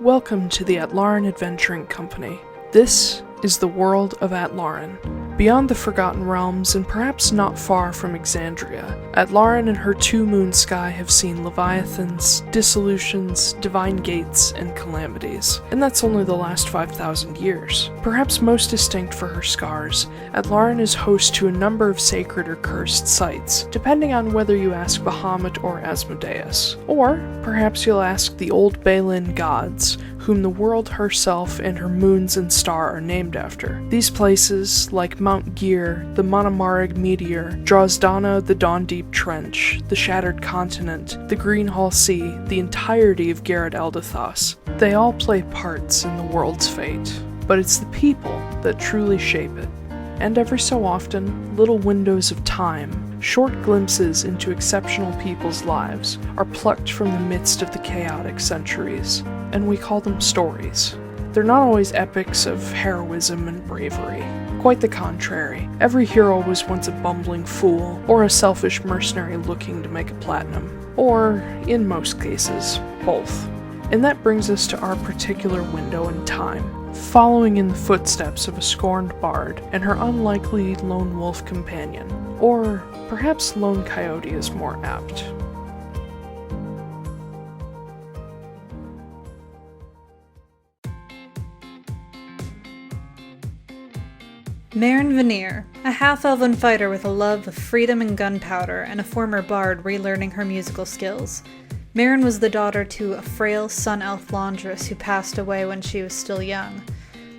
Welcome to the Atlaran Adventuring Company. This is the world of Atlaran. Beyond the Forgotten Realms and perhaps not far from Exandria, Atlaran and her two-moon sky have seen leviathans, dissolutions, divine gates, and calamities. And that's only the last 5,000 years. Perhaps most distinct for her scars, Atlaran is host to a number of sacred or cursed sites, depending on whether you ask Bahamut or Asmodeus. Or perhaps you'll ask the old Balin gods, whom the world herself and her moons and star are named after. These places, like Mount Gear, the Monomarig Meteor, Drozdana, the Dawn Deep Trench, the Shattered Continent, the Greenhall Sea, the entirety of Garrett Eldathos, they all play parts in the world's fate. But it's the people that truly shape it. And every so often, little windows of time, short glimpses into exceptional people's lives, are plucked from the midst of the chaotic centuries, and we call them stories. They're not always epics of heroism and bravery. Quite the contrary. Every hero was once a bumbling fool, or a selfish mercenary looking to make a platinum. Or, in most cases, both. And that brings us to our particular window in time, following in the footsteps of a scorned bard and her unlikely lone wolf companion. Or perhaps lone coyote is more apt. Marin Veneer, a half-elven fighter with a love of freedom and gunpowder, and a former bard relearning her musical skills. Marin was the daughter to a frail sun-elf laundress who passed away when she was still young.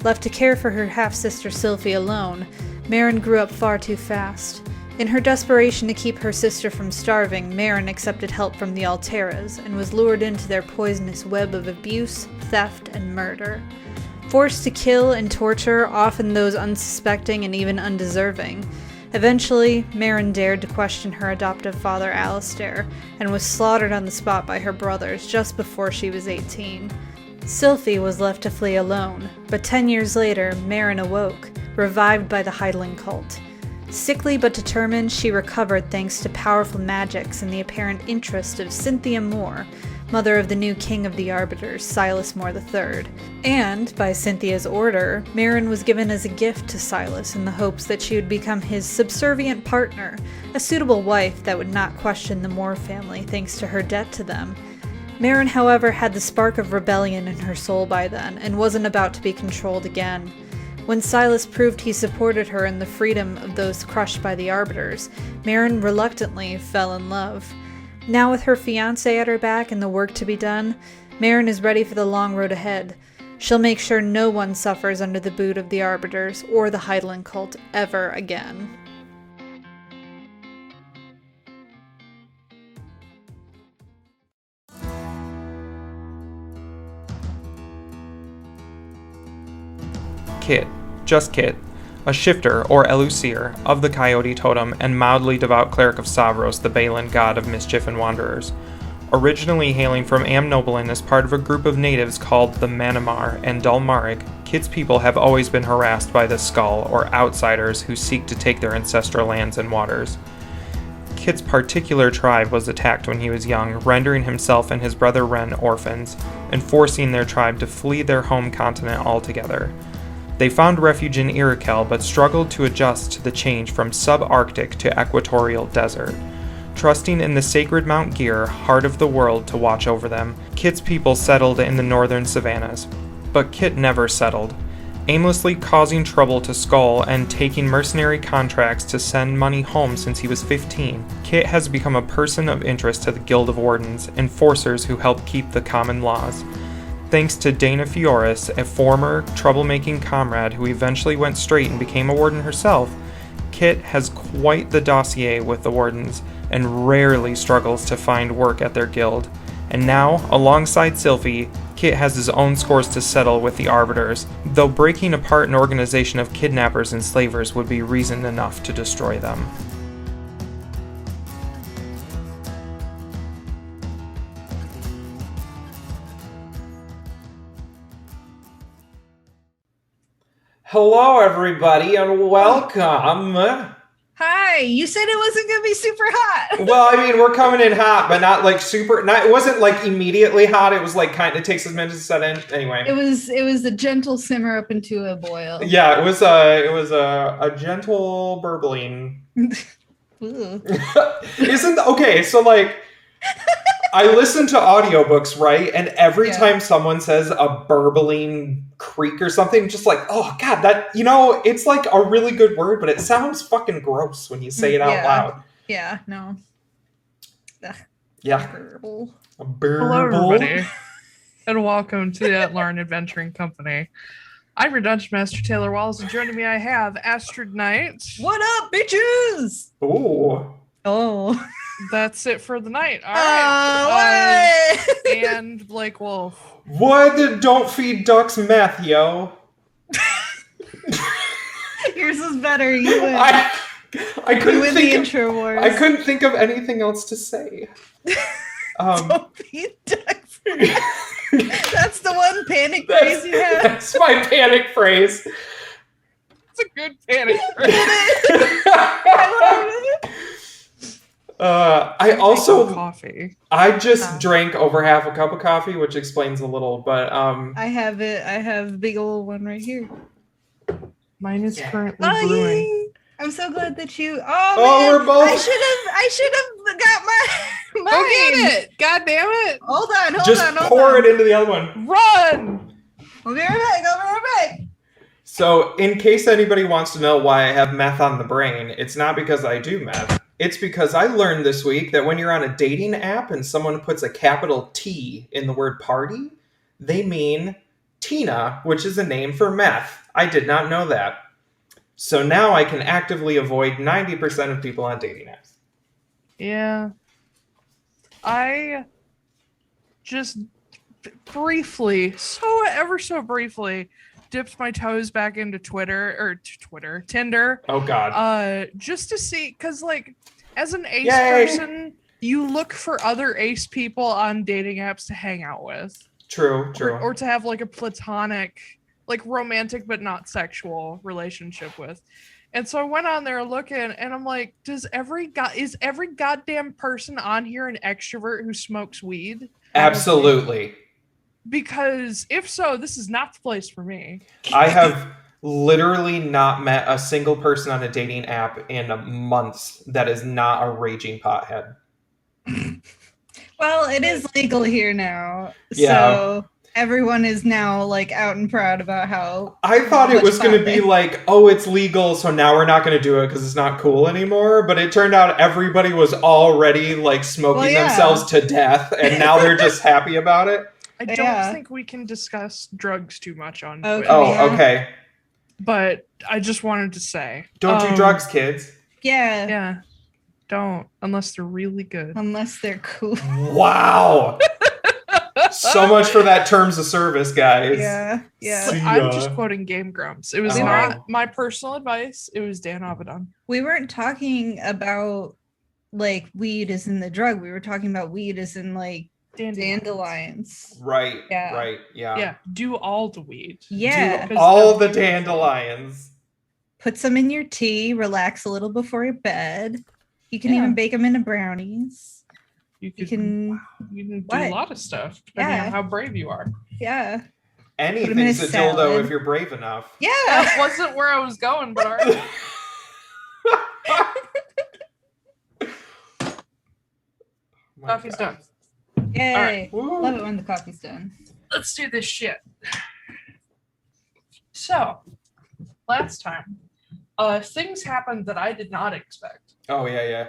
Left to care for her half-sister Sylphie alone, Marin grew up far too fast. In her desperation to keep her sister from starving, Marin accepted help from the Alteras, and was lured into their poisonous web of abuse, theft, and murder. Forced to kill and torture often those unsuspecting and even undeserving. Eventually, Marin dared to question her adoptive father Alistair, and was slaughtered on the spot by her brothers just before she was 18. Sylphie was left to flee alone, but 10 years later, Marin awoke, revived by the Heidling cult. Sickly but determined, she recovered thanks to powerful magics and the apparent interest of Cynthia Moore, mother of the new king of the Arbiters, Silas Moore III. And, by Cynthia's order, Marin was given as a gift to Silas in the hopes that she would become his subservient partner, a suitable wife that would not question the Moore family thanks to her debt to them. Marin, however, had the spark of rebellion in her soul by then, and wasn't about to be controlled again. When Silas proved he supported her in the freedom of those crushed by the Arbiters, Marin reluctantly fell in love. Now with her fiancé at her back and the work to be done, Marin is ready for the long road ahead. She'll make sure no one suffers under the boot of the Arbiters or the Heidling cult ever again. Kit, just Kit, a shifter, or elucier, of the Coyote Totem and mildly devout cleric of Savros, the Balin god of mischief and wanderers. Originally hailing from Amnoblin as part of a group of natives called the Manamar and Dalmaric, Kit's people have always been harassed by the Skull, or outsiders who seek to take their ancestral lands and waters. Kit's particular tribe was attacked when he was young, rendering himself and his brother Ren orphans, and forcing their tribe to flee their home continent altogether. They found refuge in Iroquel, but struggled to adjust to the change from subarctic to equatorial desert. Trusting in the sacred Mount Gear, heart of the world, to watch over them, Kit's people settled in the northern savannas. But Kit never settled. Aimlessly causing trouble to Skull and taking mercenary contracts to send money home since he was 15, Kit has become a person of interest to the Guild of Wardens, enforcers who help keep the common laws. Thanks to Dana Fioris, a former troublemaking comrade who eventually went straight and became a warden herself, Kit has quite the dossier with the wardens, and rarely struggles to find work at their guild. And now, alongside Sylphie, Kit has his own scores to settle with the Arbiters, though breaking apart an organization of kidnappers and slavers would be reason enough to destroy them. Hello, everybody, and welcome. Hi! Why? You said it wasn't gonna be super hot. Well, I mean, we're coming in hot, but not like super. It wasn't like immediately hot. It was like kind of takes a minute to set in. Anyway, It was a gentle simmer up into a boil. Yeah, it was a gentle burbling. Isn't okay? So like, I listen to audiobooks, right? And every time someone says a burbling creak or something, just like, oh god, that it's like a really good word, but it sounds fucking gross when you say it out loud. Yeah, no. Yeah. Burble. A burble. Hello, everybody, and welcome to the Atlaran Adventuring Company. I'm your Dungeon Master, Taiylor Wallace, and joining me I have Astrid Knight. What up, bitches? Ooh. Oh. That's it for the night. All right. And Blake Wolfe. What? Don't feed ducks meth, yo. Yours is better. You win. I couldn't you win think the intro wars. I couldn't think of anything else to say. Don't feed ducks meth. That's the one panic phrase you have. That's my panic phrase. It's a good panic phrase. I love it. I also coffee. I just drank over half a cup of coffee, which explains a little, but I have a big old one right here. Mine is currently brewing. I'm so glad that you. We're both. I should have got mine. Go get it! God damn it! Hold on. Just pour it into the other one. Run! I'll be right back. So, in case anybody wants to know why I have meth on the brain, it's not because I do meth. It's because I learned this week that when you're on a dating app and someone puts a capital T in the word party, they mean Tina, which is a name for meth. I did not know that. So now I can actively avoid 90% of people on dating apps. Yeah. I just briefly, ever so briefly, dipped my toes back into Tinder. Oh god. Just to see, because like, as an ace person, you look for other ace people on dating apps to hang out with. True. Or to have like a platonic, like romantic but not sexual relationship with. And so I went on there looking, and I'm like, is every goddamn person on here an extrovert who smokes weed? Absolutely. Because if so, this is not the place for me. I have literally not met a single person on a dating app in months that is not a raging pothead. Well, it is legal here now. Yeah. So everyone is now like out and proud about how I thought it was going to be like, oh, it's legal, so now we're not going to do it because it's not cool anymore. But it turned out everybody was already like smoking themselves to death, and now they're just happy about it. I don't think we can discuss drugs too much on Twitter. Oh, okay. But I just wanted to say. Don't do drugs, kids. Yeah. Yeah. Don't. Unless they're really good. Unless they're cool. Wow. So much for that terms of service, guys. Yeah. I'm just quoting Game Grumps. It was not my personal advice. It was Dan Avedon. We weren't talking about like weed as in the drug. We were talking about weed as in like dandelions. Right. Yeah. Right. Yeah. Yeah. Do all the weed. Yeah. Do all the dandelions. Put some in your tea. Relax a little before your bed. You can even bake them into brownies. You can do a lot of stuff depending on how brave you are. Yeah. Anything's a dildo if you're brave enough. Yeah. That wasn't where I was going, but all right. Coffee's done. Yay. Right. Love it when the coffee's done. Let's do this shit. So, last time, things happened that I did not expect. Oh, yeah.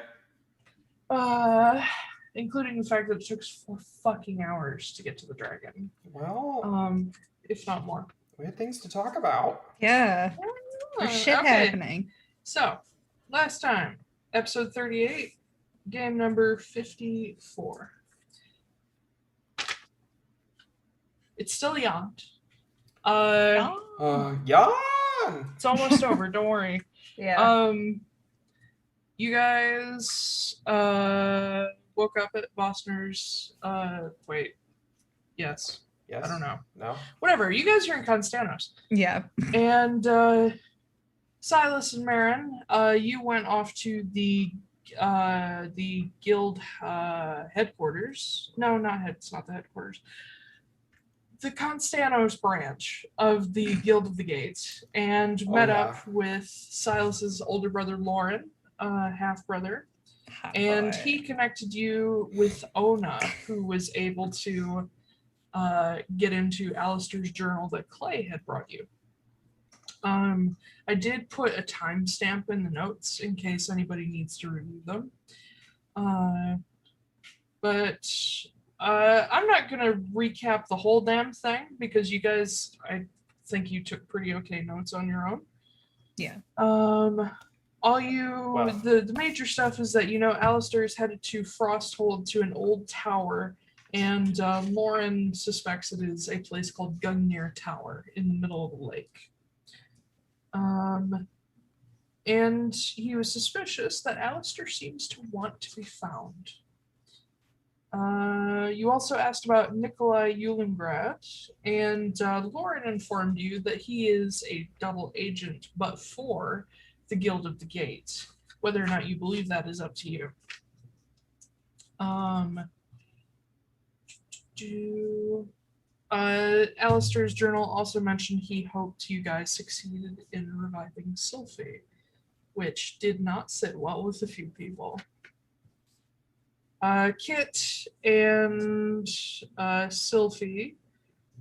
Including the fact that it took 4 fucking hours to get to the dragon. Well, if not more. We had things to talk about. Yeah. There's shit happening. So, last time, episode 38, game number 54. It's still Yant. Yawn! It's almost over, don't worry. Yeah. You guys woke up at Bosner's yes. I don't know. No. Whatever. You guys are in Constanos. Yeah. And Silas and Marin, you went off to the guild headquarters. No, it's not the headquarters. The Constanos branch of the Guild of the Gates, and met up with Silas's older brother Lauren, half brother, and he connected you with Ona, who was able to get into Alistair's journal that Clay had brought you. I did put a timestamp in the notes in case anybody needs to review them. But I'm not going to recap the whole damn thing because you guys, I think you took pretty okay notes on your own. Yeah. The major stuff is that, Alistair is headed to Frosthold to an old tower, and Lauren suspects it is a place called Gungnir Tower in the middle of the lake. And he was suspicious that Alistair seems to want to be found. You also asked about Nikolai Eulengrad, and Lauren informed you that he is a double agent, but for the Guild of the Gates. Whether or not you believe that is up to you. Alistair's journal also mentioned he hoped you guys succeeded in reviving Sylphie, which did not sit well with a few people. Kit and Sylphie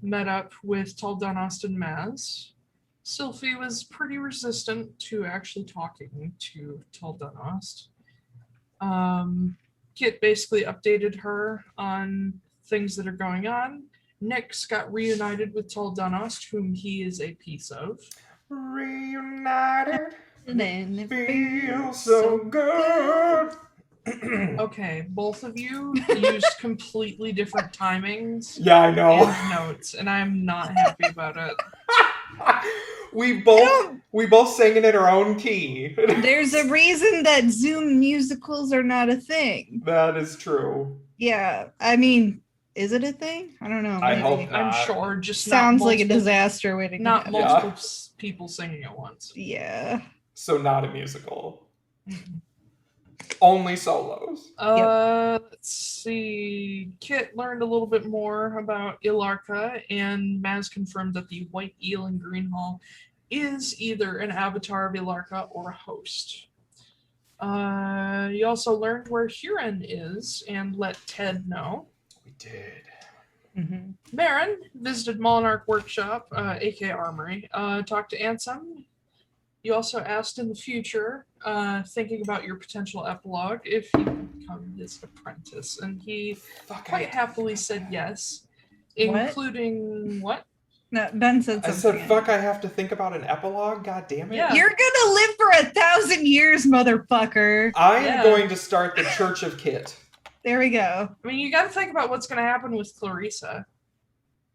met up with Taldanost and Maz. Sylphie was pretty resistant to actually talking to Taldanost. Kit basically updated her on things that are going on. Nyx got reunited with Taldanost, whom he is a piece of. Reunited. It feels so good. Okay, both of you used completely different timings. Yeah, I know. And notes, and I'm not happy about it. We both sang it in our own key. There's a reason that Zoom musicals are not a thing. That is true. Yeah, I mean, is it a thing? I don't know. I hope not. I'm sure. Just sounds like a disaster waiting. Not multiple people singing at once. Yeah. So not a musical. Only solos. Let's see. Kit learned a little bit more about Ilarka, and Maz confirmed that the white eel in Greenhall is either an avatar of Ilarka or a host. You also learned where Huron is and let Ted know. We did. Mm-hmm. Marin visited Molinarch Workshop, aka Armory, talked to Ansem. You also asked in the future, thinking about your potential epilogue, if you could become his apprentice, and he quite happily said yes, including what? No, Ben said something. I said, fuck, I have to think about an epilogue? God damn it. Yeah. You're gonna live for 1,000 years, motherfucker. I'm going to start the Church of Kit. There we go. I mean, you gotta think about what's gonna happen with Clarissa.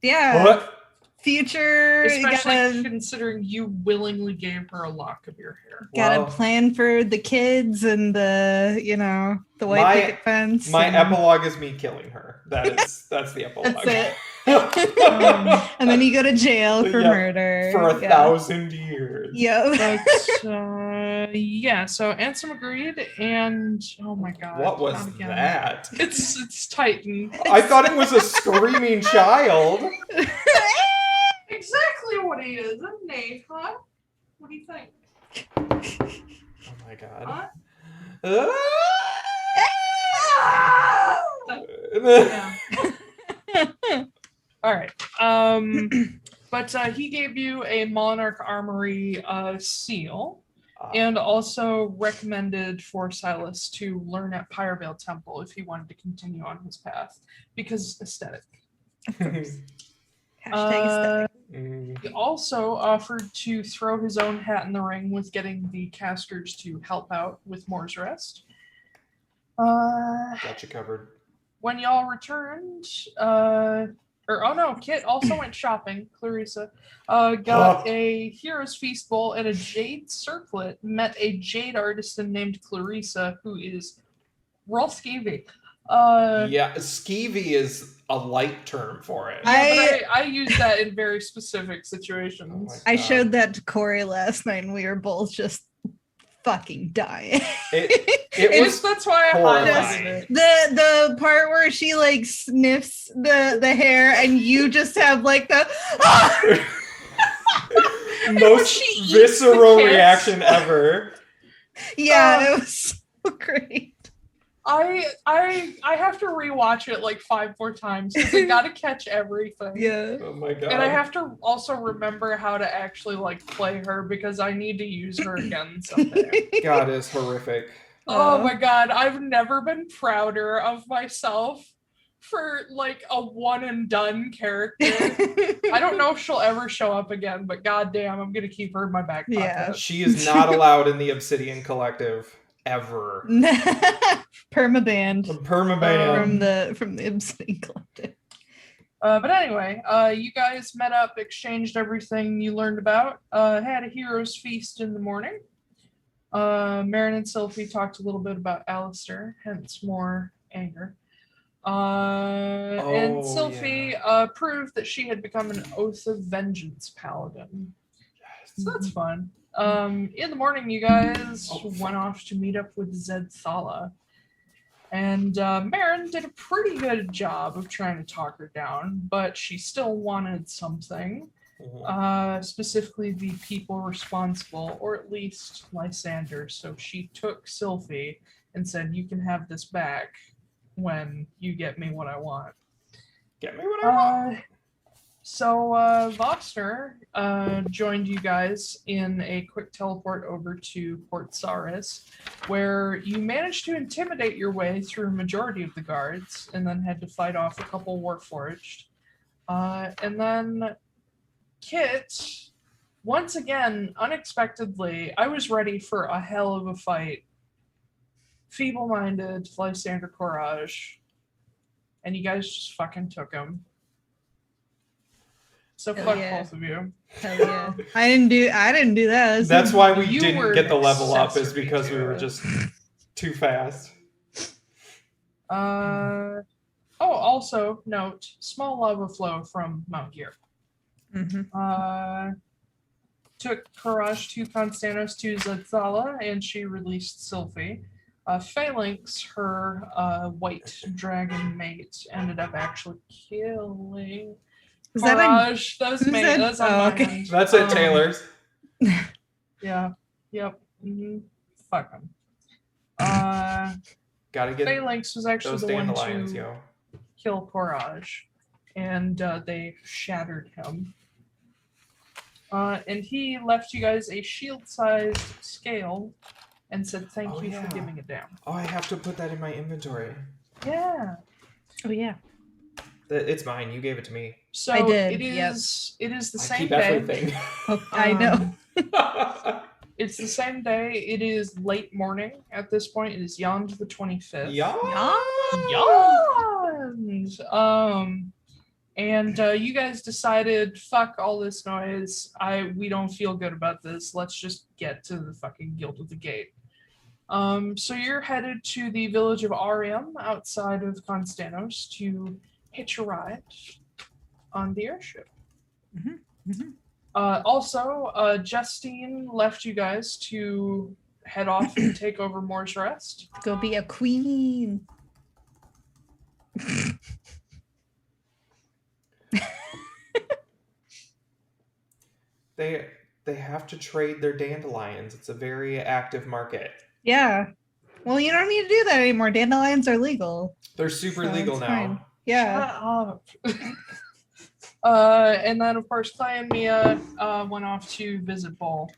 Yeah. What? Future. Especially considering you willingly gave her a lock of your hair. Gotta plan for the kids and the white picket fence. My epilogue is me killing her. That's the epilogue. That's it. And then you go to jail for murder. For 1,000 years. Yep. But, so Ansem agreed, and oh my god. What was that? It's Titan. I thought it was a screaming child. Exactly what he is, isn't he? Huh? What do you think? Oh my god. Yeah. All right. But he gave you a Monarch Armory seal, and also recommended for Silas to learn at Pyrevale Temple if he wanted to continue on his path, because aesthetic. Hashtag aesthetic. He also offered to throw his own hat in the ring with getting the casters to help out with Moore's Rest. Got you covered. When y'all returned, Kit also went shopping. Clarissa got a Hero's Feast bowl and a jade circlet. Met a jade artisan named Clarissa, who is Rolfskevi. Yeah, skeevy is a light term for it. But I use that in very specific situations. I showed that to Corey last night, and we were both just fucking dying. It was That's why I highlighted it. The part where she like sniffs the hair, and you just have like the most visceral reaction ever. Yeah, it was so great. I have to rewatch it like 5 more times because I gotta catch everything. Yeah. Oh my god. And I have to also remember how to actually like play her because I need to use her again someday. God, it's horrific. Oh my god, I've never been prouder of myself for like a one and done character. I don't know if she'll ever show up again, but goddamn, I'm gonna keep her in my back pocket. Yeah. She is not allowed in the Obsidian Collective ever. Permabanned. Permabanned. From the Obsidian Collective. But anyway, you guys met up, exchanged everything you learned about, had a hero's feast in the morning. Marin and Sylphie talked a little bit about Alistair, hence more anger. And Sylphie proved that she had become an Oath of Vengeance paladin. Yes. So that's fun. In the morning, you guys went off to meet up with Zed Thala. And Marin did a pretty good job of trying to talk her down, but she still wanted something. Specifically the people responsible, or at least Lysander. So she took Sylphie and said, you can have this back when you get me what I want. Get me what I want. So Vossner joined you guys in a quick teleport over to Port Saris, where you managed to intimidate your way through a majority of the guards, and then had to fight off a couple Warforged. And then Kit, once again, unexpectedly, I was ready for a hell of a fight. Feeble-minded Lysander Courage, and you guys just fucking took him. So fuck both of you. Hell yeah. I didn't do that. That's why we didn't get the level up, is because we were just too fast. Also note, small lava flow from Mount Gear. Took Courage to Constanos to Zedzala, and she released Sylphie. Phalanx, her white dragon mate, ended up actually killing Courage. That's on my end. That's it, Taiylor's. Yeah. Yep. Fuck him. Gotta get Phalanx was actually the one to yo. kill Courage, and they shattered him. And he left you guys a shield-sized scale and said thank you for giving it down. Oh, I have to put that in my inventory. Yeah. Oh yeah. It's mine. You gave it to me. So I did. it is the same keep day. Everything. I know. It's the same day. It is late morning at this point. It is Yond the 25th. Yond. And you guys decided, fuck all this noise. We don't feel good about this. Let's just get to the fucking Guild of the Gate. So you're headed to the village of Arium outside of Constanos to hitch a ride on the airship. Also, Justine left you guys to head off and take over Moore's Rest. Go be a queen. They have to trade their dandelions. It's a very active market. Yeah. Well, you don't need to do that anymore. Dandelions are legal. They're super legal now. Fine. Yeah. Shut up. And then, of course, Clay and Mia went off to visit Bull.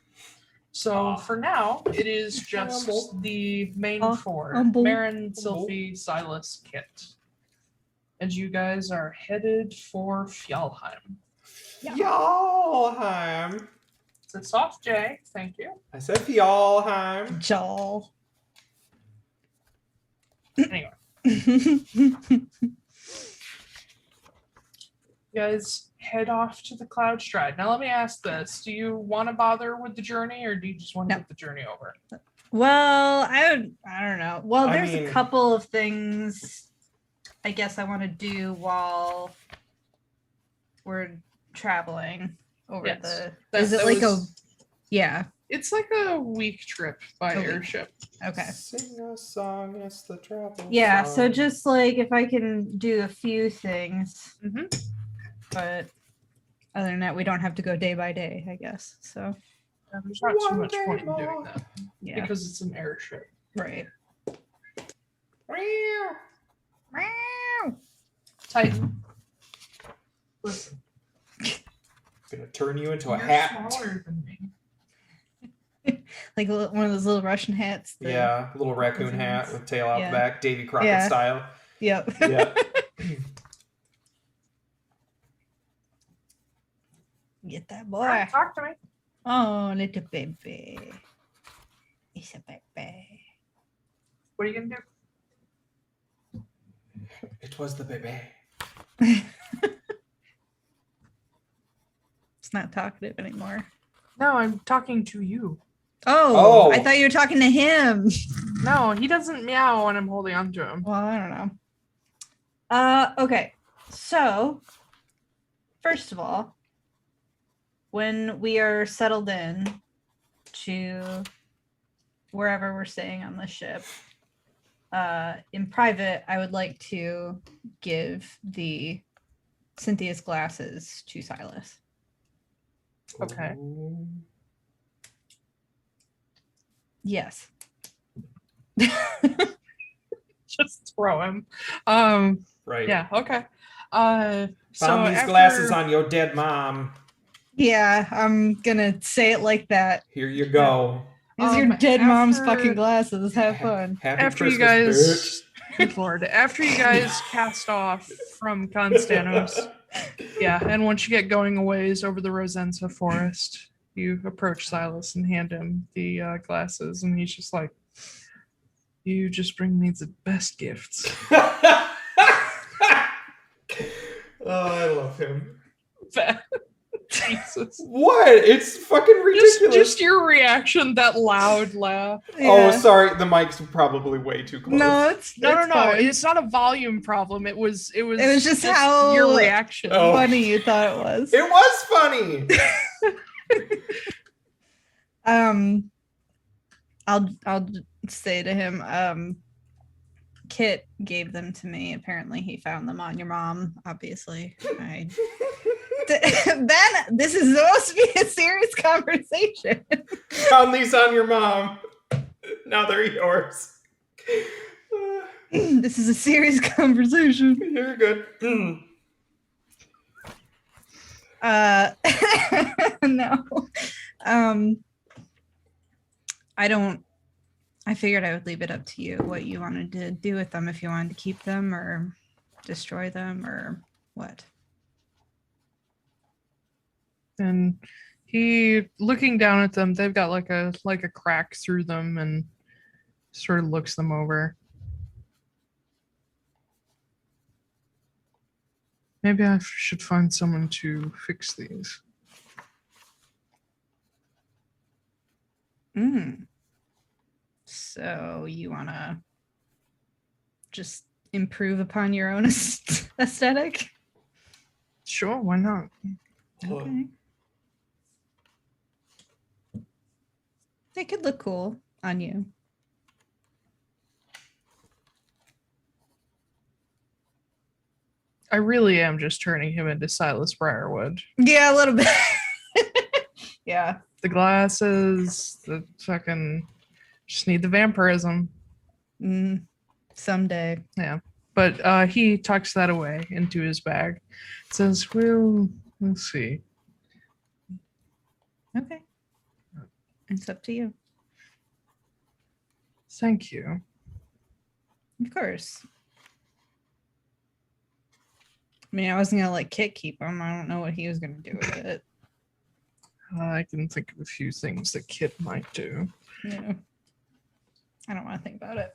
So for now, it is just the main four. Marin, Sylphie, Silas, Kit. And you guys are headed for Fjallheim. Fjallheim. It's a soft J, thank you. I said Fjallheim. Joel. Anyway. You guys head off to the Cloudstride. Now let me ask this. Do you want to bother with the journey, or do you just want to get the journey over? Well, I don't know. Well, there's a couple of things I guess I want to do while we're traveling over Yes. Is it like a... Yeah. It's like a week trip by airship. Okay. Sing a song, it's the travel Yeah, song. so just like if I can do a few things, but other than that, we don't have to go day by day, I guess. So there's not too much point in doing that. yeah, Because it's an airship. right. Titan. Listen. Gonna turn you into a You're hat. smaller than me. Like one of those little Russian hats. Yeah, little raccoon hat with tail out the back, Davy Crockett Yeah. style. Yep. Yeah. Get that All boy. right, talk to me. Oh, little baby. He's a baby. What are you gonna do? It was the baby. It's not talkative anymore. No, I'm talking to you. Oh, I thought you were talking to him. No, he doesn't meow when I'm holding on to him. Well, I don't know. Okay. So, first of all, when we are settled in to wherever we're staying on the ship, in private, I would like to give the Cynthia's glasses to Silas. Okay. Ooh. Yes. Just throw him. Right. Yeah, okay. Found So these after... glasses on your dead mom. Yeah, I'm gonna say it like that. Here you go. Here's your dead mom's after- fucking glasses. Have fun. Happy After Christmas, you guys... bitch. Good Lord. After you guys cast off from Constanos, yeah, and once you get going a ways over the Rosenza forest, you approach Silas and hand him the glasses, and he's just like, you just bring me the best gifts. Oh, I love him. Jesus. What? It's fucking ridiculous. Just your reaction, that loud laugh. Oh, sorry. The mic's probably way too close. No, it's No. fine. It's not a volume problem. It was just how your reaction. funny you thought it was. It was funny. I'll say to him, Kit gave them to me. Apparently he found them on your mom, obviously. Ben, this is supposed to be a serious conversation. Found these on your mom. Now they're yours. This is a serious conversation. You're good. No. I figured I would leave it up to you what you wanted to do with them, if you wanted to keep them or destroy them or what. And he, looking down at them, they've got like a crack through them, and sort of looks them over. Maybe I should find someone to fix these. So you want to just improve upon your own aesthetic? Sure, why not? Okay. They could look cool on you. I really am just turning him into Silas Briarwood. Yeah, a little bit. Yeah. The glasses, the fucking... Just need the vampirism. Someday. Yeah. But he tucks that away into his bag. Says, well, let's see. Okay. It's up to you. Thank you. Of course. I mean, I wasn't going to let Kit keep him. I don't know what he was going to do with it. I can think of a few things that Kit might do. Yeah. I don't want to think about it.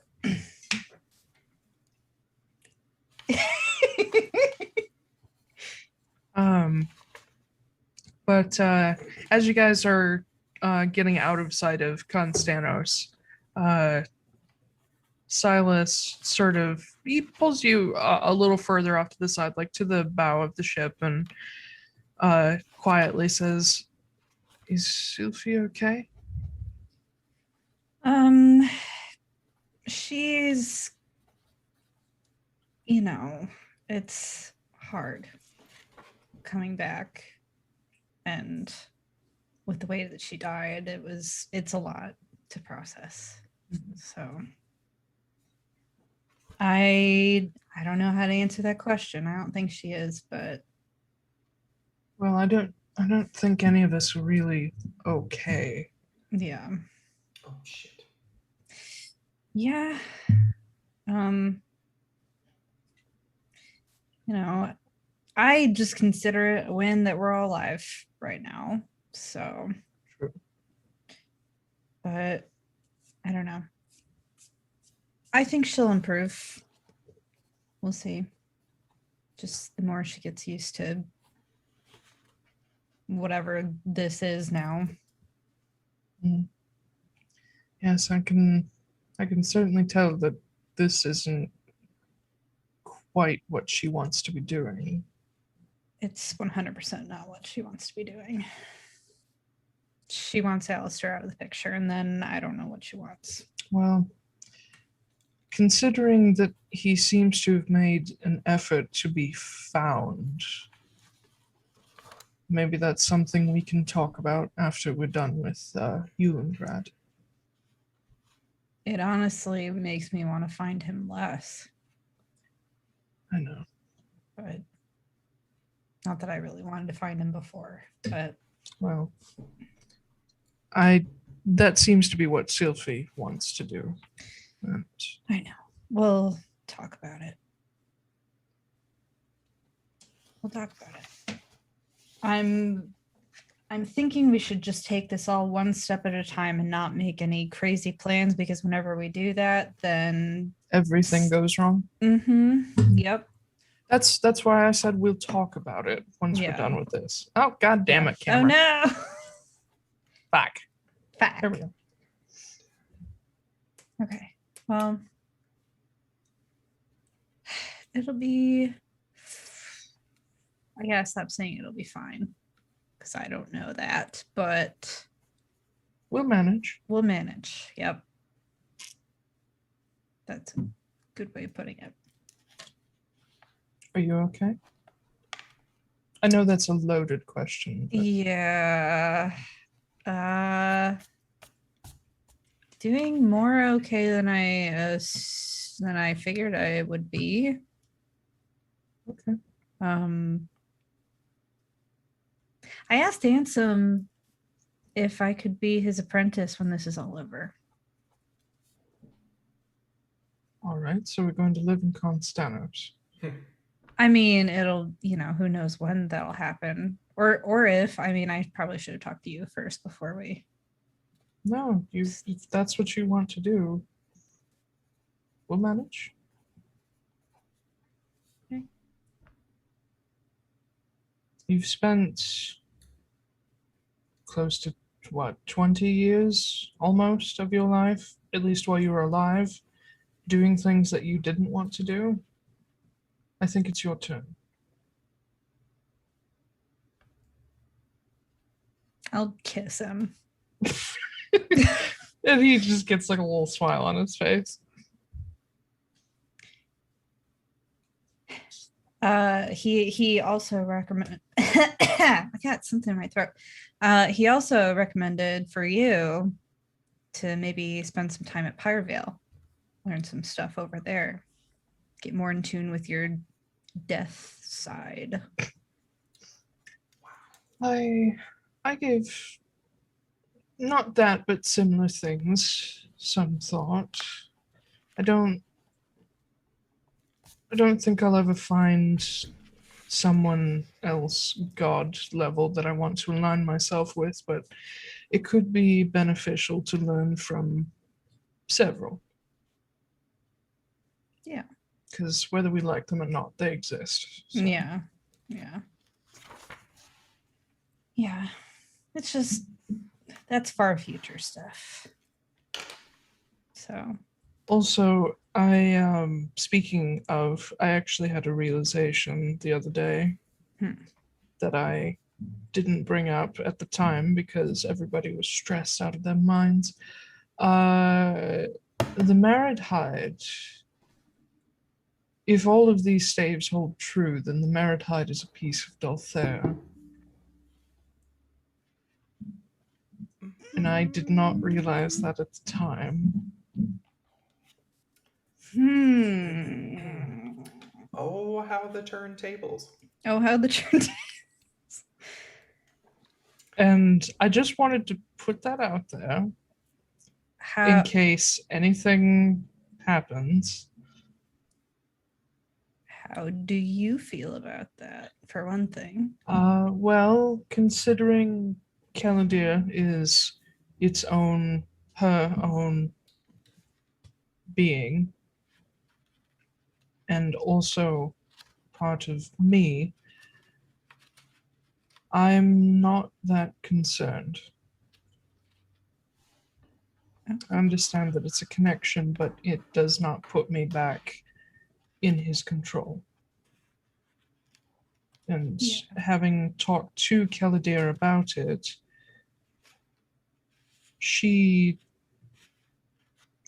But as you guys are getting out of sight of Constanos, Silas sort of, he pulls you a little further off to the side, like to the bow of the ship, and quietly says, "Is Sylvie okay?" She's, it's hard coming back, and with the way that she died, it's a lot to process. So I don't know how to answer that question. I don't think she is, but Well, I don't think any of us are really okay. yeah. Oh shit. Yeah. I just consider it a win that we're all alive right now. So, True. but I don't know. I think she'll improve. We'll see. Just the more she gets used to whatever this is now. Yes, I can certainly tell that this isn't quite what she wants to be doing. It's 100% not what she wants to be doing. She wants Alistair out of the picture, and then I don't know what she wants. Well, considering that he seems to have made an effort to be found, maybe that's something we can talk about after we're done with Eulengrad. It honestly makes me want to find him less. I know. But not that I really wanted to find him before, but Well, that seems to be what Sylvie wants to do. And I know. We'll talk about it. I'm thinking we should just take this all one step at a time and not make any crazy plans, because whenever we do that, then everything goes wrong. Yep. That's why I said we'll talk about it once we're done with this. Oh, god damn it, camera. Oh no. Back. There we go. Okay. Well, it'll be, I gotta stop saying it'll be fine, because I don't know that, but we'll manage. Yep. That's a good way of putting it. Are you okay? I know that's a loaded question. But... yeah. Doing more okay than I figured I would be. Okay. I asked Ansem if I could be his apprentice when this is all over. All right, so we're going to live in Constanos. I mean, it'll, who knows when that'll happen, or if. I mean, I probably should have talked to you first before we. No, if that's what you want to do, we'll manage. Okay. You've spent close to, 20 years almost of your life, at least while you were alive, doing things that you didn't want to do. I think it's your turn. I'll kiss him. And he just gets like a little smile on his face. He also recommended I got something in my throat. He also recommended for you to maybe spend some time at Pyrevale, learn some stuff over there, get more in tune with your death side. I gave not that, but similar things some thought. I don't think I'll ever find someone else god level that I want to align myself with, but it could be beneficial to learn from several. Yeah. Because whether we like them or not, they exist. So. Yeah. It's just, that's far future stuff. So Also, speaking of, I actually had a realization the other day that I didn't bring up at the time because everybody was stressed out of their minds. The married hide. If all of these staves hold true, then the married hide is a piece of Dolthair. And I did not realize that at the time. Oh, how the turntables. Oh, how the turn. And I just wanted to put that out there in case anything happens. How do you feel about that, for one thing? Well, considering Kelley is her own being, and also part of me, I'm not that concerned. I understand that it's a connection, but it does not put me back in his control. And having talked to Kelley about it,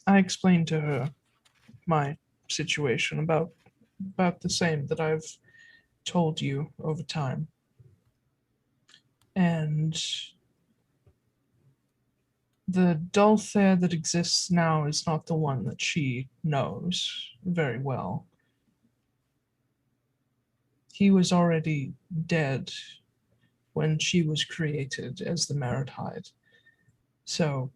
I explained to her my situation about the same that I've told you over time. And the Dolthair that exists now is not the one that she knows very well. He was already dead when she was created as the Married Hide. So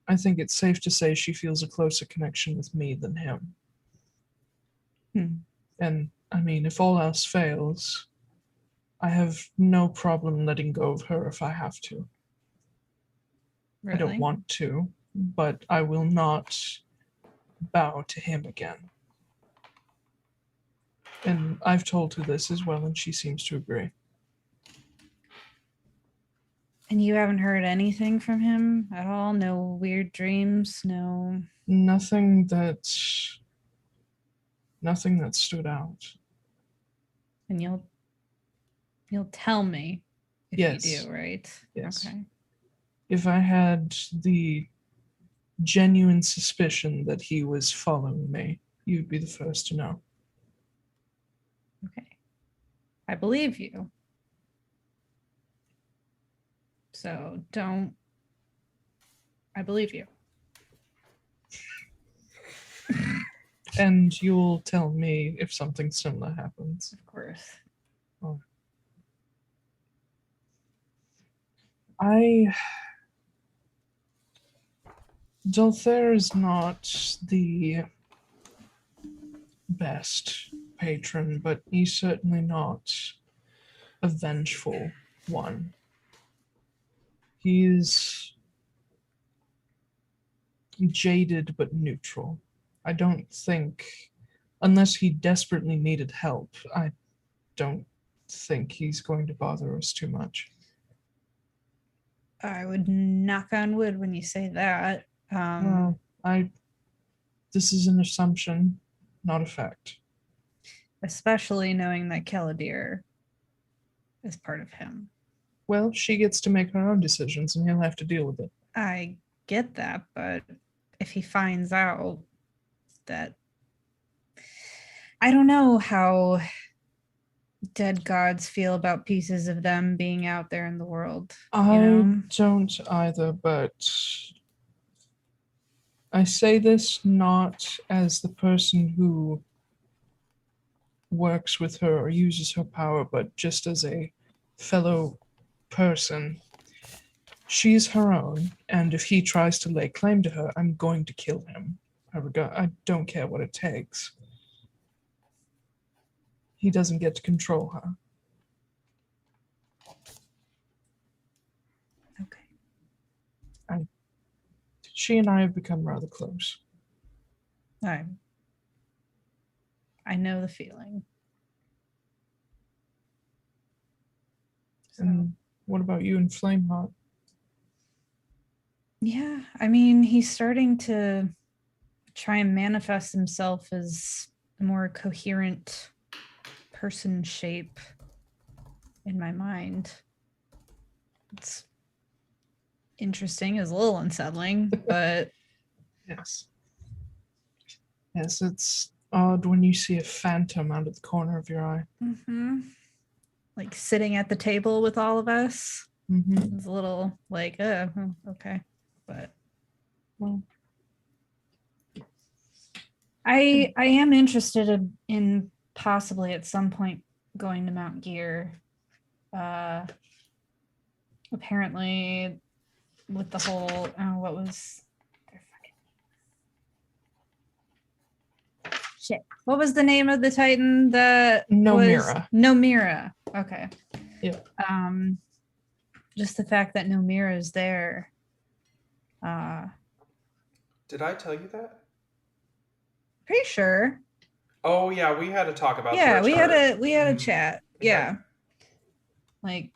I think it's safe to say she feels a closer connection with me than him. And I mean, if all else fails, I have no problem letting go of her if I have to. Really? I don't want to, but I will not bow to him again. And I've told her this as well, and she seems to agree. And you haven't heard anything from him at all? No weird dreams? No. Nothing that stood out. And you'll tell me if you do, right? Yes. Okay. If I had the genuine suspicion that he was following me, you'd be the first to know. Okay. I believe you. So I believe you. And you'll tell me if something similar happens. Of course. Oh. Dolthair is not the best patron, but he's certainly not a vengeful one. He's jaded but neutral. I don't think, unless he desperately needed help, I don't think he's going to bother us too much. I would knock on wood when you say that. Well, this is an assumption, not a fact. Especially knowing that Kelley is part of him. Well, she gets to make her own decisions, and he'll have to deal with it. I get that, but if he finds out that... I don't know how dead gods feel about pieces of them being out there in the world. I don't either, but I say this not as the person who works with her or uses her power, but just as a fellow person. She's her own, and if he tries to lay claim to her, I'm going to kill him. I don't care what it takes. He doesn't get to control her. Okay. She and I have become rather close. I know the feeling. And what about you and Flameheart? Yeah, I mean, he's starting to try and manifest himself as a more coherent person shape in my mind. It's interesting, it's a little unsettling, but Yes. Yes, it's odd when you see a phantom out of the corner of your eye. like sitting at the table with all of us. Mm-hmm. It's a little like, okay. But Well, I am interested in possibly at some point going to Mount Gear. Apparently with the whole what was their fucking shit. What was the name of the Titan that Nomira. Nomira. Okay. Yeah. Just the fact that Nomira is there. Did I tell you that? Pretty sure. Oh yeah, we had to talk about. Yeah, we had a Mm-hmm. chat. Yeah. Like,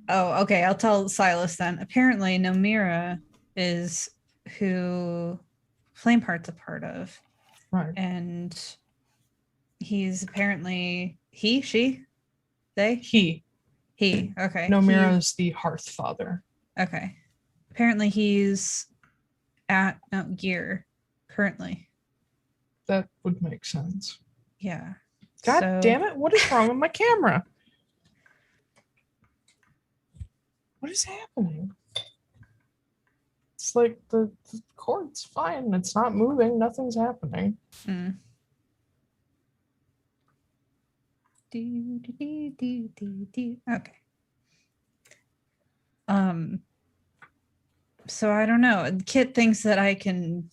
oh, okay. I'll tell Silas then. Apparently, Nomira is who Flameheart's a part of, Right. and he's apparently she, they, He. Okay. Nomira is the Hearth Father. Okay. Apparently, he's at Mount Gear currently. That would make sense. Yeah. God damn it! What is wrong with my camera? What is happening? It's like the cord's fine. It's not moving. Nothing's happening. Okay. So I don't know. Kit thinks that I can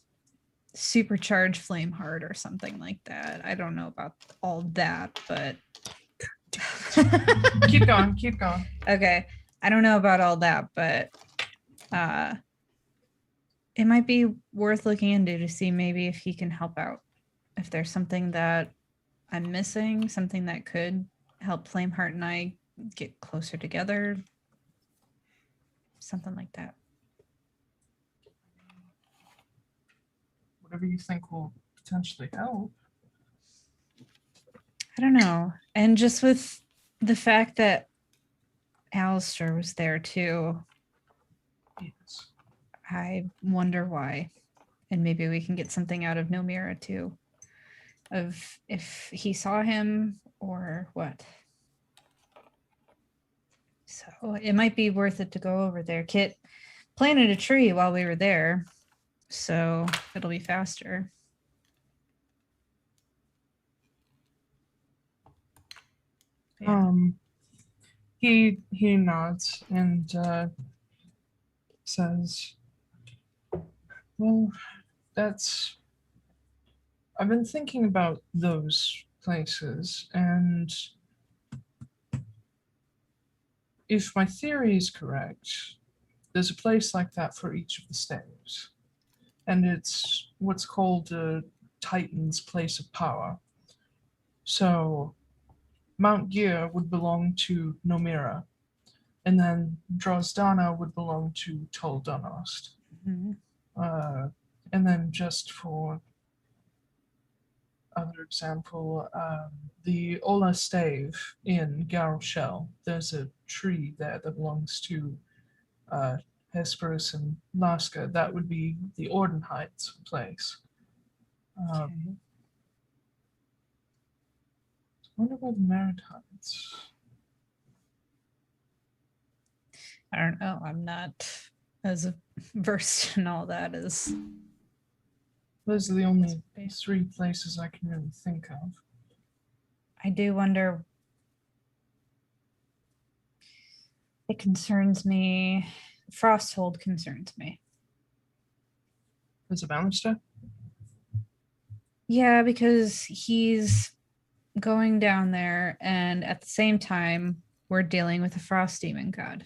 supercharge Flameheart or something like that. I don't know about all that, but Keep going. Okay. I don't know about all that, but it might be worth looking into to see maybe if he can help out. If there's something that I'm missing, something that could help Flameheart and I get closer together. Something like that. Whatever you think will potentially help. I don't know. And just with the fact that Alistair was there too, Yes. I wonder why. And maybe we can get something out of Nomira too. Of if he saw him or what. So it might be worth it to go over there. Kit planted a tree while we were there, so it'll be faster. Yeah. He nods and says, well, I've been thinking about those places, and if my theory is correct, there's a place like that for each of the staves. And it's what's called a Titan's place of power. So Mount Gear would belong to Nomira, and then Drozdana would belong to Tol Dunost. And then just for other example, the Ola Stave in Garoshel, there's a tree there that belongs to Hesperus and Laska. That would be the Ordenheit's place. I wonder about the Maritimes. I don't know. I'm not as versed in all that as. Those are the only 3 places I can really think of. I do wonder. It concerns me. Frosthold concerns me. Is it Alistair? Yeah, because he's going down there, and at the same time, we're dealing with a frost demon god.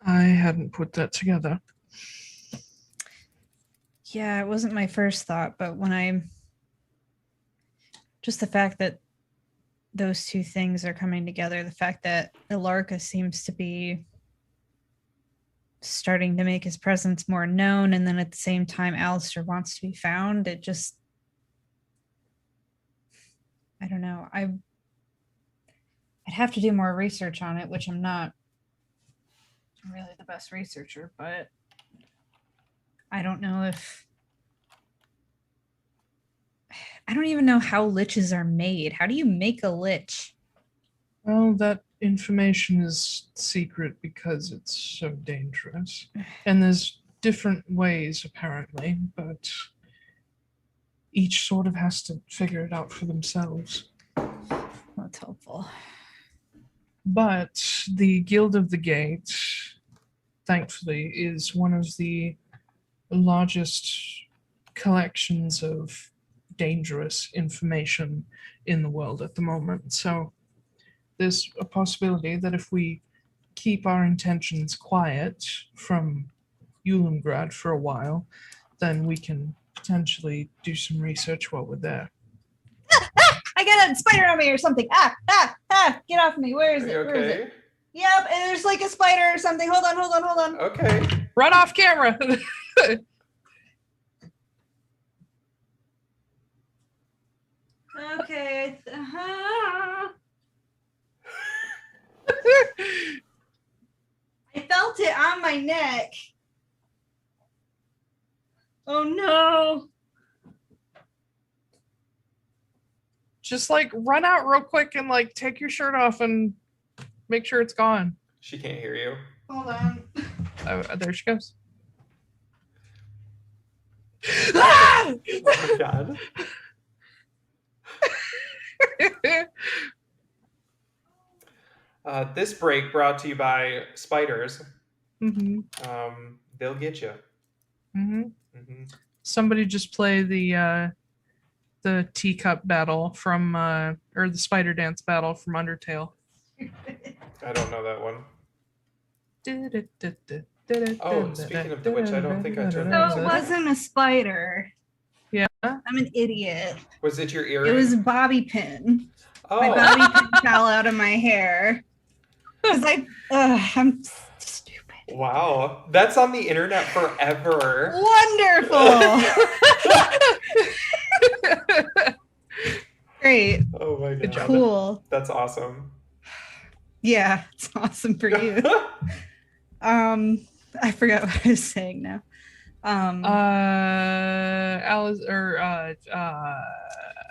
I hadn't put that together. Yeah, it wasn't my first thought, but when just the fact that those two things are coming together, the fact that Ilarka seems to be starting to make his presence more known, and then at the same time Alistair wants to be found. It just, I don't know. I'd have to do more research on it, which I'm not really the best researcher, but I don't know if I don't even know how liches are made. How do you make a lich? Well, that information is secret because it's so dangerous. And there's different ways, apparently, but each sort of has to figure it out for themselves. That's helpful. But the Guild of the Gate, thankfully, is one of the largest collections of dangerous information in the world at the moment. So there's a possibility that if we keep our intentions quiet from Eulengrad for a while, then we can potentially do some research while we're there. I got a spider on me or something. Get off me. Where is it? Okay. Where is it? Yep, and there's like a spider or something. Hold on. Okay. Run off camera. Okay. I felt it on my neck. Oh no. Just like run out real quick and like take your shirt off and make sure it's gone. She can't hear you. Hold on. Oh, there she goes. Oh my god. This break brought to you by spiders. Mm-hmm. They'll get you. Mm-hmm. Mm-hmm. Somebody just play the teacup battle from or the spider dance battle from Undertale. I don't know that one. Oh, speaking of the which, I don't think I turned No, on it this. wasn't a spider. Yeah. I'm an idiot. Was it your earring? It was a bobby pin. Oh. My bobby pin fell out of my hair. Because I'm stupid. Wow. That's on the internet forever. Wonderful. Great. Oh my god. Cool. That's awesome. Yeah, it's awesome for you. I forgot what I was saying now. Alice or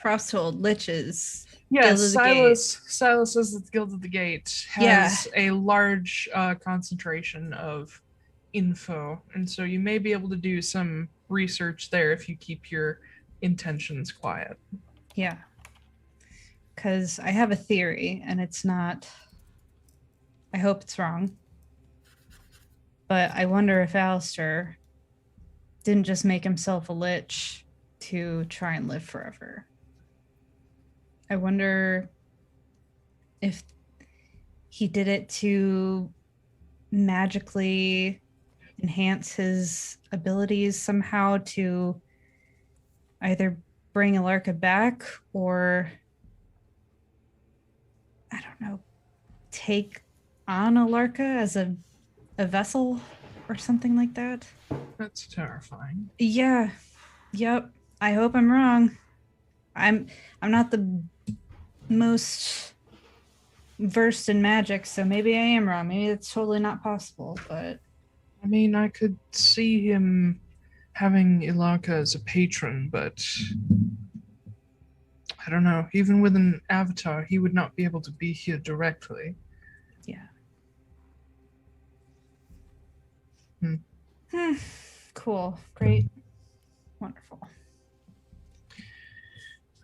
Frosthold liches. yeah, Guild of the Gate. Silas says that the Guild of the Gate has a large concentration of info, and so you may be able to do some research there if you keep your intentions quiet. Yeah. Because I have a theory, and it's not. I hope it's wrong. But I wonder if Alistair didn't just make himself a lich to try and live forever. I wonder if he did it to magically enhance his abilities somehow to either bring Alarka back or, I don't know, take on Alarka as a vessel or something like that. That's terrifying. Yeah. Yep. I hope I'm wrong. I'm not the most versed in magic, so maybe I am wrong. Maybe it's totally not possible, but I mean, I could see him having Ilarka as a patron, but I don't know. Even with an avatar, he would not be able to be here directly. yeah. Hmm. Cool. Great. Wonderful.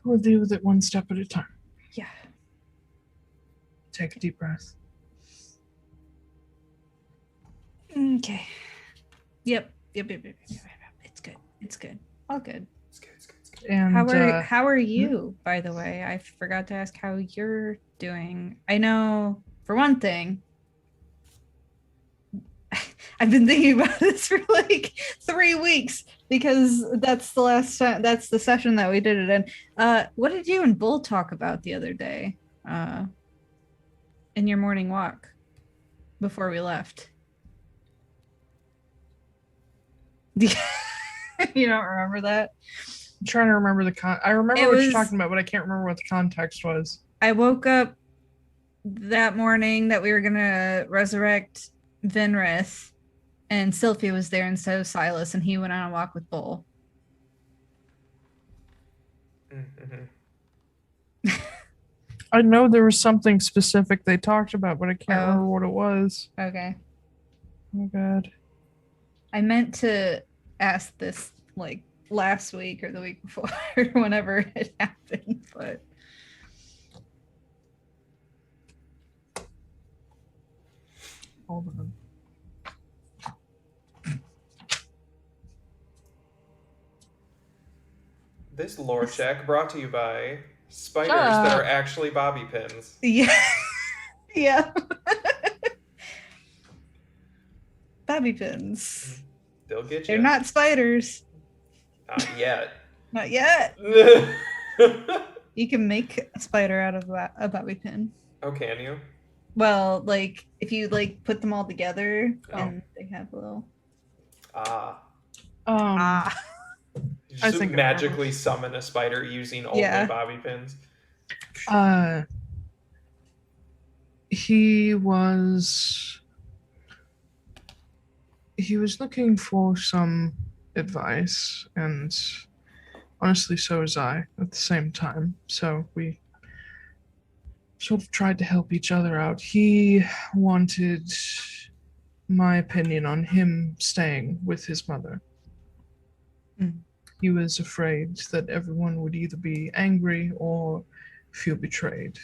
We'll deal with it one step at a time. Yeah. Take a deep breath. Okay. Yep. It's good. It's good. All good. It's good. And How are you, by the way? I forgot to ask how you're doing. I know, for one thing, I've been thinking about this for like 3 weeks because that's the last time, that's the session that we did it in. What did you and Bull talk about the other day in your morning walk before we left? You don't remember that? I'm trying to remember I remember It what was- you're talking about, but I can't remember what the context was. I woke up that morning that we were gonna resurrect Vinrith, and Sylphia was there instead of Silas, and he went on a walk with Bull. Mm-hmm. I know there was something specific they talked about, but I can't Oh. remember what it was. Okay. Oh god. I meant to ask this like last week or the week before, whenever it happened, but Hold on. This lore check brought to you by spiders that are actually bobby pins. yeah. Yeah. Bobby pins. They'll get you. They're not spiders. Not yet. Not yet. You can make a spider out of a bobby pin. Oh, can you? Well, like if you like put them all together and they have a little. You just I think I magically summon a spider using only bobby pins. He was looking for some advice, and honestly, so was I at the same time. So we sort of tried to help each other out. He wanted my opinion on him staying with his mother. He was afraid that everyone would either be angry or feel betrayed.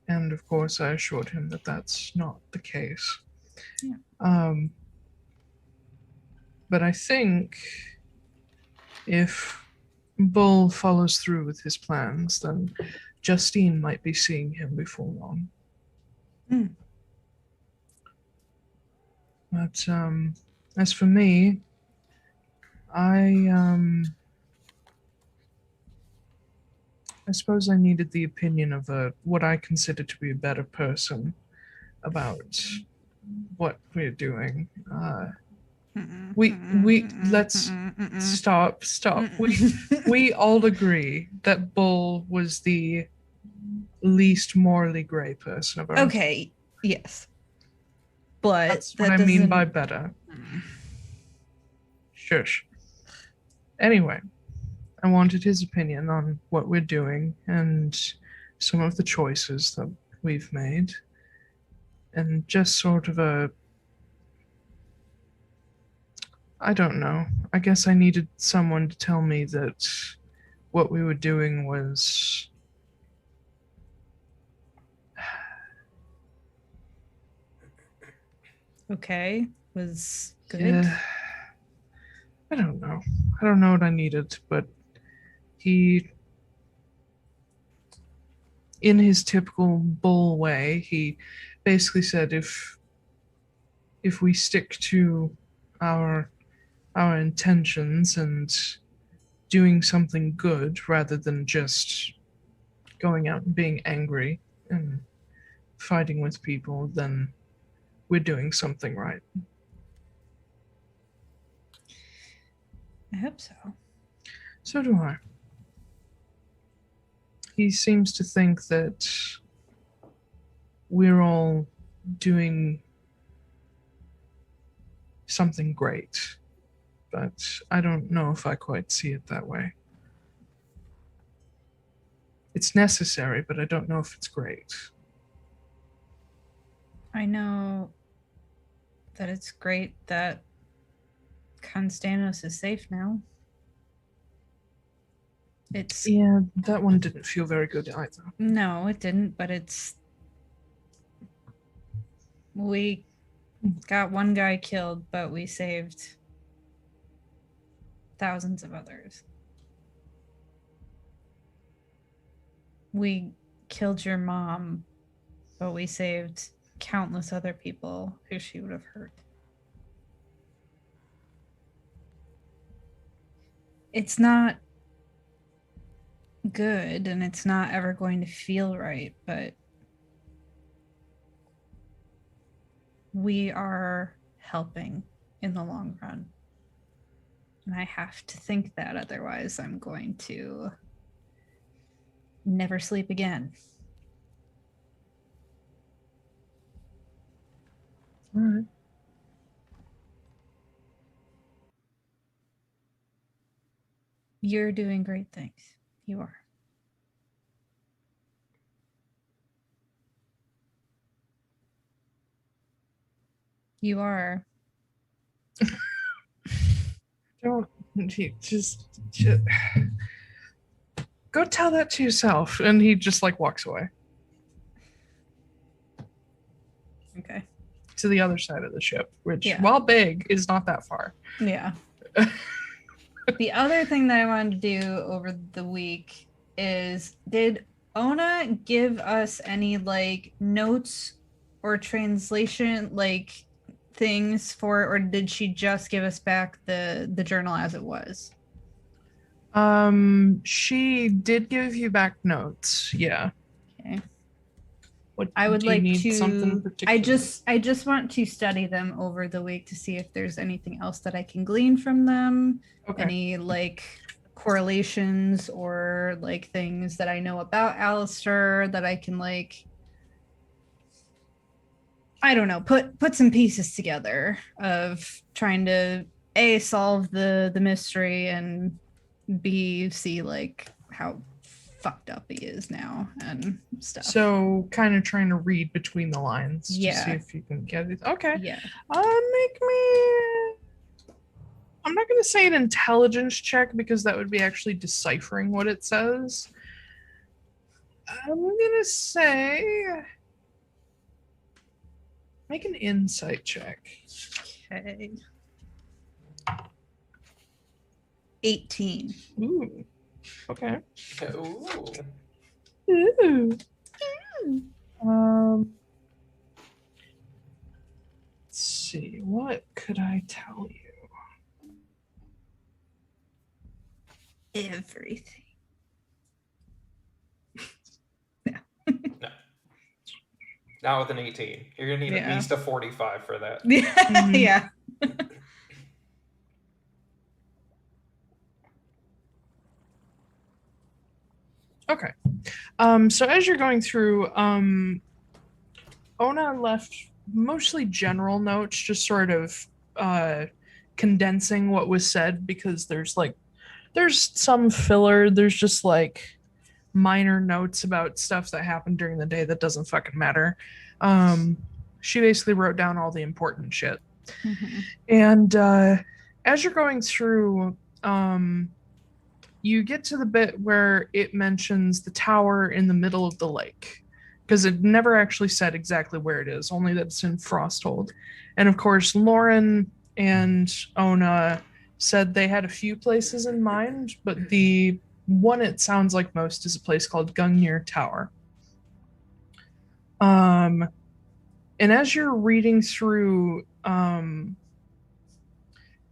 And of course, I assured him that that's not the case. Yeah. But I think if Bull follows through with his plans, then Justine might be seeing him before long. But as for me, I suppose I needed the opinion of what I consider to be a better person about what we're doing. Let's stop. We all agree that Bull was the least morally gray person of us. Okay, yes. But that's what I mean by better. Shush. Anyway, I wanted his opinion on what we're doing and some of the choices that we've made. And just sort of I don't know. I guess I needed someone to tell me that what we were doing was okay. Was good. Yeah. I don't know. I don't know what I needed, but he, in his typical Bull way, he basically said if we stick to our intentions and doing something good rather than just going out and being angry and fighting with people, then we're doing something right. I hope so. So do I. He seems to think that we're all doing something great, but I don't know if I quite see it that way. It's necessary, but I don't know if it's great. I know that it's great that Constanos is safe now. Yeah, that one didn't feel very good either. No, it didn't, but we got one guy killed, but we saved thousands of others. We killed your mom, but we saved countless other people who she would have hurt. It's not good, and it's not ever going to feel right, but we are helping in the long run. And I have to think that, otherwise I'm going to never sleep again. All right. You're doing great things. You are. You are. Don't just go tell that to yourself. And he just like walks away Okay. to the other side of the ship, which, Yeah. while big, is not that far. Yeah. The other thing that I wanted to do over the week is, did Ona give us any like notes or translation like things for, or did she just give us back the journal as it was? She did give you back notes. Yeah. Okay. What I would do you like need to something particular? I just want to study them over the week to see if there's anything else that I can glean from them. Okay. Any like correlations or like things that I know about Alistair that I can like, I don't know, put some pieces together of trying to A, solve the mystery, and B, see like how fucked up he is now and stuff. So kind of trying to read between the lines to Yeah. see if you can get it. Okay. Yeah. Make me, I'm not going to say an intelligence check because that would be actually deciphering what it says. I'm going to say make an insight check. Okay. 18. Ooh. Okay. Ooh. Ooh. Let's see. What could I tell you? Everything. No. Not with an 18. You're going to need at Yeah. least a 45 for that. Yeah. Okay. So as you're going through, Ona left mostly general notes, just sort of condensing what was said, because there's some filler, there's just like minor notes about stuff that happened during the day that doesn't fucking matter. She basically wrote down all the important shit. Mm-hmm. And as you're going through, you get to the bit where it mentions the tower in the middle of the lake, because it never actually said exactly where it is, only that it's in Frosthold. And of course, Lauren and Ona said they had a few places in mind, but the one it sounds like most is a place called Gungnir Tower. And as you're reading through,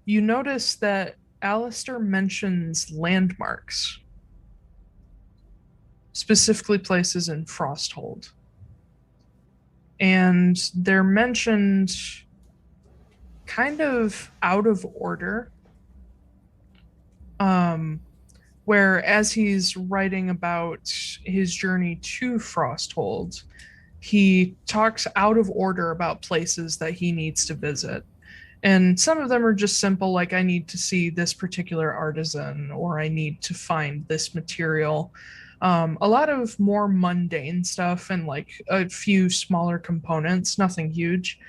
you notice that Alistair mentions landmarks, specifically places in Frosthold. And they're mentioned kind of out of order. Where as he's writing about his journey to Frosthold, he talks out of order about places that he needs to visit. And some of them are just simple, like I need to see this particular artisan, or I need to find this material. A lot of more mundane stuff and like a few smaller components, nothing huge.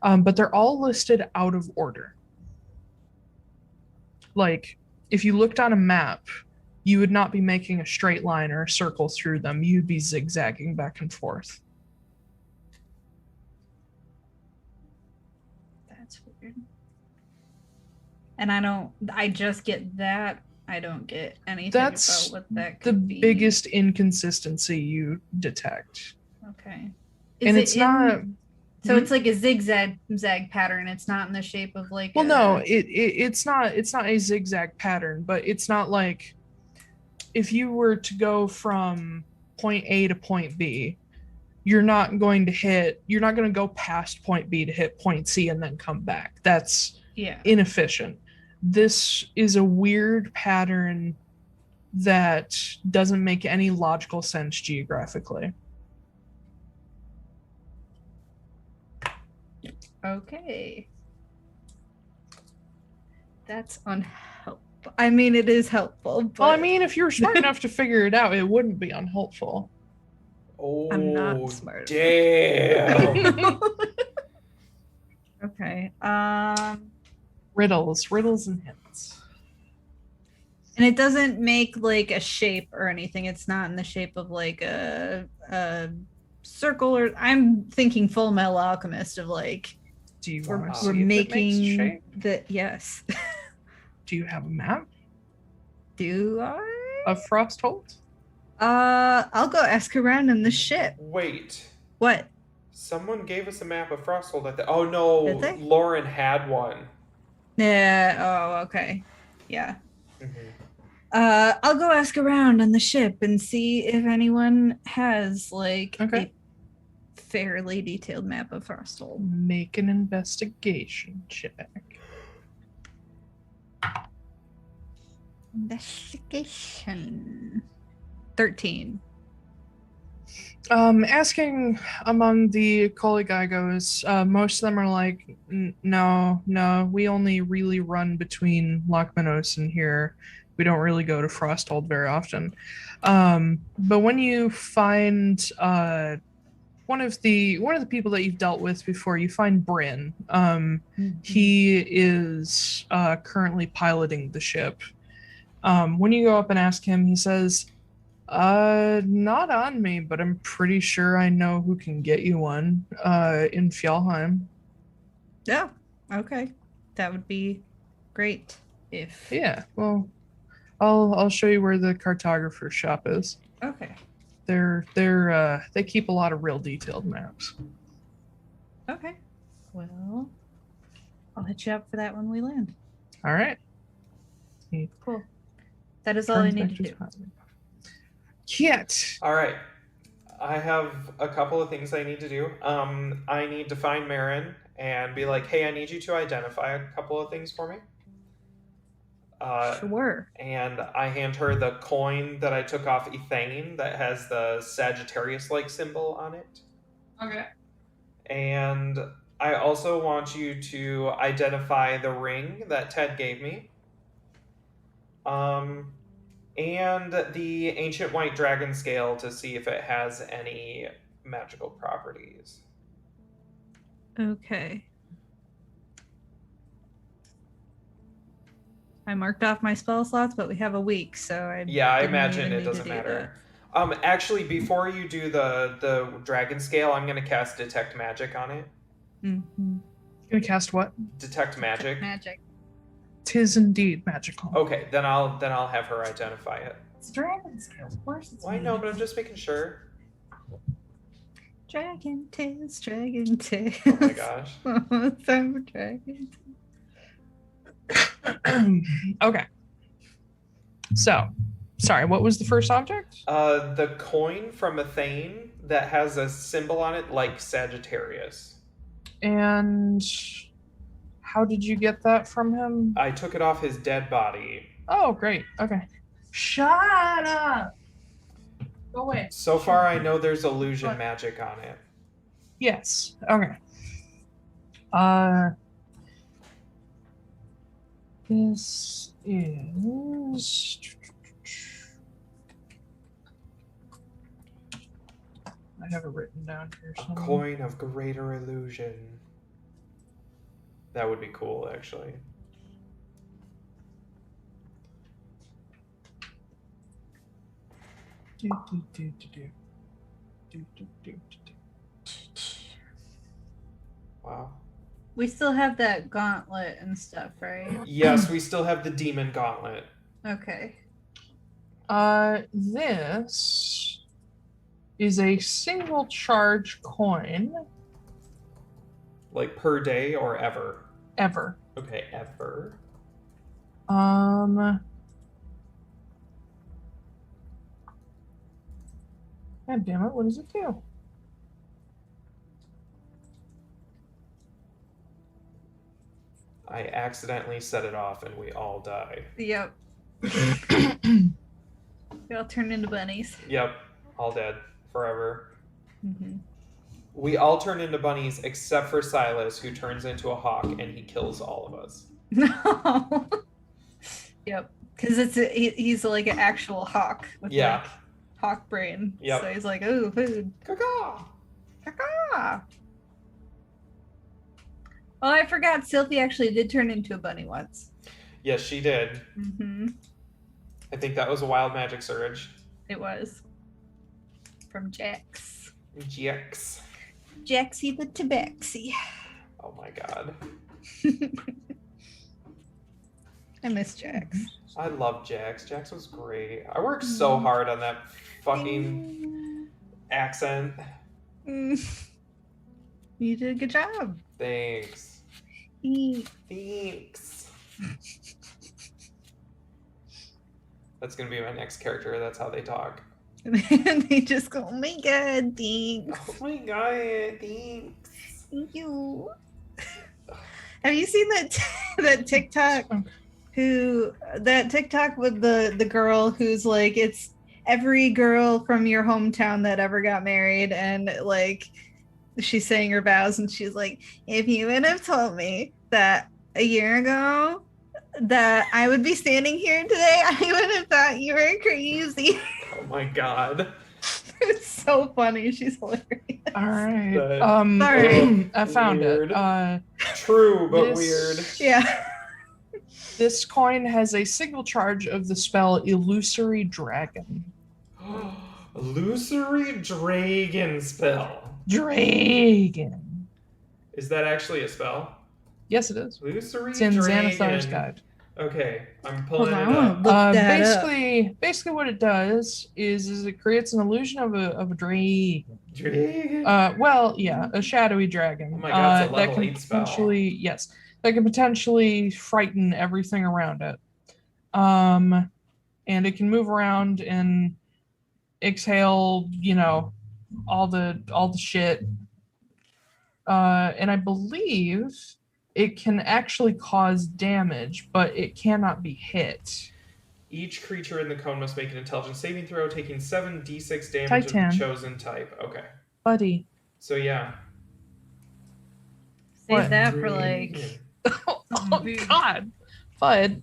But they're all listed out of order. Like, if you looked on a map, you would not be making a straight line or a circle through them. You'd be zigzagging back and forth. That's weird. And I just get that. I don't get anything That's about what that the could be. biggest inconsistency you detect. Okay. And it's not... So it's like a zigzag pattern. It's not in the shape of like. Well, no, it's not. It's not a zigzag pattern, but it's not like if you were to go from point A to point B, you're not going to go past point B to hit point C and then come back. That's inefficient. This is a weird pattern that doesn't make any logical sense geographically. Okay. That's unhelpful. I mean, it is helpful, but... Well, I mean, if you were smart enough to figure it out, it wouldn't be unhelpful. Oh, I'm not smart. Damn. Okay. Riddles and hints. And it doesn't make like a shape or anything. It's not in the shape of like a circle, or I'm thinking Full Metal Alchemist of like, do you want to we're see making if it makes shape? the yes. Do you have a map Do I? of Frosthold? I'll go ask around in the ship. Wait. What? Someone gave us a map of Frosthold. Oh no, Did they? Lauren had one. Yeah. Oh, okay. Yeah. Mm-hmm. I'll go ask around on the ship and see if anyone has like a fairly detailed map of Frosthold. Make an investigation check. Investigation. 13. Asking among the Colligigos, most of them are like, no, we only really run between Lochmanos and here. We don't really go to Frosthold very often. But when you find one of the people that you've dealt with before, you find Bryn. He is currently piloting the ship. When you go up and ask him, he says, not on me, but I'm pretty sure I know who can get you one in Fjallheim. Yeah, okay. That would be great if... Yeah, well, I'll show you where the cartographer's shop is. Okay. They keep a lot of real detailed maps. Okay. Well, I'll hit you up for that when we land. All right. Cool. That is all I need to do. Kit. All right. I have a couple of things I need to do. I need to find Marin and be like, hey, I need you to identify a couple of things for me. Sure. And I hand her the coin that I took off Ethane that has the Sagittarius-like symbol on it. Okay. And I also want you to identify the ring that Ted gave me. And the Ancient White Dragon Scale to see if it has any magical properties. Okay. I marked off my spell slots, but we have a week, so I imagine it doesn't matter. Actually, before you do the Dragon Scale, I'm going to cast Detect Magic on it. Mm-hmm. Gonna cast what? Detect Magic. Magic. 'Tis indeed magical. Okay, then I'll have her identify it. It's Dragon Scale, of course. Well, I know, but I'm just making sure. Dragon tails, dragon tails. Oh my gosh. So dragon tails. Okay. So, sorry, what was the first object? The coin from Ethane that has a symbol on it like Sagittarius. And how did you get that from him? I took it off his dead body. Oh, great. Okay. Shut up! Go away. So far, I know there's illusion magic on it. Yes. Okay. This is... I have it written down here somewhere. A coin of greater illusion. That would be cool, actually. Wow. We still have that gauntlet and stuff, right? Yes, we still have the demon gauntlet. Okay. This is a single charge coin. Like per day or ever? Ever. Okay, ever. God damn it, what does it do? I accidentally set it off and we all die. Yep. We all turn into bunnies. Yep, all dead forever. Mm-hmm. We all turn into bunnies except for Silas, who turns into a hawk and he kills all of us. No. Yep. Because he's like an actual hawk with like hawk brain. Yep. So he's like, ooh, food. Caw-caw! Caw-caw! Oh, I forgot. Sylvie actually did turn into a bunny once. Yes, she did. Mm-hmm. I think that was a wild magic surge. It was. From Jax. GX. Jaxie the Tabaxi. Oh my god. I miss Jax. I love Jax. Jax was great. I worked so hard on that fucking accent. You did a good job. Thanks. Thanks. That's gonna be my next character. That's how they talk. And they just go, oh my god, thanks. Oh my god, thanks. Thank you. Have you seen that TikTok? That TikTok with the girl who's like, it's every girl from your hometown that ever got married, and like she's saying her vows, and she's like, if you would have told me that a year ago that I would be standing here today, I would have thought you were crazy. Oh my god. It's so funny. She's hilarious. All right. Sorry. I found Weird. it. True, but this- weird. Yeah. This coin has a single charge of the spell Illusory Dragon. Illusory Dragon spell. Dragon. Is that actually a spell? Yes, it is. Illusory It's in Dragon. Xanathar's Guide. Okay, I'm pulling Hold it on, I up. wanna look that up. Basically, what it does is it creates an illusion of a dragon. Dragon. A shadowy dragon. Oh my God, it's a that level can 8 spell. that can potentially frighten everything around it. And it can move around and exhale, all the shit. And I believe it can actually cause damage, but it cannot be hit. Each creature in the cone must make an intelligence saving throw, taking 7d6 damage Titan. of the chosen type. Okay. Buddy. So yeah. Save What? that for like. Oh, God. Bud.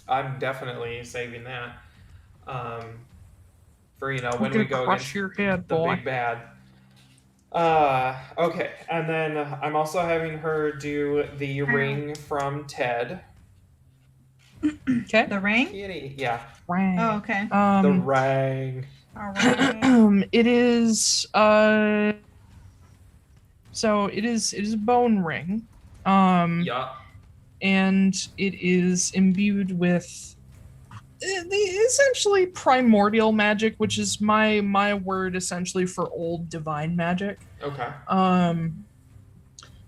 I'm definitely saving that. For when I'm we gonna go crush against your head, the boy. big bad. Okay, and then I'm also having her do the ring from Ted. Okay. The ring? Kitty, yeah, Rang. Oh, okay. the ring. All right. It is so it is a bone ring. Yeah. And it is imbued with the essentially primordial magic, which is my word essentially for old divine magic. Okay.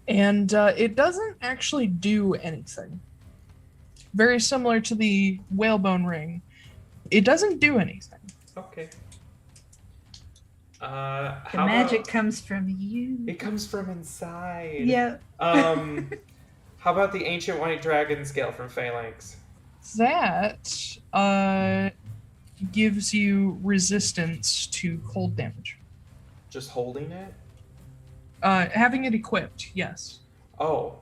And it doesn't actually do anything. Very similar to the whalebone ring. It doesn't do anything. Okay. The How magic about, comes from you. it comes from inside. Yeah. How about the ancient white dragon scale from Phalanx? That gives you resistance to cold damage. Just holding it? Having it equipped, yes. Oh,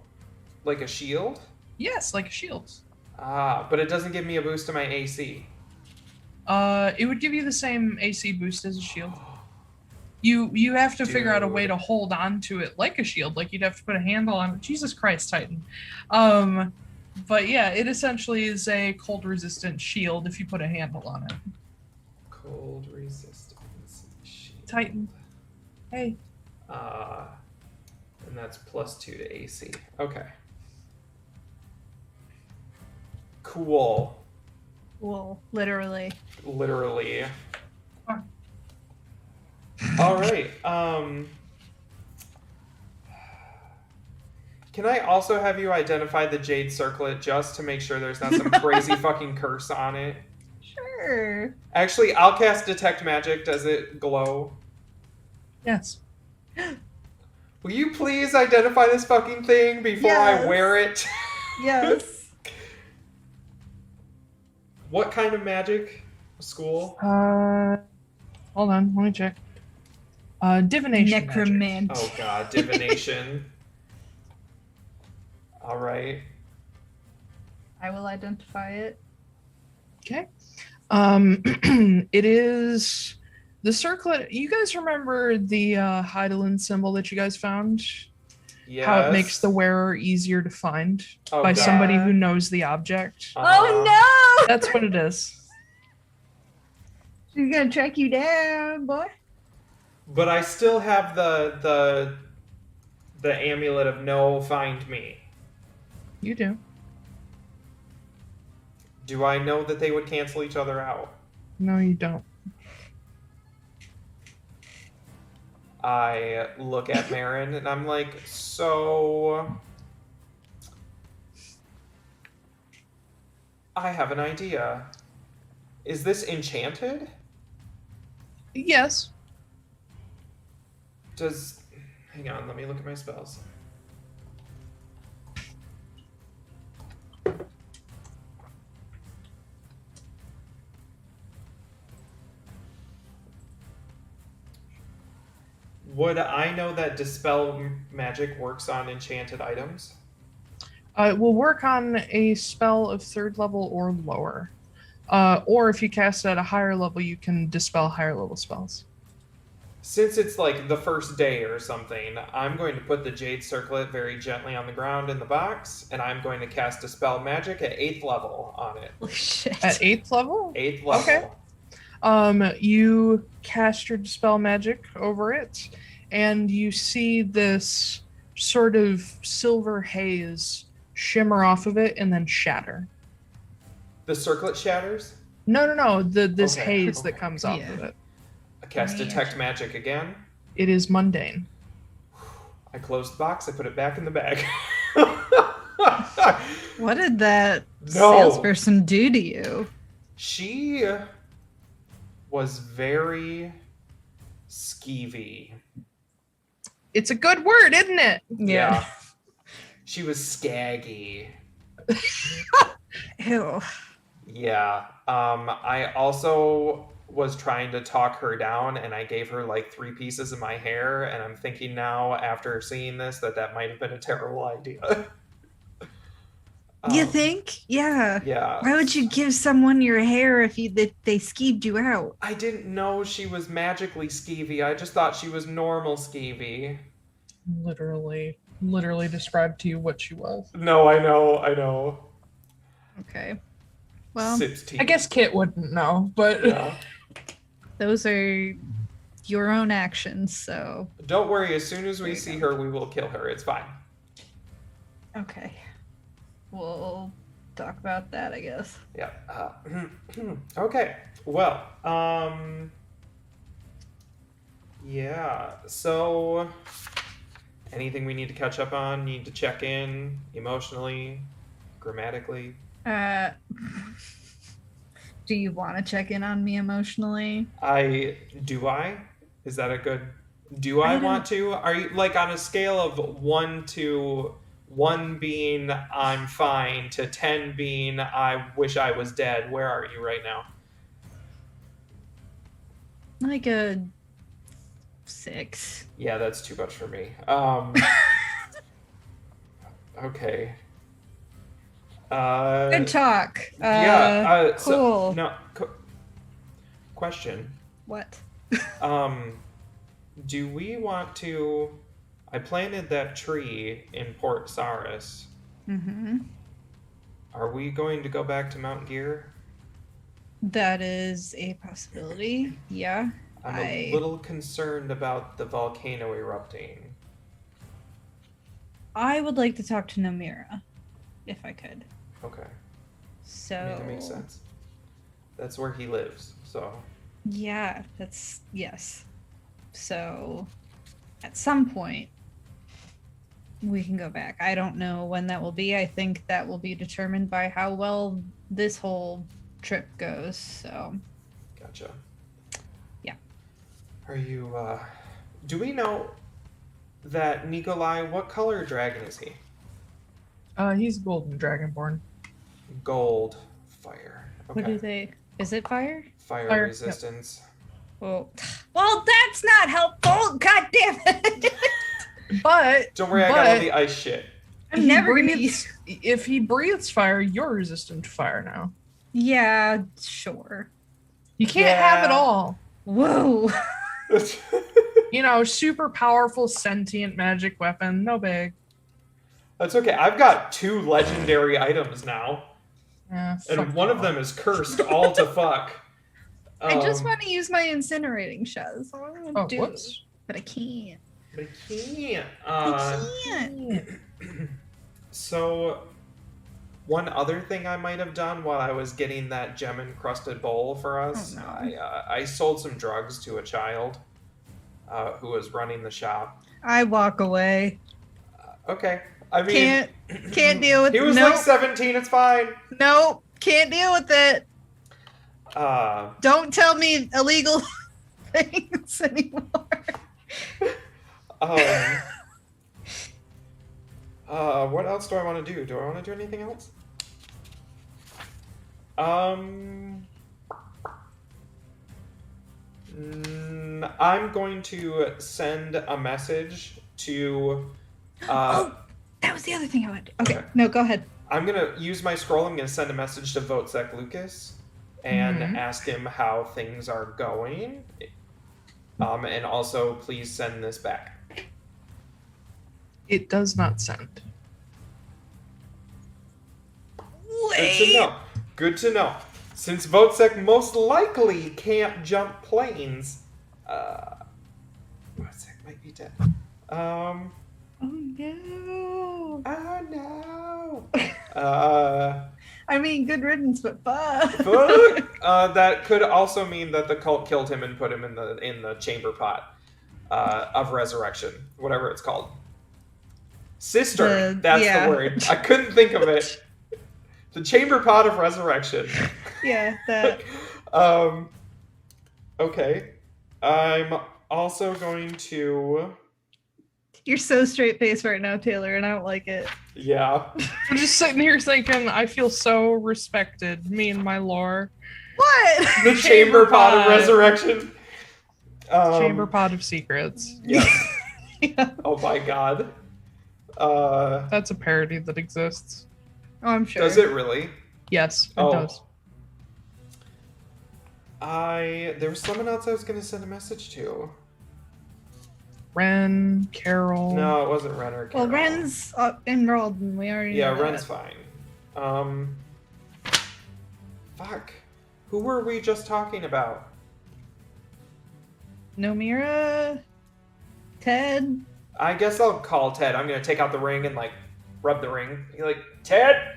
like a shield? Yes, like a shield. But it doesn't give me a boost to my AC. It would give you the same AC boost as a shield. You have to figure out a way to hold on to it like a shield, like you'd have to put a handle on it. Jesus Christ, Titan. But yeah, it essentially is a cold resistant shield if you put a handle on it. Cold resistance shield. Titan. Hey. And that's +2 to AC. Okay. Cool. Well, literally. Literally. All right. Can I also have you identify the jade circlet just to make sure there's not some crazy fucking curse on it? Sure. Actually, I'll cast Detect Magic. Does it glow? Yes. Will you please identify this fucking thing before I wear it? Yes. What kind of magic? School? Hold on, let me check. Divination magic. Necromancy. Oh god, divination. Alright. I will identify it. Okay. It is the circlet. You guys remember the Heidelin symbol that you guys found? Yes. How it makes the wearer easier to find by God. somebody who knows the object. Oh no! That's what it is. She's gonna track you down, boy. But I still have the amulet of no find me. You do. Do I know that they would cancel each other out? No, you don't. I look at Marin and I'm like, so I have an idea. Is this enchanted? Yes. Hang on, let me look at my spells. Would I know that Dispel magic works on enchanted items? It will work on a spell of 3rd level or lower. Or if you cast it at a higher level, you can dispel higher level spells. Since it's like the first day or something, I'm going to put the Jade Circlet very gently on the ground in the box, and I'm going to cast Dispel magic at 8th level on it. Holy shit. At 8th level? 8th level. Okay. You cast your dispel magic over it, and you see this sort of silver haze shimmer off of it and then shatter. The circlet shatters? No. This Okay, haze okay. that comes off of it. I cast Detect Magic again. It is mundane. I close the box, I put it back in the bag. What did that No. salesperson do to you? She was very skeevy. It's a good word, isn't it? Yeah. She was scaggy. Ew. Yeah. I also was trying to talk her down, and I gave her like 3 pieces of my hair, and I'm thinking now, after seeing this, that might have been a terrible idea. You think? Yeah. Yeah. Why would you give someone your hair if they skeeved you out? I didn't know she was magically skeevy. I just thought she was normal skeevy. Literally described to you what she was. No, I know. Okay. Well, 16. I guess Kit wouldn't know, but Yeah. those are your own actions, so. Don't worry, as soon as we There you see go. her, we will kill her. It's fine. Okay. We'll talk about that, I guess. Yeah. Okay. Well, yeah. So, anything we need to catch up on? Need to check in emotionally, grammatically? Do you want to check in on me emotionally? Do I? Is that a good... Do I want to? Are you, like, on a scale of 1 to... 1 being I'm fine to 10 being I wish I was dead, where are you right now? Like a 6. Yeah, that's too much for me. Okay. Good talk. Yeah. Cool. Question. What? Do we want to... I planted that tree in Port Saris. Mm-hmm. Are we going to go back to Mount Gear? That is a possibility. Yeah. I'm a little concerned about the volcano erupting. I would like to talk to Namira, if I could. Okay. So. I mean, that makes sense. That's where he lives, so... Yeah, yes. So, at some point, we can go back. I don't know when that will be. I think that will be determined by how well this whole trip goes, so. Gotcha. Yeah. Are you, do we know that Nikolai, what color dragon is he? He's golden dragonborn. Gold. Fire. Okay. What do they... Is it fire? Fire resistance. Well, that's not helpful. God damn it. But don't worry, I got all the ice shit. I'm never gonna use... If he breathes fire, you're resistant to fire now. Yeah, sure. You can't have it all. Whoa. You know, super powerful sentient magic weapon, no big. That's okay. I've got 2 legendary items now. Yeah, and one of them is cursed all to fuck. I just want to use my incinerating shells. I want to do, whoops. but I can't. I can't. So, one other thing I might have done while I was getting that gem-encrusted bowl for us, I sold some drugs to a child who was running the shop. I walk away. Okay. I mean... Can't deal with it. He was like 17, it's fine. Nope, can't deal with it. Don't tell me illegal things anymore. What else do I want to do? Do I want to do anything else? I'm going to send a message to... that was the other thing I wanted. Okay, no, go ahead. I'm going to use my scroll. I'm going to send a message to Votsec Lucas and ask him how things are going. And also, please send this back. It does not send. Good to know. Good to know. Since Votsec most likely can't jump planes, Votsec might be dead. Oh no. Oh no. I mean, good riddance, but fuck. That could also mean that the cult killed him and put him in the chamber pot of resurrection, whatever it's called. Sister, that's the word. I couldn't think of it. The chamber pot of resurrection. Yeah, that. Okay. I'm also going to... You're so straight-faced right now, Taiylor, and I don't like it. Yeah. I'm just sitting here thinking, I feel so respected, me and my lore. What? The chamber pot of resurrection. Chamber pot of secrets. Yes. Yeah. Oh my god. That's a parody that exists. Oh, I'm sure. Does it really? Yes, it does. There was someone else I was going to send a message to. Ren, Carol. No, it wasn't Ren or Carol. Well, Ren's enrolled, and we already know Ren's that. fine. Fuck. Who were we just talking about? Nomira? Ted? I guess I'll call Ted. I'm going to take out the ring and, like, rub the ring. You're like, Ted!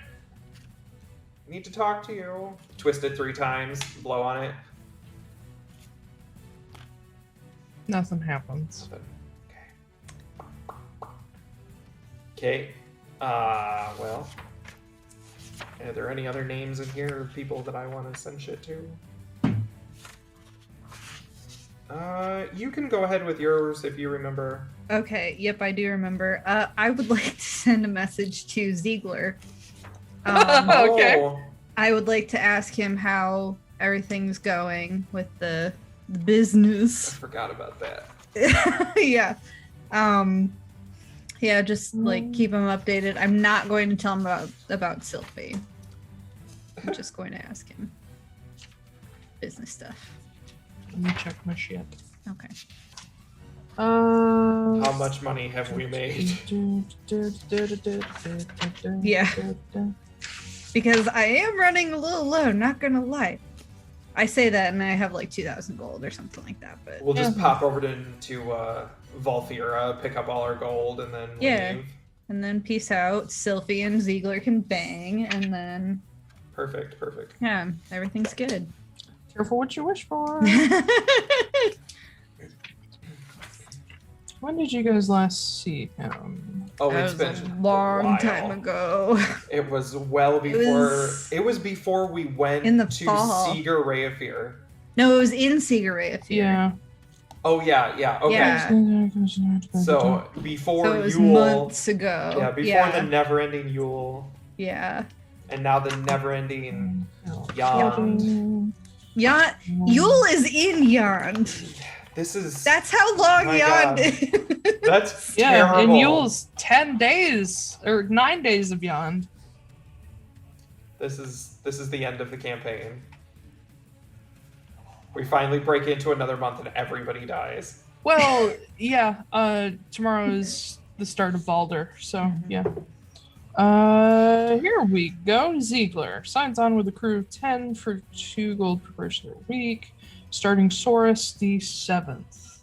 Need to talk to you. Twist it 3 times. Blow on it. Nothing happens. Okay. Well. Are there any other names in here of people that I want to send shit to? You can go ahead with yours if you remember. Okay, yep, I do remember. I would like to send a message to Ziegler. Okay. I would like to ask him how everything's going with the business. I forgot about that. Yeah. Yeah, just like keep him updated. I'm not going to tell him about Sylphie. I'm just going to ask him business stuff. Let me check my shit. Okay. How much money have we made? Yeah. Because I am running a little low, not gonna lie. I say that and I have like 2,000 gold or something like that, but... We'll just pop over to Volthira, pick up all our gold, and then leave. And then peace out. Sylphie and Ziegler can bang, and then... Perfect. Yeah, everything's good. Careful what you wish for. When did you guys last see him? Oh, That it's was been a long while. time ago. It was well before... It was before we went in the to fall. Seeger Rayafir. No, it was in Seeger Rayafir. Yeah. Oh yeah. Okay. Yeah. So before So it was Yule. months ago. Yeah, before the never-ending Yule. Yeah. And now the never-ending Yond. Yule is in Yarn. This is. That's how long Yond is. That's Yeah, terrible. and Yule's 10 days or 9 days of Yond. This is the end of the campaign. We finally break into another month and everybody dies. Well, yeah. Tomorrow is the start of Balder, so yeah. Here we go. Ziegler signs on with a crew of 10 for 2 gold per person a week, starting Saurus the 7th.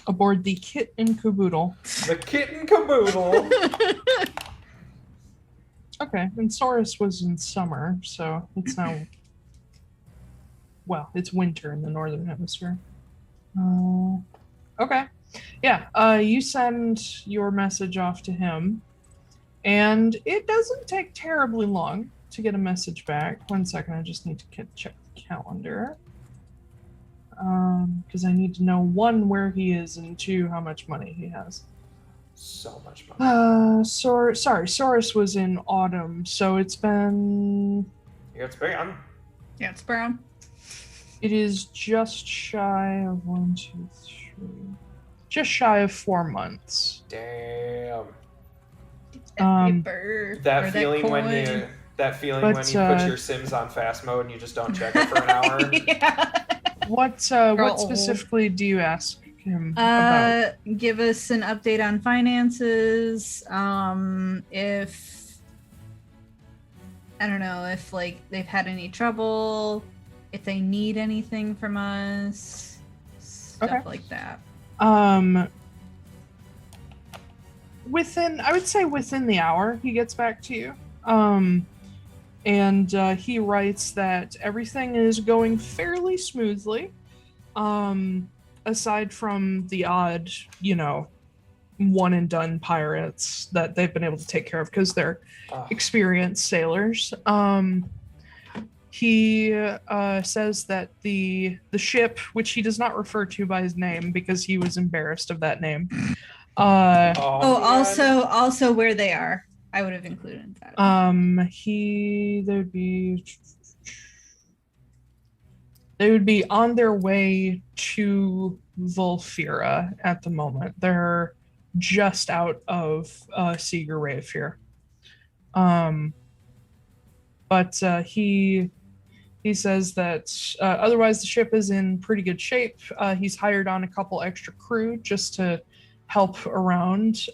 Aboard the Kit and Caboodle. The Kit and Caboodle. Okay, and Saurus was in summer, so it's now. Well, it's winter in the northern hemisphere. Okay. Yeah, you send your message off to him, and it doesn't take terribly long to get a message back. 1 second, I just need to check the calendar. Because I need to know, 1, where he is, and 2, how much money he has. So much money. Saurus was in autumn, so it's been... Yeah, it's brown. Yeah, it's brown. It is just shy of 1, 2, 3... Just shy of 4 months. Damn. That feeling when you put your Sims on fast mode and you just don't check it for an hour. Yeah. What specifically do you ask him about? Give us an update on finances. If I don't know if like they've had any trouble, if they need anything from us, stuff like that. I would say within the hour he gets back to you. And he writes that everything is going fairly smoothly. Aside from the odd, one and done pirates that they've been able to take care of because they're experienced sailors. He says that the ship, which he does not refer to by his name because he was embarrassed of that name. Also where they are. I would have included that. They would be on their way to Volfira at the moment. They're just out of Seeger Rayfear. But he says that otherwise the ship is in pretty good shape. He's hired on a couple extra crew just to help around.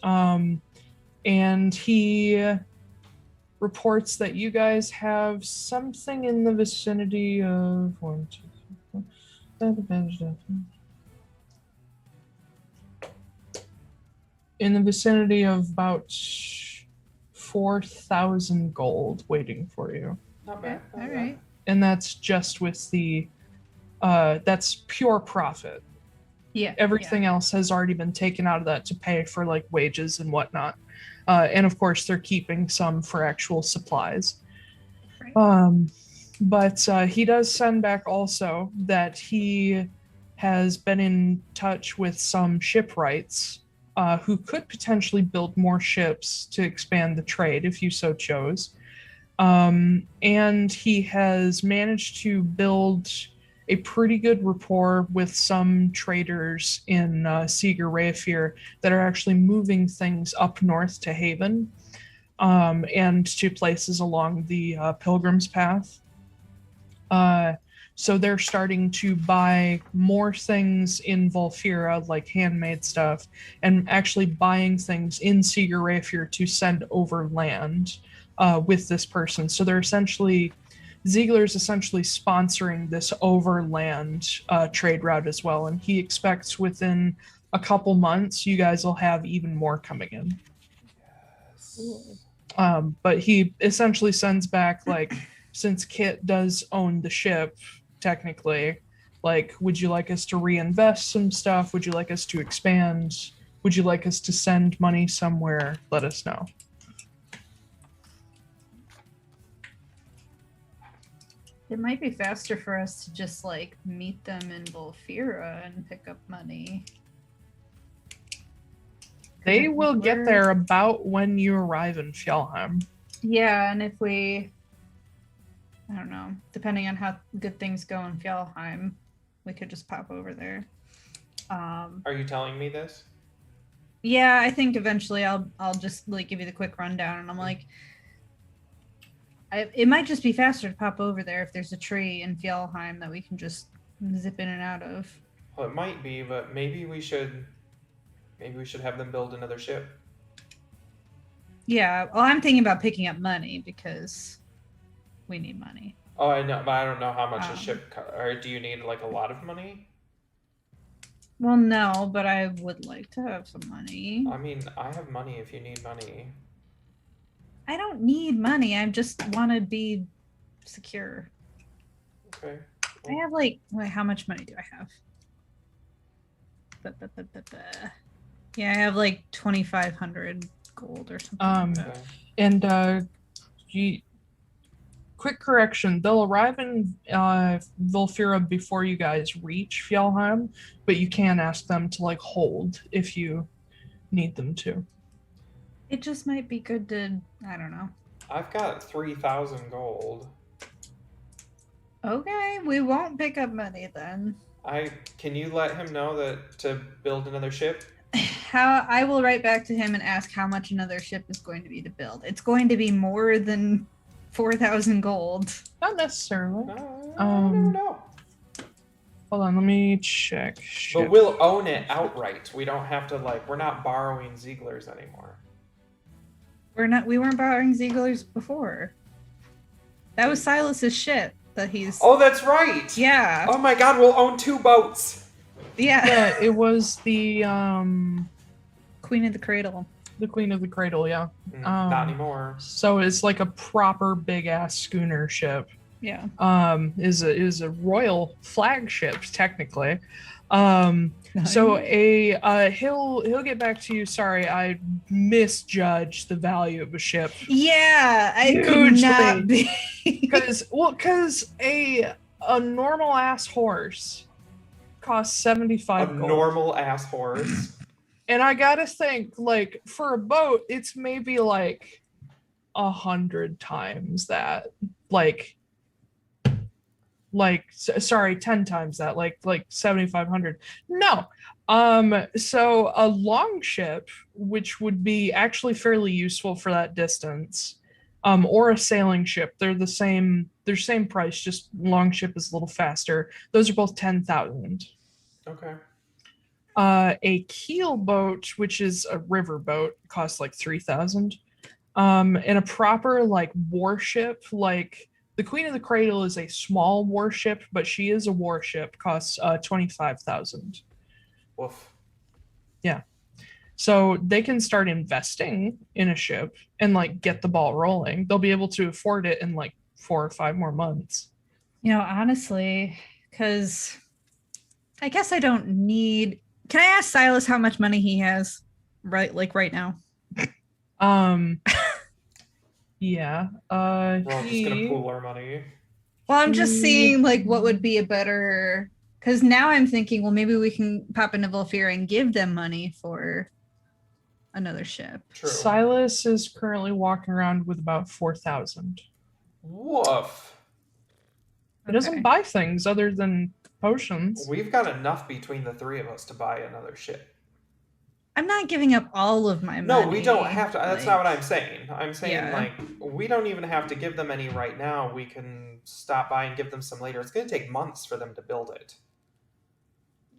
And he reports that you guys have something in the vicinity of about 4,000 gold waiting for you. Not bad. All right. And that's just with the that's pure profit. Yeah. Everything else has already been taken out of that to pay for like wages and whatnot. And of course they're keeping some for actual supplies. Right. But he does send back also that he has been in touch with some shipwrights who could potentially build more ships to expand the trade if you so chose. And he has managed to build a pretty good rapport with some traders in Seeger Rayfear that are actually moving things up north to Haven and to places along the Pilgrim's Path. So they're starting to buy more things in Volfira, like handmade stuff, and actually buying things in Seeger Rayfear to send overland with this person. So they're Ziegler's essentially sponsoring this overland trade route as well, and he expects within a couple months you guys will have even more coming in. Yes. But he essentially sends back, like, since Kit does own the ship, technically, like, would you like us to reinvest some stuff? Would you like us to expand? Would you like us to send money somewhere? Let us know. It might be faster for us to just like meet them in Volfira and pick up money. They will get there about when you arrive in Fjallheim. Yeah, and if we, I don't know, depending on how good things go in Fjallheim, we could just pop over there. Are you telling me this? Yeah, I think eventually I'll just like give you the quick rundown, and I'm like, it might just be faster to pop over there if there's a tree in Fjallheim that we can just zip in and out of. Well, it might be, but maybe we should have them build another ship. Yeah, well, I'm thinking about picking up money because we need money. Oh, I know, but I don't know how much a ship. Or do you need like a lot of money? Well, no, but I would like to have some money. I mean, I have money if you need money. I don't need money. I just want to be secure. Okay. I have like, wait, how much money do I have? Yeah, I have like 2,500 gold or something. Like that. And quick correction, they'll arrive in Volfira before you guys reach Fjallheim, but you can ask them to like hold if you need them to. It just might be good to, I don't know. I've got 3,000 gold. Okay, we won't pick up money then. Can you let him know that to build another ship? I will write back to him and ask how much another ship is going to be to build. It's going to be more than 4,000 gold. Not necessarily. I don't know. Hold on, let me check. But we'll own it outright. We don't have to we're not borrowing Ziegler's anymore. We weren't borrowing Ziegler's before. That was Silas's ship that he's... Oh, that's right! Yeah. Oh my god, we'll own 2 boats! Yeah, it was the Queen of the Cradle. The Queen of the Cradle, yeah. Not anymore. So it's like a proper big ass schooner ship. Yeah. Is a royal flagship technically. So he'll get back to you. Sorry, I misjudged the value of a ship. Yeah, I could not be. Because a normal ass horse costs 75 gold. A normal ass horse. And I gotta think, like, for a boat, it's maybe like 100 times that. Sorry, 10 times that, like 7,500. No. So a long ship, which would be actually fairly useful for that distance, or a sailing ship, they're same price, just long ship is a little faster. Those are both 10,000. Okay. A keel boat, which is a river boat, costs like 3,000. And a proper warship, the Queen of the Cradle is a small warship, but she is a warship, costs 25,000. Woof. Yeah. So they can start investing in a ship and get the ball rolling. They'll be able to afford it in 4 or 5 more months. Honestly, because I guess I don't need... Can I ask Silas how much money he has right now? Yeah. We're all just gonna pool our money. Well, I'm just seeing what would be a better... Because now I'm thinking, well, maybe we can pop into Volfira and give them money for another ship. True. Silas is currently walking around with about 4,000. Woof. He doesn't buy things other than potions. We've got enough between the 3 of us to buy another ship. I'm not giving up all of my money. No, we don't have to. That's not what I'm saying. I'm saying, we don't even have to give them any right now. We can stop by and give them some later. It's going to take months for them to build it.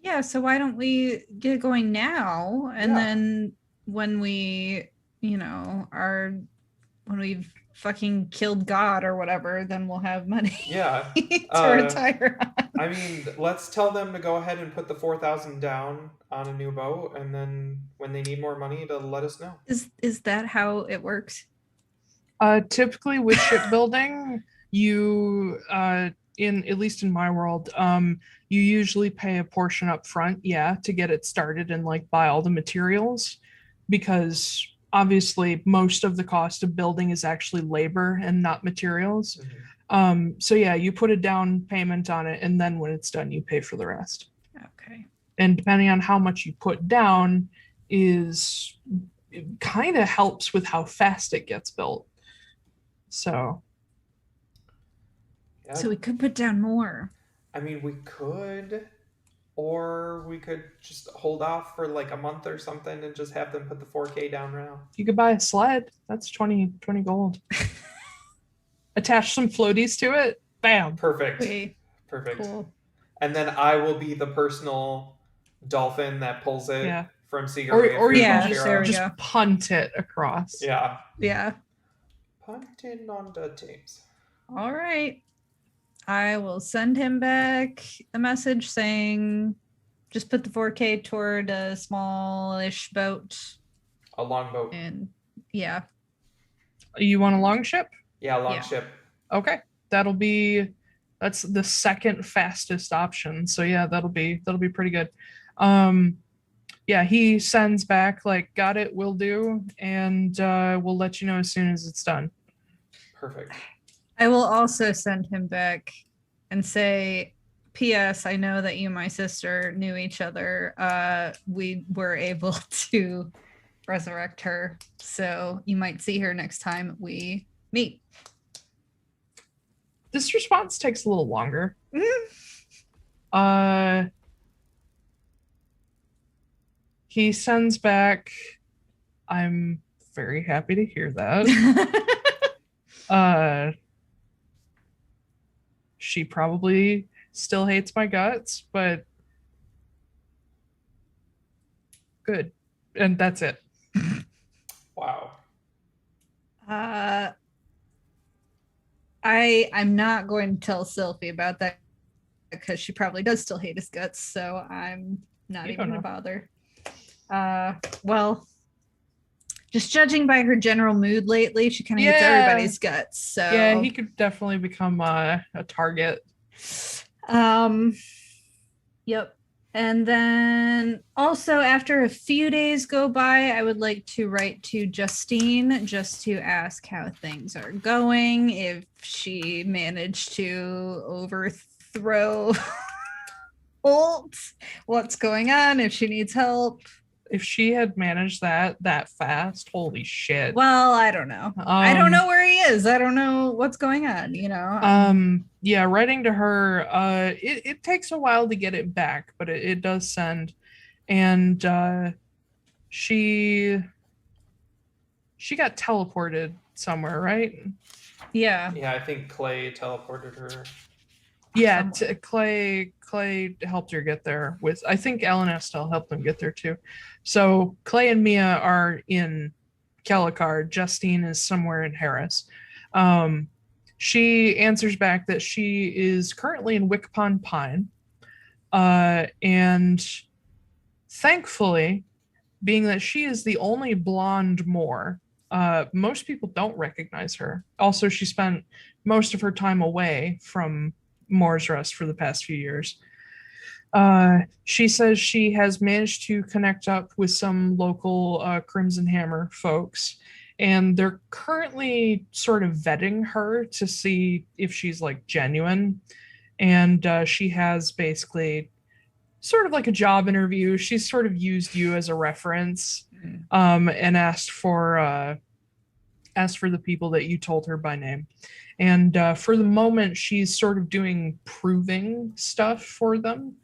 Yeah, so why don't we get going now? And then when we, when we've fucking killed God or whatever, then we'll have money to retire on. I mean, let's tell them to go ahead and put the 4,000 down on a new boat, and then when they need more money, to let us know. Is that how it works? Typically with shipbuilding, you at least in my world, you usually pay a portion up front, to get it started and buy all the materials, because obviously most of the cost of building is actually labor and not materials. So yeah, you put a down payment on it, and then when it's done, you pay for the rest. Okay. And depending on how much you put down, it kind of helps with how fast it gets built. So. Yep. So we could put down more. I mean, we could, or we could just hold off for like a month or something and just have them put the 4K down now. You could buy a sled. That's 20 gold. Attach some floaties to it. Bam. Perfect. Wait, Perfect. cool. And then I will be the personal dolphin that pulls it from Sea Or you can there just we go. punt it across. Yeah. Yeah. Punting on the teams. All right. I will send him back a message saying just put the 4K toward a smallish boat. A longboat. And yeah. You want a long ship? Yeah, long ship. Okay. That's the second fastest option. So yeah, that'll be pretty good. Yeah, he sends back like, got it, will do, and we'll let you know as soon as it's done. Perfect. I will also send him back and say, P.S. I know that you and my sister knew each other. We were able to resurrect her, so you might see her next time we meet. This response takes a little longer. He sends back, I'm very happy to hear that. She probably still hates my guts, but good. And that's it. Wow. I'm not going to tell Sylphie about that because she probably does still hate his guts, so I'm not even going to bother. Well, just judging by her general mood lately, she kind of hates everybody's guts. So yeah, he could definitely become a target. Yep. And then also after a few days go by, I would like to write to Justine just to ask how things are going, if she managed to overthrow Holt, what's going on, if she needs help. If she had managed that fast, holy shit. Well, I don't know. I don't know where he is. I don't know what's going on, you know. Yeah, writing to her, it takes a while to get it back, but it does send. And she got teleported somewhere, right? Yeah. Yeah, I think Clay teleported her. Yeah, Clay helped her get there with, I think Ellen Estelle helped them get there too. So Clay and Mia are in Kellikar. Justine is somewhere in Harris. She answers back that she is currently in Wickpond Pine. And thankfully, being that she is the only blonde Moor, most people don't recognize her. Also, she spent most of her time away from Moore's Rest for the past few years. She says she has managed to connect up with some local Crimson Hammer folks, and they're currently sort of vetting her to see if she's like genuine. And she has basically sort of like a job interview. She's sort of used you as a reference, and asked for the people that you told her by name. And for the moment, she's sort of doing proving stuff for them,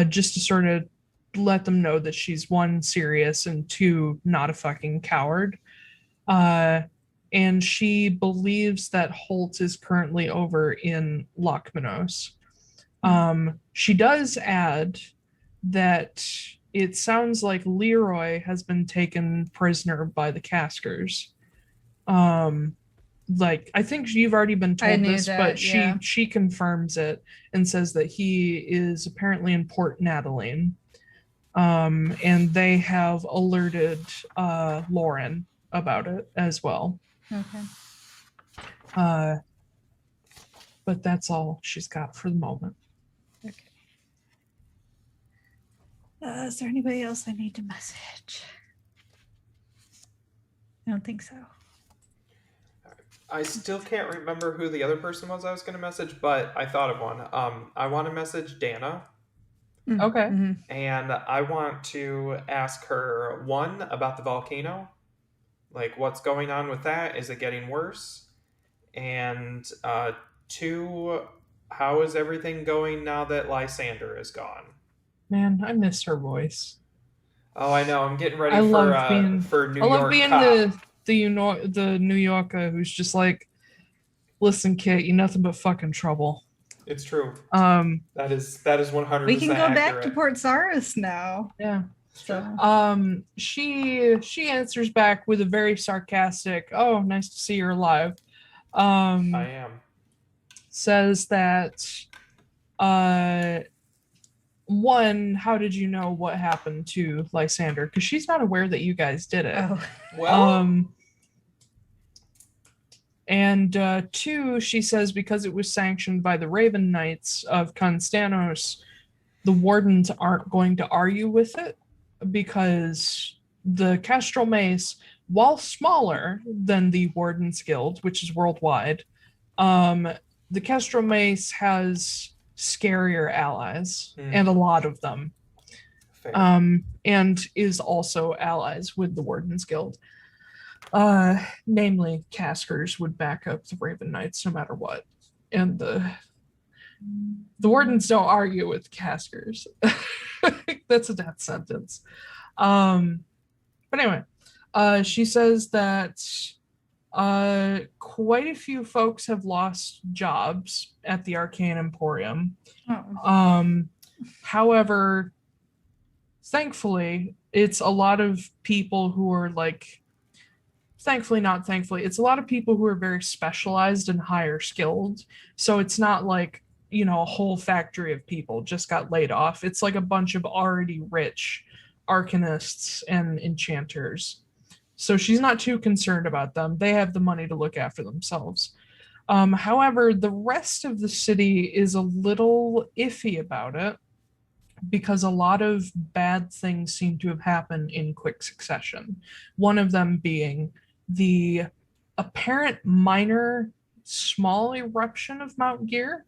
just to sort of let them know that she's one, serious, and two, not a fucking coward. And she believes that Holt is currently over in Lochmanos. She does add that it sounds like Leroy has been taken prisoner by the Caskers. Like, I think you've already been told this, but she confirms it and says that he is apparently in Port Nataline. And they have alerted Lauren about it as well. Okay. But that's all she's got for the moment. Okay. Is there anybody else I need to message? I don't think so. I still can't remember who the other person was I was going to message, but I thought of one. I want to message Dana, Okay. and I want to ask her, one, about the volcano. Like, what's going on with that? Is it getting worse? And two, how is everything going now that Lysander is gone? Man, I miss her voice. Oh, I know. I'm getting ready I for love New York being Cop. the New Yorker who's just like, listen, Kit, you're nothing but fucking trouble. It's true. Um, that is 100% We can go accurate. back to Port Saris now. yeah. So She answers back with a very sarcastic, "Oh, nice to see you're alive." I am. Says that, one, how did you know what happened to Lysander? Because she's not aware that you guys did it. oh. Well, And two, she says because it was sanctioned by the Raven Knights of Constanos, the wardens aren't going to argue with it because the Kestrel Mace, while smaller than the Wardens Guild, which is worldwide, the Kestrel Mace has scarier allies, and a lot of them. fair. And is also allies with the Wardens Guild. Namely, Caskers would back up the Raven Knights no matter what. And the Wardens don't argue with Caskers. That's a death sentence. But anyway, she says that quite a few folks have lost jobs at the Arcane Emporium. However, thankfully, it's a lot of people who are like, thankfully, not thankfully, it's a lot of people who are very specialized and higher skilled. So it's not like, a whole factory of people just got laid off. It's like a bunch of already rich arcanists and enchanters. So she's not too concerned about them. They have the money to look after themselves. However, the rest of the city is a little iffy about it because a lot of bad things seem to have happened in quick succession. One of them being the apparent minor small eruption of Mount Gear,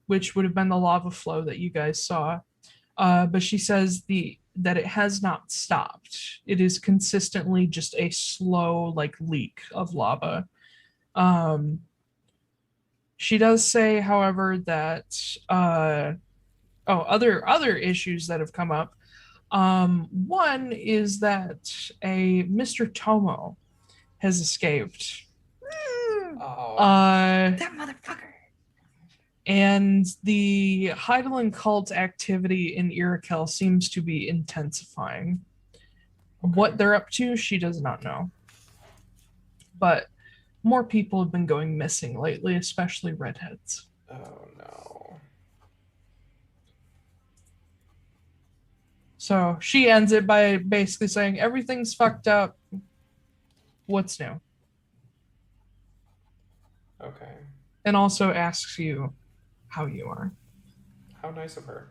which would have been the lava flow that you guys saw. But she says that it has not stopped. It is consistently just a slow leak of lava. She does say, however, that other issues that have come up. One is that a Mr. Tomo has escaped. That motherfucker. And the Heidelin cult activity in Irakel seems to be intensifying. What they're up to, she does not know. But more people have been going missing lately, especially redheads. Oh, no. So she ends it by basically saying, everything's fucked up. What's new? Okay. And also asks you how you are. How nice of her.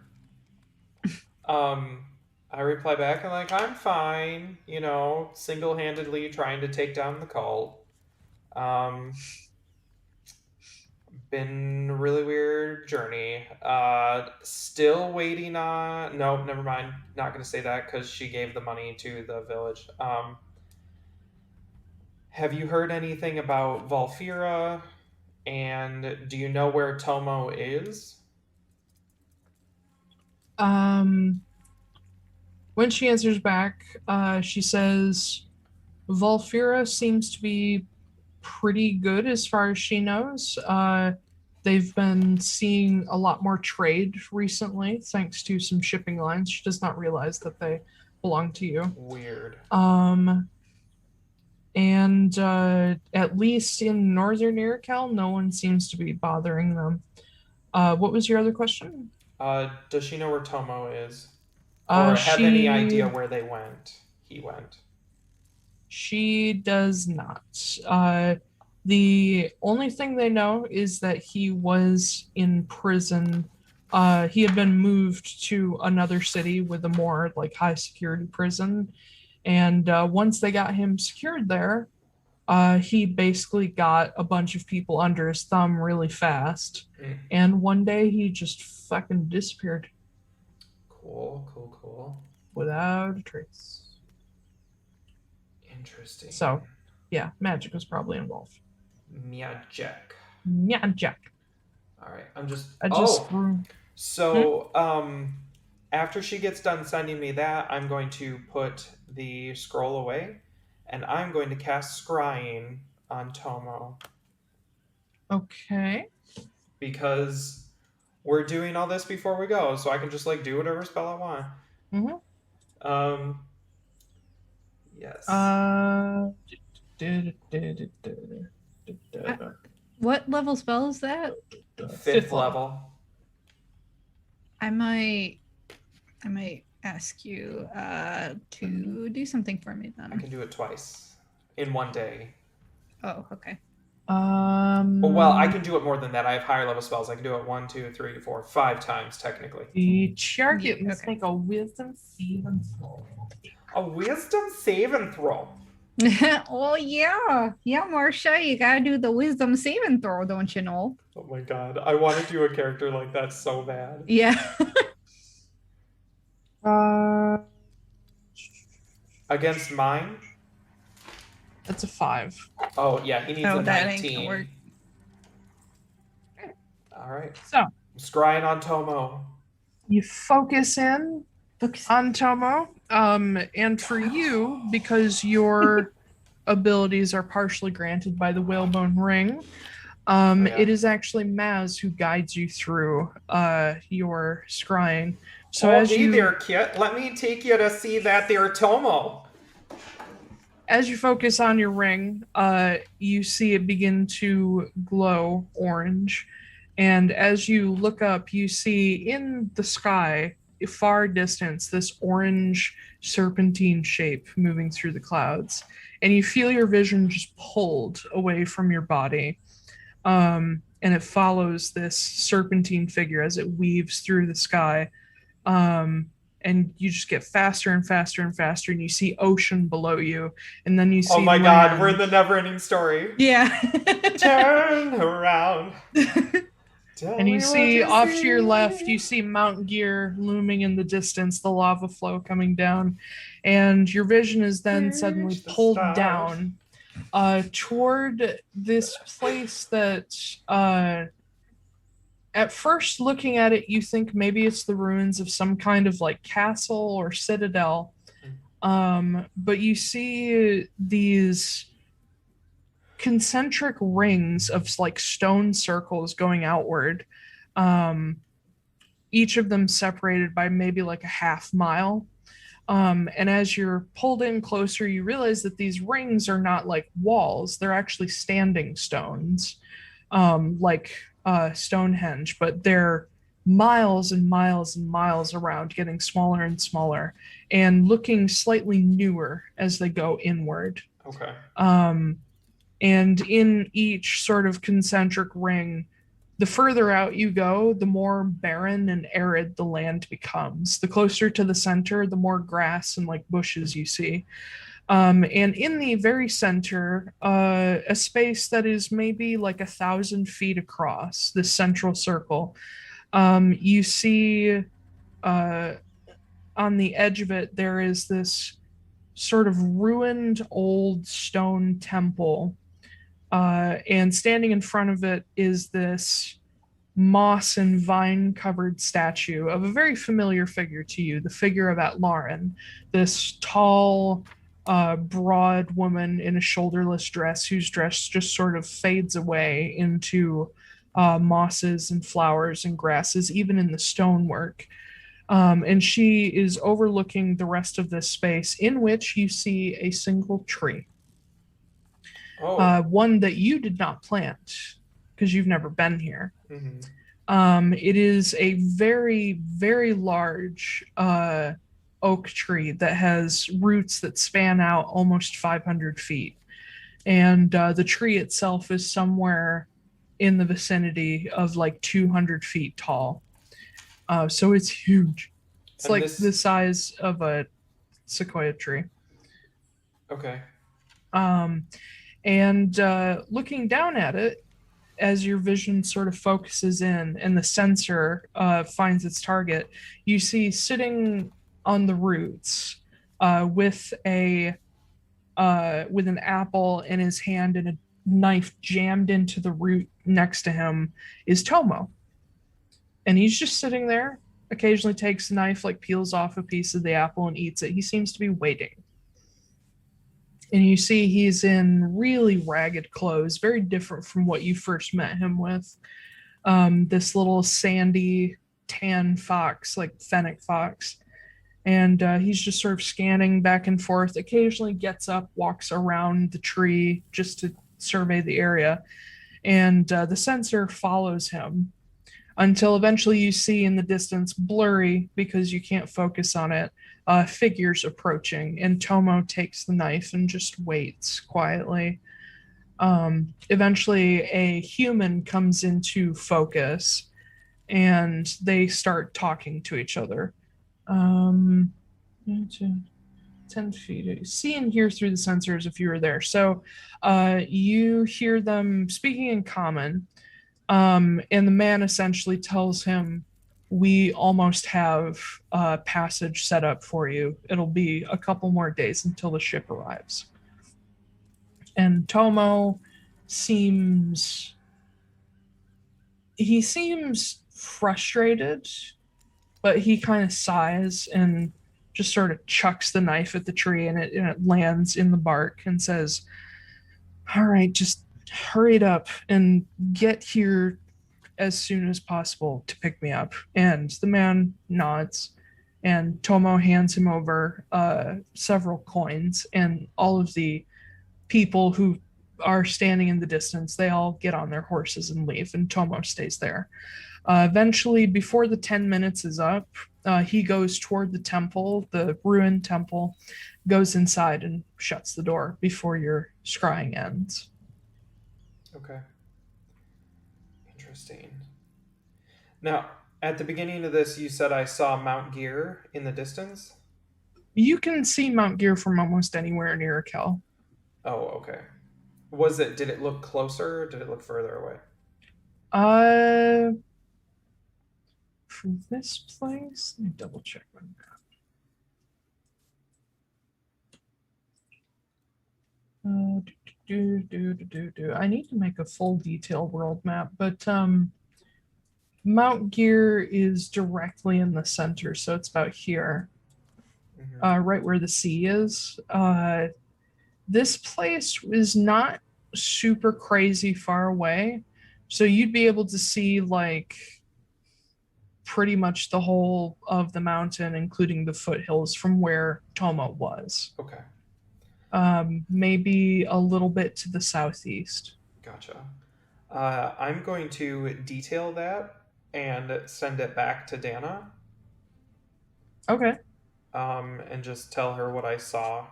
I reply back and I'm fine, single-handedly trying to take down the cult. Been a really weird journey. Still waiting on... No, never mind. Not going to say that because she gave the money to the village. Have you heard anything about Volfira? And do you know where Tomo is? When she answers back, she says, Volfira seems to be pretty good as far as she knows. They've been seeing a lot more trade recently, thanks to some shipping lines. She does not realize that they belong to you. Weird. And at least in northern Irakel, no one seems to be bothering them. What was your other question? Does she know where Tomo is? Or have any idea where he went? She does not. The only thing they know is that he was in prison. He had been moved to another city with a more high security prison. And once they got him secured there, He basically got a bunch of people under his thumb really fast, Mm. and one day he just fucking disappeared Cool. without a trace. Interesting. So, yeah, magic was probably involved. Magic. Magic. All right, I'm just. I just threw. So, after she gets done sending me that, I'm going to put the scroll away, and I'm going to cast Scrying on Tomo. Okay. Because we're doing all this before we go, so I can just like do whatever spell I want. Mm-hmm. Yes. What level spell is that? Fifth level. I might ask you to do something for me then. I can do it twice in one day. Oh, okay. Well, I can do it more than that. I have higher level spells. I can do it 1, 2, 3, 4, 5 times technically. The target Yeah, must okay. make a wisdom saving throw. A wisdom saving throw. Oh yeah, Marcia, you gotta do the wisdom saving throw, don't you know? Oh my god, I want to do a character like that so bad. Yeah. Against mine? That's a 5. Oh yeah, he needs a that ain't 19. gonna work. All right. So I'm scrying on Tomo. you focus in on Tomo, and for you, because your abilities are partially granted by the whalebone ring, it is actually Maz who guides you through your scrying. So oh, as hey you there, Kit. Let me take you to see that there Tomo. as you focus on your ring, you see it begin to glow orange. And as you look up, you see in the sky, far distance, this orange serpentine shape moving through the clouds. And you feel your vision just pulled away from your body. And it follows this serpentine figure as it weaves through the sky. And you just get faster and faster and faster, and you see ocean below you, and then you see Oh my land. god, we're in the never-ending story. Yeah. Turn around. And you see off to your left, you see Mount Gear looming in the distance, the lava flow coming down, and your vision is then suddenly pulled down toward this place that at first looking at it, you think maybe it's the ruins of some kind of like castle or citadel. But you see these concentric rings of like stone circles going outward, each of them separated by maybe like a half mile. And as you're pulled in closer, you realize that these rings are not like walls, they're actually standing stones, like Stonehenge, but they're miles and miles and miles around, getting smaller and smaller and looking slightly newer as they go inward. Okay. And in each sort of concentric ring, the further out you go, the more barren and arid the land becomes. The closer to the center, the more grass and like bushes you see. And in the very center, a space that is maybe like 1,000 feet across, this central circle, you see on the edge of it, there is this sort of ruined old stone temple. And standing in front of it is this moss and vine covered statue of a very familiar figure to you, the figure of Atlaran, this tall, broad woman in a shoulderless dress whose dress just sort of fades away into mosses and flowers and grasses, even in the stonework. And she is overlooking the rest of this space, in which you see a single tree. One that you did not plant because you've never been here. Mm-hmm. It is a very, very large oak tree that has roots that span out almost 500 feet. And the tree itself is somewhere in the vicinity of like 200 feet tall. So it's huge. It's like the size of a sequoia tree. Okay. And looking down at it, as your vision sort of focuses in and the sensor finds its target, you see sitting on the roots with an apple in his hand and a knife jammed into the root next to him is Tomo. And he's just sitting there, occasionally takes the knife, like peels off a piece of the apple and eats it. He seems to be waiting. And you see he's in really ragged clothes, very different from what you first met him with. This little sandy tan fox, like fennec fox. And he's just sort of scanning back and forth, occasionally gets up, walks around the tree just to survey the area. And the sensor follows him until eventually you see in the distance, blurry because you can't focus on it, figures approaching, and Tomo takes the knife and just waits quietly. Eventually a human comes into focus and they start talking to each other. 10 feet. See and hear through the sensors if you were there. So you hear them speaking in common, and the man essentially tells him, we almost have a passage set up for you. It'll be a couple more days until the ship arrives. And Tomo seems frustrated, but he kind of sighs and just sort of chucks the knife at the tree, and it lands in the bark and says, all right, just hurry it up and get here as soon as possible to pick me up. And the man nods, and Tomo hands him over several coins, and all of the people who are standing in the distance, they all get on their horses and leave, and Tomo stays there. Eventually, before the 10 minutes is up, he goes toward the temple, the ruined temple, goes inside and shuts the door before your scrying ends. Okay. Interesting. Now, at the beginning of this, you said I saw Mount Gear in the distance? You can see Mount Gear from almost anywhere near Kell. Oh, okay. Did it look closer or did it look further away? For this place, let me double check my map. I need to make a full detail world map, but Mount Gear is directly in the center, so it's about here, right where the sea is. This place is not super crazy far away, so you'd be able to see like pretty much the whole of the mountain, including the foothills from where Tomo was. Okay. Maybe a little bit to the southeast. Gotcha. I'm going to detail that and send it back to Dana. Okay. And just tell her what I saw.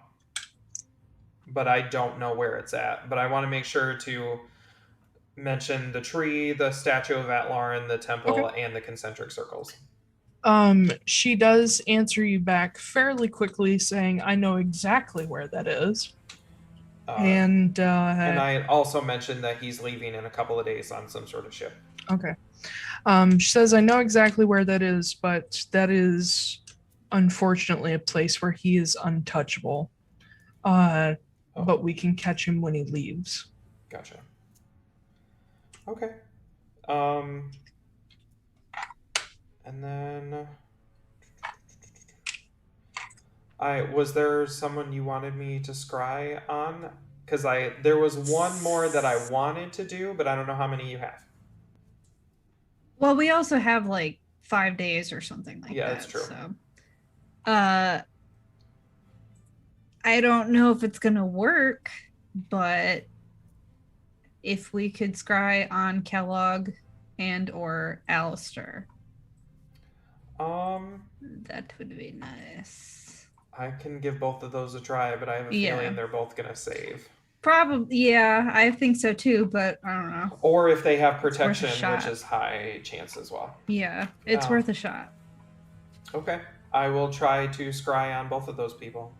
But I don't know where it's at. But I want to make sure to mention the tree, the statue of Atlaran, the temple, and the concentric circles. She does answer you back fairly quickly, saying, I know exactly where that is. And I also mentioned that he's leaving in a couple of days on some sort of ship. Okay. She says, I know exactly where that is, but that is unfortunately a place where he is untouchable. But we can catch him when he leaves. Gotcha. Okay. And then was there someone you wanted me to scry on? Because there was one more that I wanted to do, but I don't know how many you have. Well, we also have like 5 days or something like that. Yeah, that's true. So, I don't know if it's gonna work, but if we could scry on Kellogg and or Alistair, that would be nice. I can give both of those a try, but I have a feeling they're both gonna save. Probably, yeah, I think so too, but I don't know. Or if they have protection, which is high chance as well. Yeah, it's worth a shot. Okay, I will try to scry on both of those people.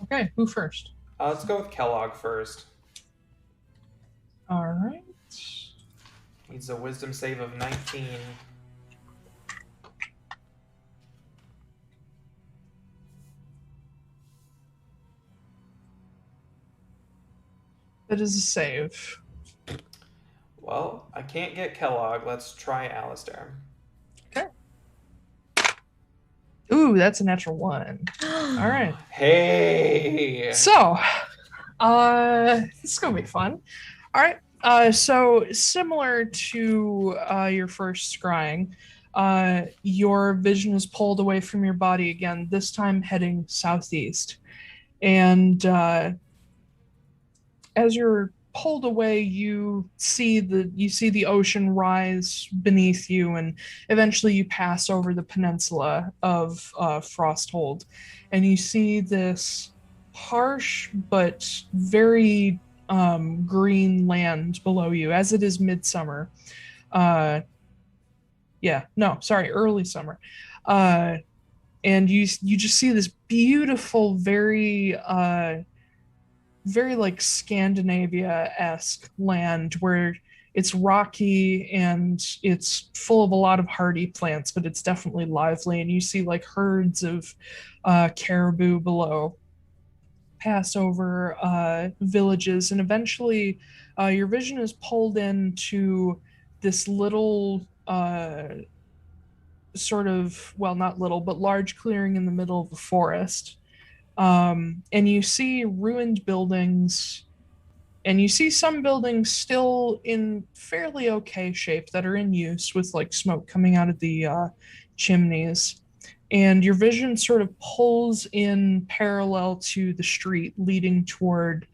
Okay, who first? Let's go with Kellogg first. All right. Needs a wisdom save of 19. That is a save. Well, I can't get Kellogg. Let's try Alistair. Okay. Ooh, that's a natural 1. All right. Hey! So, this is gonna be fun. All right. So similar to your first scrying, your vision is pulled away from your body again. This time heading southeast, and as you're pulled away, you see the ocean rise beneath you, and eventually you pass over the peninsula of Frosthold, and you see this harsh but very green land below you, as it is midsummer. Early summer. And you just see this beautiful, very like Scandinavia-esque land where it's rocky and it's full of a lot of hardy plants, but it's definitely lively. And you see like herds of caribou below pass over villages, and eventually your vision is pulled into this little sort of, well, not little, but large clearing in the middle of the forest. And you see ruined buildings, and you see some buildings still in fairly okay shape that are in use with like smoke coming out of the chimneys. And your vision sort of pulls in parallel to the street leading toward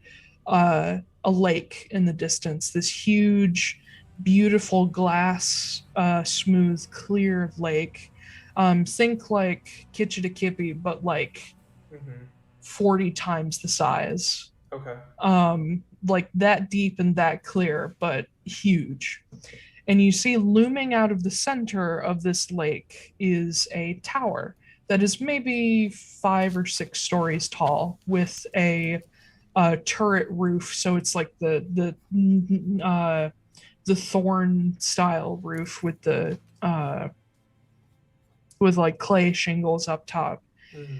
a lake in the distance, this huge, beautiful glass, smooth, clear lake. Think like Kitchitikipi, but like 40 times the size. Okay. Like that deep and that clear, but huge. And you see looming out of the center of this lake is a tower that is maybe 5 or 6 stories tall with a turret roof. So it's like the thorn style roof with the with like clay shingles up top.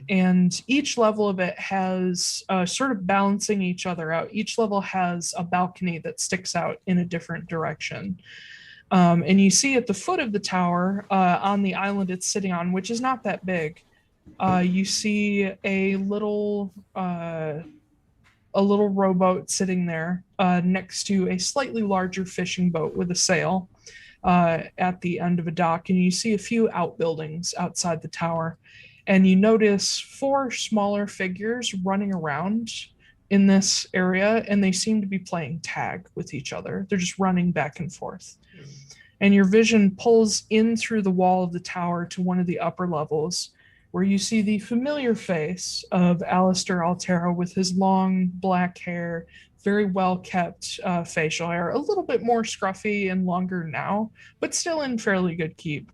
And each level of it has sort of balancing each other out. Each level has a balcony that sticks out in a different direction. And you see at the foot of the tower, on the island it's sitting on, which is not that big, you see a little rowboat sitting there next to a slightly larger fishing boat with a sail at the end of a dock. And you see a few outbuildings outside the tower. And you notice 4 smaller figures running around in this area, and they seem to be playing tag with each other. They're just running back and forth. And your vision pulls in through the wall of the tower to one of the upper levels, where you see the familiar face of Alistair Altera with his long black hair, very well-kept facial hair, a little bit more scruffy and longer now, but still in fairly good keep.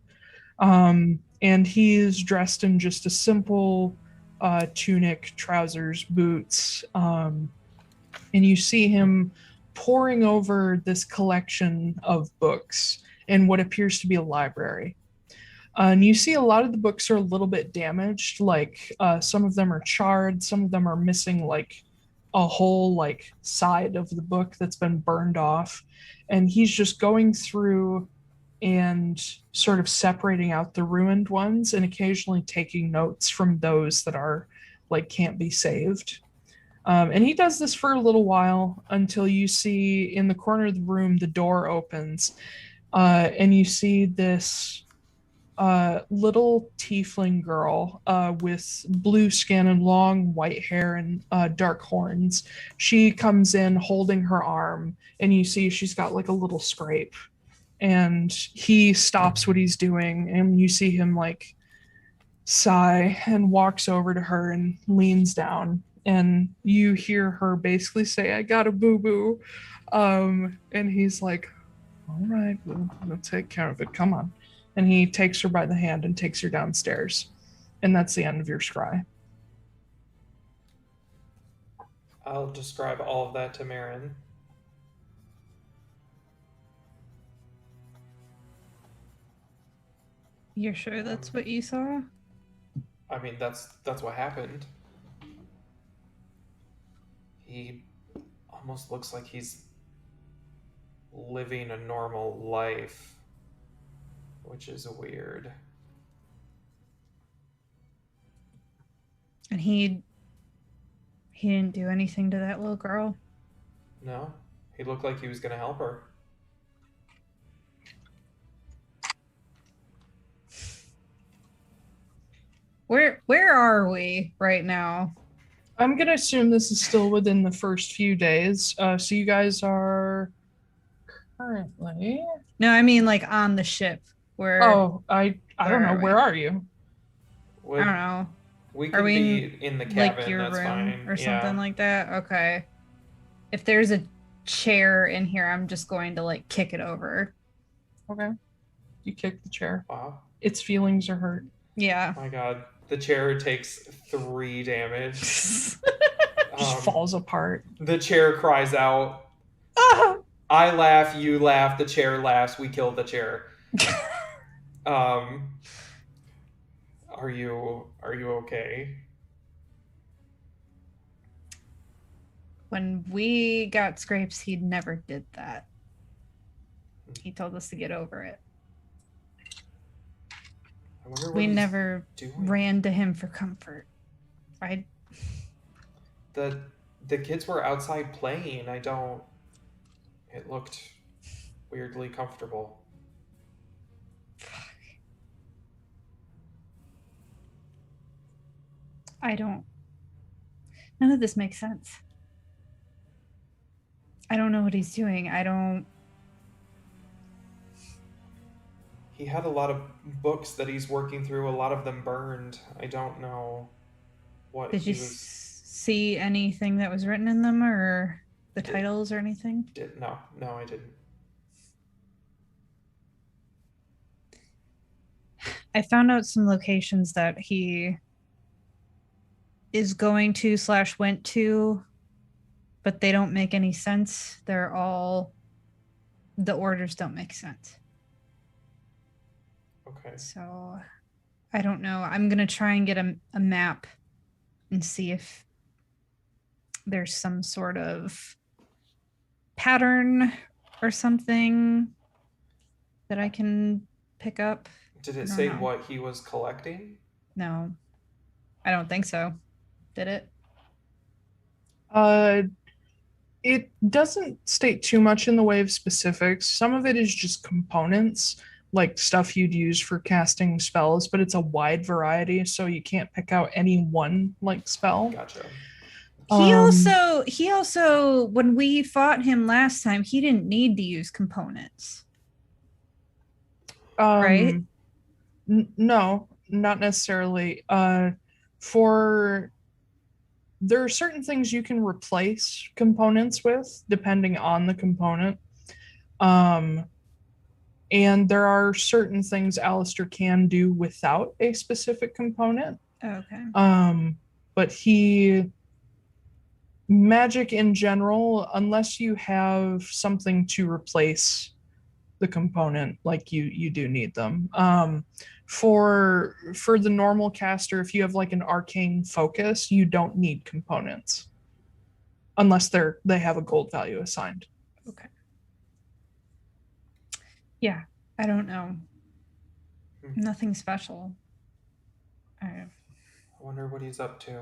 And he is dressed in just a simple tunic, trousers, boots, and you see him poring over this collection of books in what appears to be a library. And you see a lot of the books are a little bit damaged, like some of them are charred, some of them are missing like a whole like side of the book that's been burned off. And he's just going through and sort of separating out the ruined ones and occasionally taking notes from those that are like can't be saved. And he does this for a little while until you see in the corner of the room the door opens, and you see this little tiefling girl with blue skin and long white hair and dark horns. She comes in holding her arm, and you see she's got like a little scrape. And he stops what he's doing, and you see him like sigh and walks over to her and leans down, and you hear her basically say, "I got a boo-boo." And he's like, "All right, we'll take care of it. Come on." And he takes her by the hand and takes her downstairs. And that's the end of your scry. I'll describe all of that to Marin. You're sure that's what you saw? I mean, that's what happened. He almost looks like he's living a normal life, which is weird. And he didn't do anything to that little girl? No, he looked like he was going to help her. Where are we right now? I'm going to assume this is still within the first few days. So you guys are currently... No, I mean like on the ship. Where? Oh, I don't know. Where are you? I don't know. We could be in the cabin, like your that's room fine. or something like that? Okay. If there's a chair in here, I'm just going to like kick it over. Okay. You kick the chair. Wow. Its feelings are hurt. Yeah. Oh my god. The chair takes 3 damage. Just falls apart. The chair cries out. Ah! I laugh, you laugh, the chair laughs, we kill the chair. Are you okay? When we got scrapes, he never did that. He told us to get over it. I wonder what we he's never doing. ran to him for comfort. Right? The kids were outside playing. It looked weirdly comfortable. None of this makes sense. I don't know what he's doing. He had a lot of books that he's working through. A lot of them burned. I don't know what Did you see anything that was written in them, or the titles or anything? No, I didn't. I found out some locations that he is going to / went to, but they don't make any sense. The orders don't make sense. Okay. So I don't know. I'm going to try and get a map and see if there's some sort of pattern or something that I can pick up. Did it say what he was collecting? No, I don't think so. Did it? It doesn't state too much in the way of specifics. Some of it is just components, like stuff you'd use for casting spells, but it's a wide variety, so you can't pick out any one like spell. Gotcha. He also, when we fought him last time, he didn't need to use components. Right? No, not necessarily. There are certain things you can replace components with, depending on the component. And there are certain things Alistair can do without a specific component. Okay. But magic in general, unless you have something to replace the component, like you do need them. For the normal caster, if you have like an arcane focus, you don't need components unless they have a gold value assigned. Okay. Yeah, I don't know. Nothing special. I wonder what he's up to.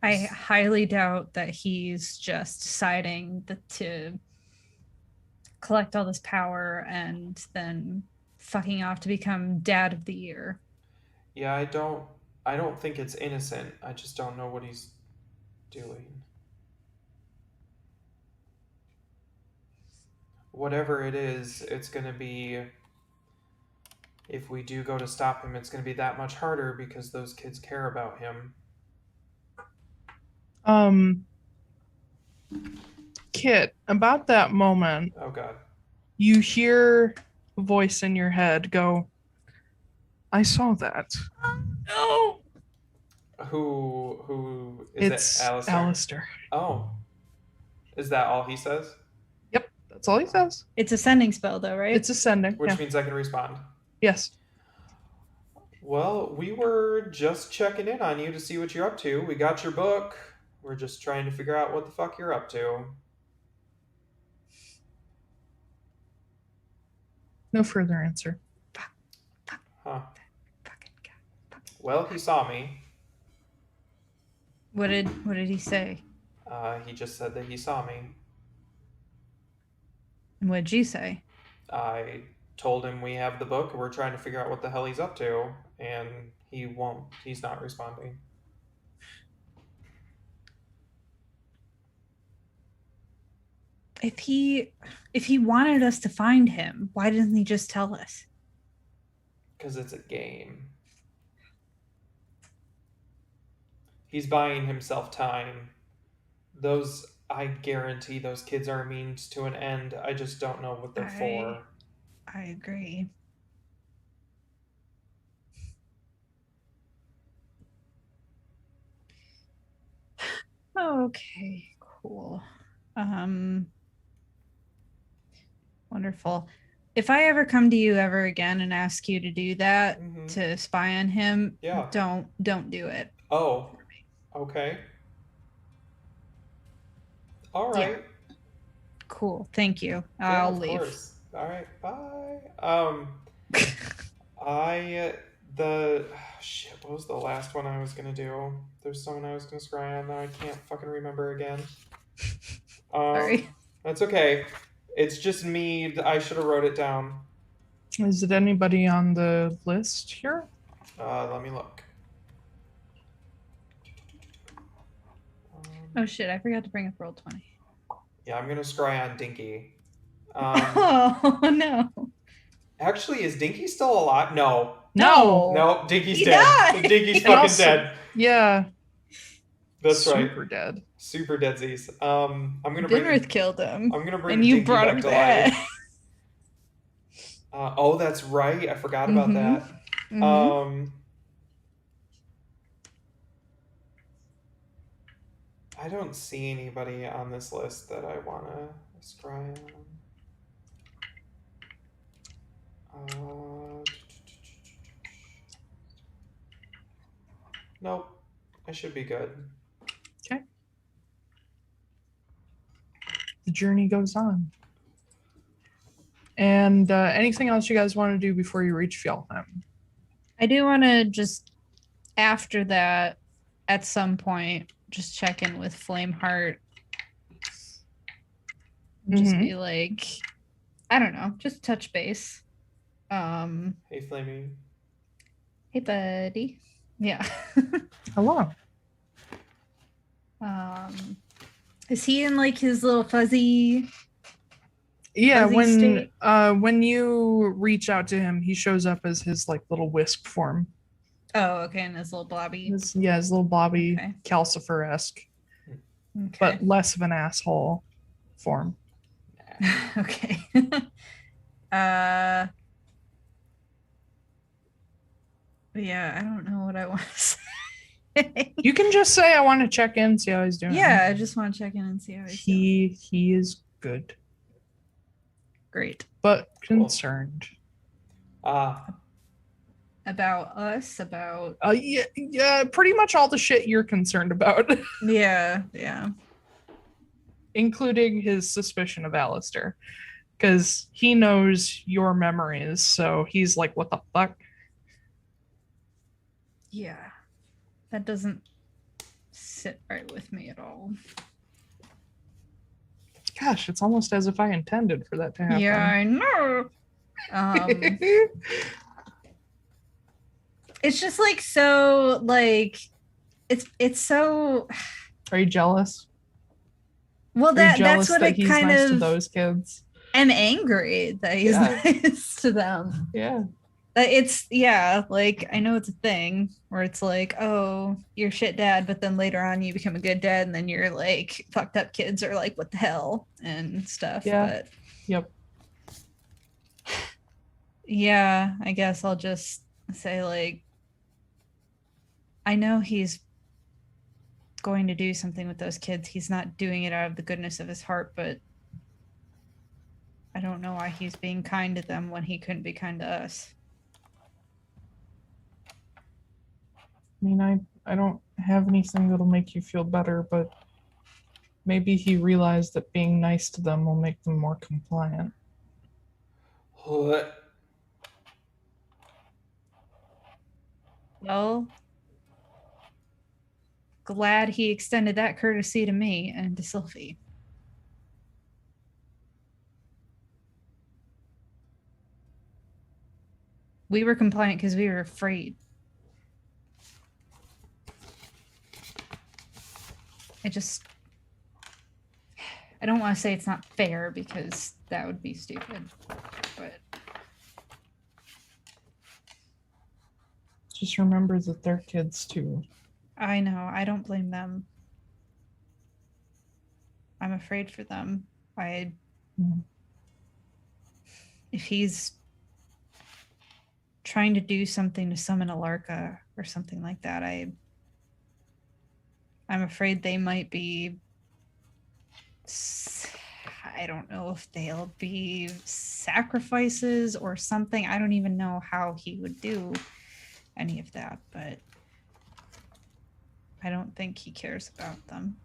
I highly doubt that he's just deciding to collect all this power and then fucking off to become dad of the year. Yeah, I don't think it's innocent. I just don't know what he's doing. Whatever it is, it's going to be, if we do go to stop him, it's going to be that much harder because those kids care about him. Kit, about that moment, oh god, you hear a voice in your head go, I saw that. Oh Who is It's it? Alistair? Alistair. Oh. Is that all he says? Yep, that's all he says. It's a sending spell, though, right? It's ascending. Which yeah. means I can respond. Yes. Well, we were just checking in on you to see what you're up to. We got your book. We're just trying to figure out what the fuck you're up to. No further answer. Huh. Well, he saw me. What did he say? He just said that he saw me. And what did you say? I told him we have the book. We're trying to figure out what the hell he's up to, and he's not responding. If he wanted us to find him, why didn't he just tell us? Because it's a game. He's buying himself time. I guarantee those kids are a means to an end. I just don't know what they're for. I agree. Okay, cool. Wonderful. If I ever come to you ever again and ask you to do that, to spy on him, don't do it. Oh, okay. All right. Yeah. Cool. Thank you. I'll leave. Course. All right. Bye. Shit, what was the last one I was gonna do? There's someone I was gonna scry on that I can't fucking remember again. Sorry. That's okay. It's just me. I should have wrote it down. Is it anybody on the list here? Let me look. Oh shit, I forgot to bring up Roll20. Yeah, I'm gonna scry on Dinky. Oh no. Actually, is Dinky still alive? No. No, Dinky's dead. Dinky's fucking dead. Yeah. That's right. Super dead. Super deadsies. I'm gonna bring. Dinrith killed him. I'm gonna bring. And you Dinky brought back him to back. life. Oh, that's right. I forgot about that. I don't see anybody on this list that I wanna scry on. Nope. I should be good. Okay. The journey goes on. And anything else you guys want to do before you reach Fjallheim? I do want to just, after that, at some point, just check in with Flameheart. Just be like, I don't know, just touch base. Hey, Flamey. Hey, buddy. Yeah. Hello. Is he in like his little fuzzy? Yeah, state? when you reach out to him, he shows up as his like little wisp form. Oh, okay, and his little blobby. His little blobby, Calcifer-esque, but less of an asshole form. Okay. Yeah, I don't know what I want to say. You can just say, I want to check in, see how he's doing. Yeah, I just want to check in and see how he's doing. He is good. Great. But concerned. About us? About... yeah, pretty much all the shit you're concerned about. Yeah. Including his suspicion of Alistair. Because he knows your memories, so he's like, what the fuck? Yeah. That doesn't sit right with me at all. Gosh, it's almost as if I intended for that to happen. Yeah, I know. It's just like so like it's so. Are you jealous? Well, that's what that it he's kind nice of. To those kids. I'm angry that he's nice to them. Yeah. It's like I know it's a thing where it's like, oh, you're shit dad, but then later on you become a good dad, and then you're like fucked up kids are like, what the hell and stuff. Yeah. But yep. Yeah, I guess I'll just say like, I know he's going to do something with those kids, he's not doing it out of the goodness of his heart, but I don't know why he's being kind to them when he couldn't be kind to us. I mean, I don't have anything that'll make you feel better, but maybe he realized that being nice to them will make them more compliant. What? Well, glad he extended that courtesy to me and to Sylphie. We were compliant because we were afraid. I don't want to say it's not fair because that would be stupid, but just remember that they're kids too. I know. I don't blame them. I'm afraid for them. If he's trying to do something to summon a Larka or something like that, I'm afraid they might be, I don't know if they'll be sacrifices or something. I don't even know how he would do any of that, but I don't think he cares about them.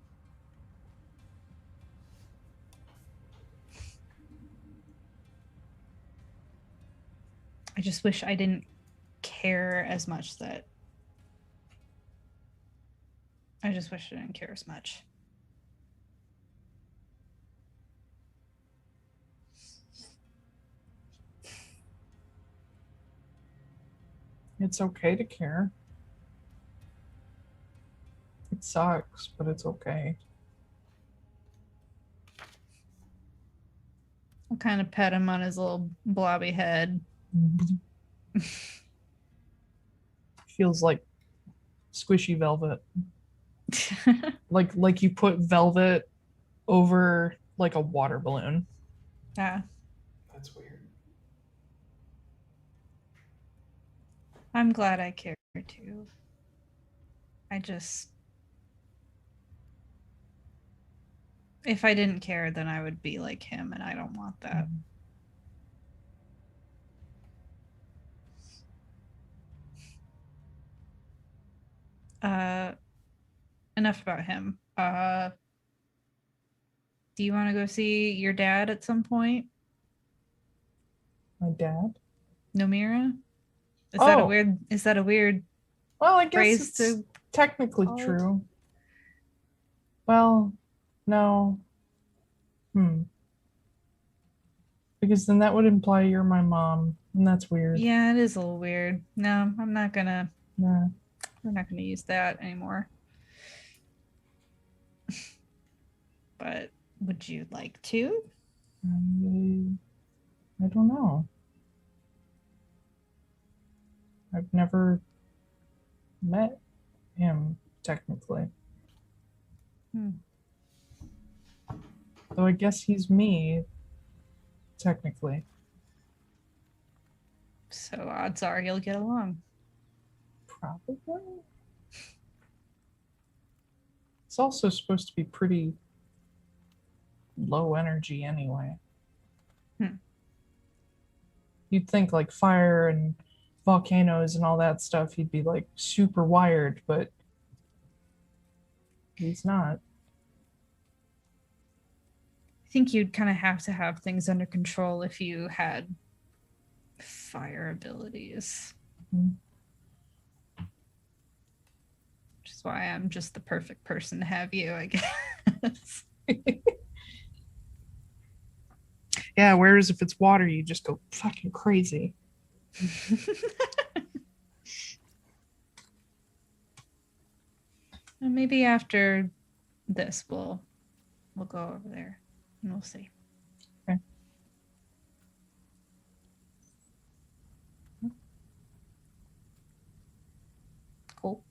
I just wish I didn't care as much that... I just wish I didn't care as much. It's okay to care. It sucks, but it's okay. I'll kind of pet him on his little blobby head. Feels like squishy velvet. like you put velvet over like a water balloon. Yeah. That's weird. I'm glad I care too. If I didn't care, then I would be like him, and I don't want that. Enough about him. Do you want to go see your dad at some point? My dad? Nomira? Is that a weird Well, I guess phrase it's technically true. Well, no. Because then that would imply you're my mom, and that's weird. Yeah, it is a little weird. No, I'm not gonna. Yeah. We're not gonna use that anymore. But would you like to? I don't know. I've never met him, technically. Though I guess he's me, technically. So odds are you'll get along. Probably. It's also supposed to be pretty low energy anyway. You'd think like fire and volcanoes and all that stuff, he'd be like super wired, but he's not. I think you'd kind of have to have things under control if you had fire abilities. Which is why I'm just the perfect person to have you, I guess. Yeah, whereas if it's water, you just go fucking crazy. And maybe after this, we'll go over there and we'll see. Okay. Cool.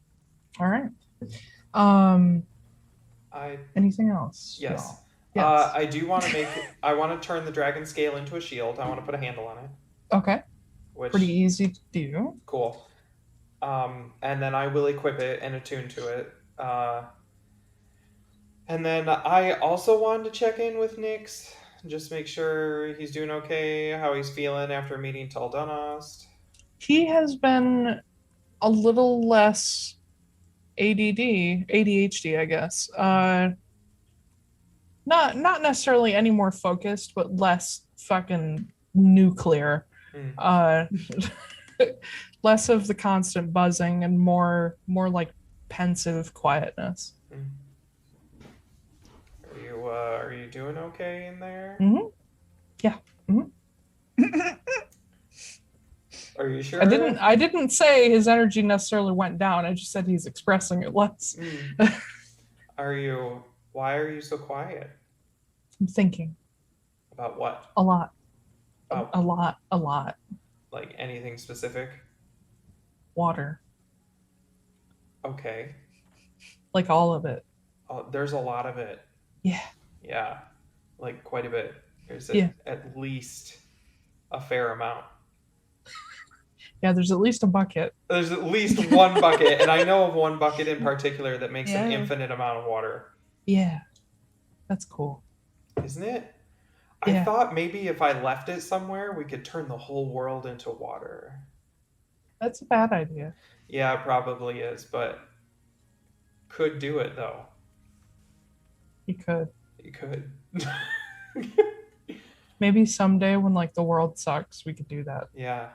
All right. Anything else? Yes. Y'all? Yes. I do want to I want to turn the dragon scale into a shield. I want to put a handle on it. Okay. Which, pretty easy to do. Cool. And then I will equip it and attune to it. And then I also wanted to check in with Nyx, just make sure he's doing okay, how he's feeling after meeting Taldonost. He has been a little less ADHD, I guess. Not necessarily any more focused, but less fucking nuclear. Hmm. Less of the constant buzzing and more like pensive quietness. Hmm. Are you doing okay in there? Mm-hmm. Yeah. Mm-hmm. Are you sure? I didn't say his energy necessarily went down. I just said he's expressing it less. Why are you so quiet? I'm thinking. About what? A lot. About A lot. Like anything specific? Water. Okay. Like all of it. Oh, there's a lot of it. Yeah. Yeah. Like quite a bit. There's at least a fair amount. Yeah, there's at least a bucket. There's at least one bucket, and I know of one bucket in particular that makes an infinite amount of water. Yeah. That's cool. Isn't it? Yeah. I thought maybe if I left it somewhere, we could turn the whole world into water. That's a bad idea. Yeah, it probably is, but could do it, though. You could. You could. Maybe someday when, like, the world sucks, we could do that. Yeah,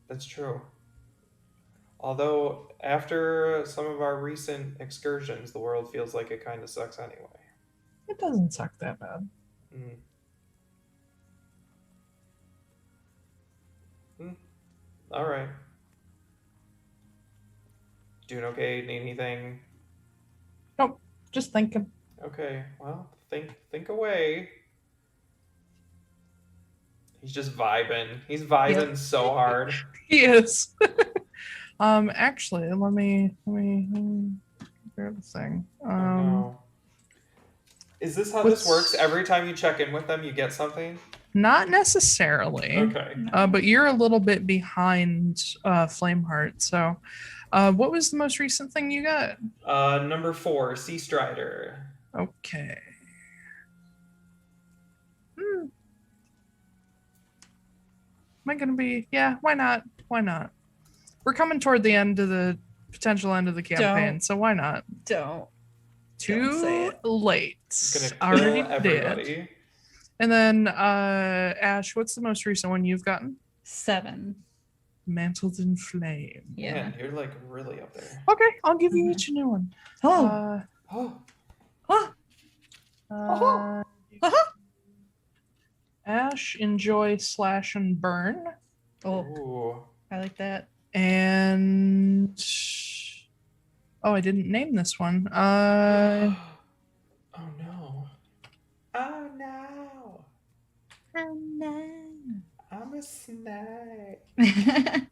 that's true. Although, after some of our recent excursions, the world feels like it kind of sucks anyway. It doesn't suck that bad. All right. Doing okay? Need anything? Nope. Just thinking. Okay. Well, think away. He's just vibing. He's vibing so hard. He is. Actually, let me grab the thing. Oh, no. Is this how this works? Every time you check in with them, you get something? Not necessarily. Okay. But you're a little bit behind Flameheart. So, what was the most recent thing you got? Number 4, Sea Strider. Okay. Am I gonna be? Yeah. Why not? Why not? We're coming toward the end of the potential end of the campaign, so why not? Don't. Too late. Gonna kill Already everybody. did. And then, Ash, what's the most recent one you've gotten? 7. Mantled in Flame. Yeah. Man, you're like really up there. Okay, I'll give you each a new one. Ash, Enjoy, Slash, and Burn. Ooh. I like that. And I didn't name this one. Oh no. Oh no. Oh no. I'm a snake. There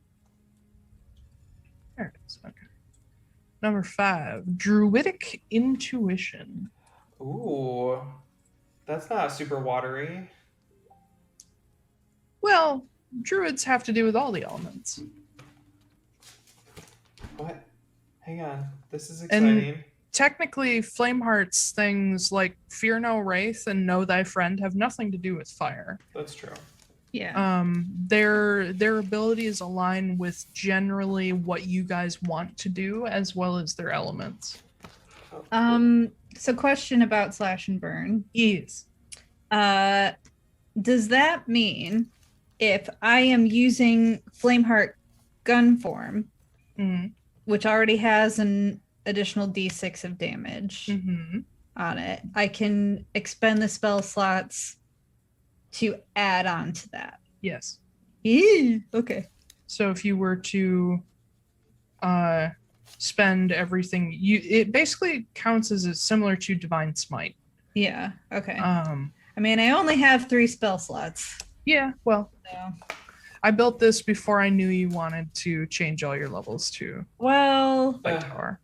it is. Okay. Number 5, Druidic Intuition. Ooh. That's not super watery. Well, druids have to do with all the elements. What? Hang on. This is exciting. And technically, Flameheart's things like Fear No Wraith and Know Thy Friend have nothing to do with fire. That's true. Yeah. Their abilities align with generally what you guys want to do, as well as their elements. So question about Slash and Burn. Yes. Does that mean if I am using Flameheart gun form, which already has an additional d6 of damage on it, I can expend the spell slots to add on to that? Yes. Okay. So if you were to spend everything, it basically counts as similar to Divine Smite. Yeah. Okay. I mean, I only have 3 spell slots. Yeah. Well, So. I built this before I knew you wanted to change all your levels to Fight Tower.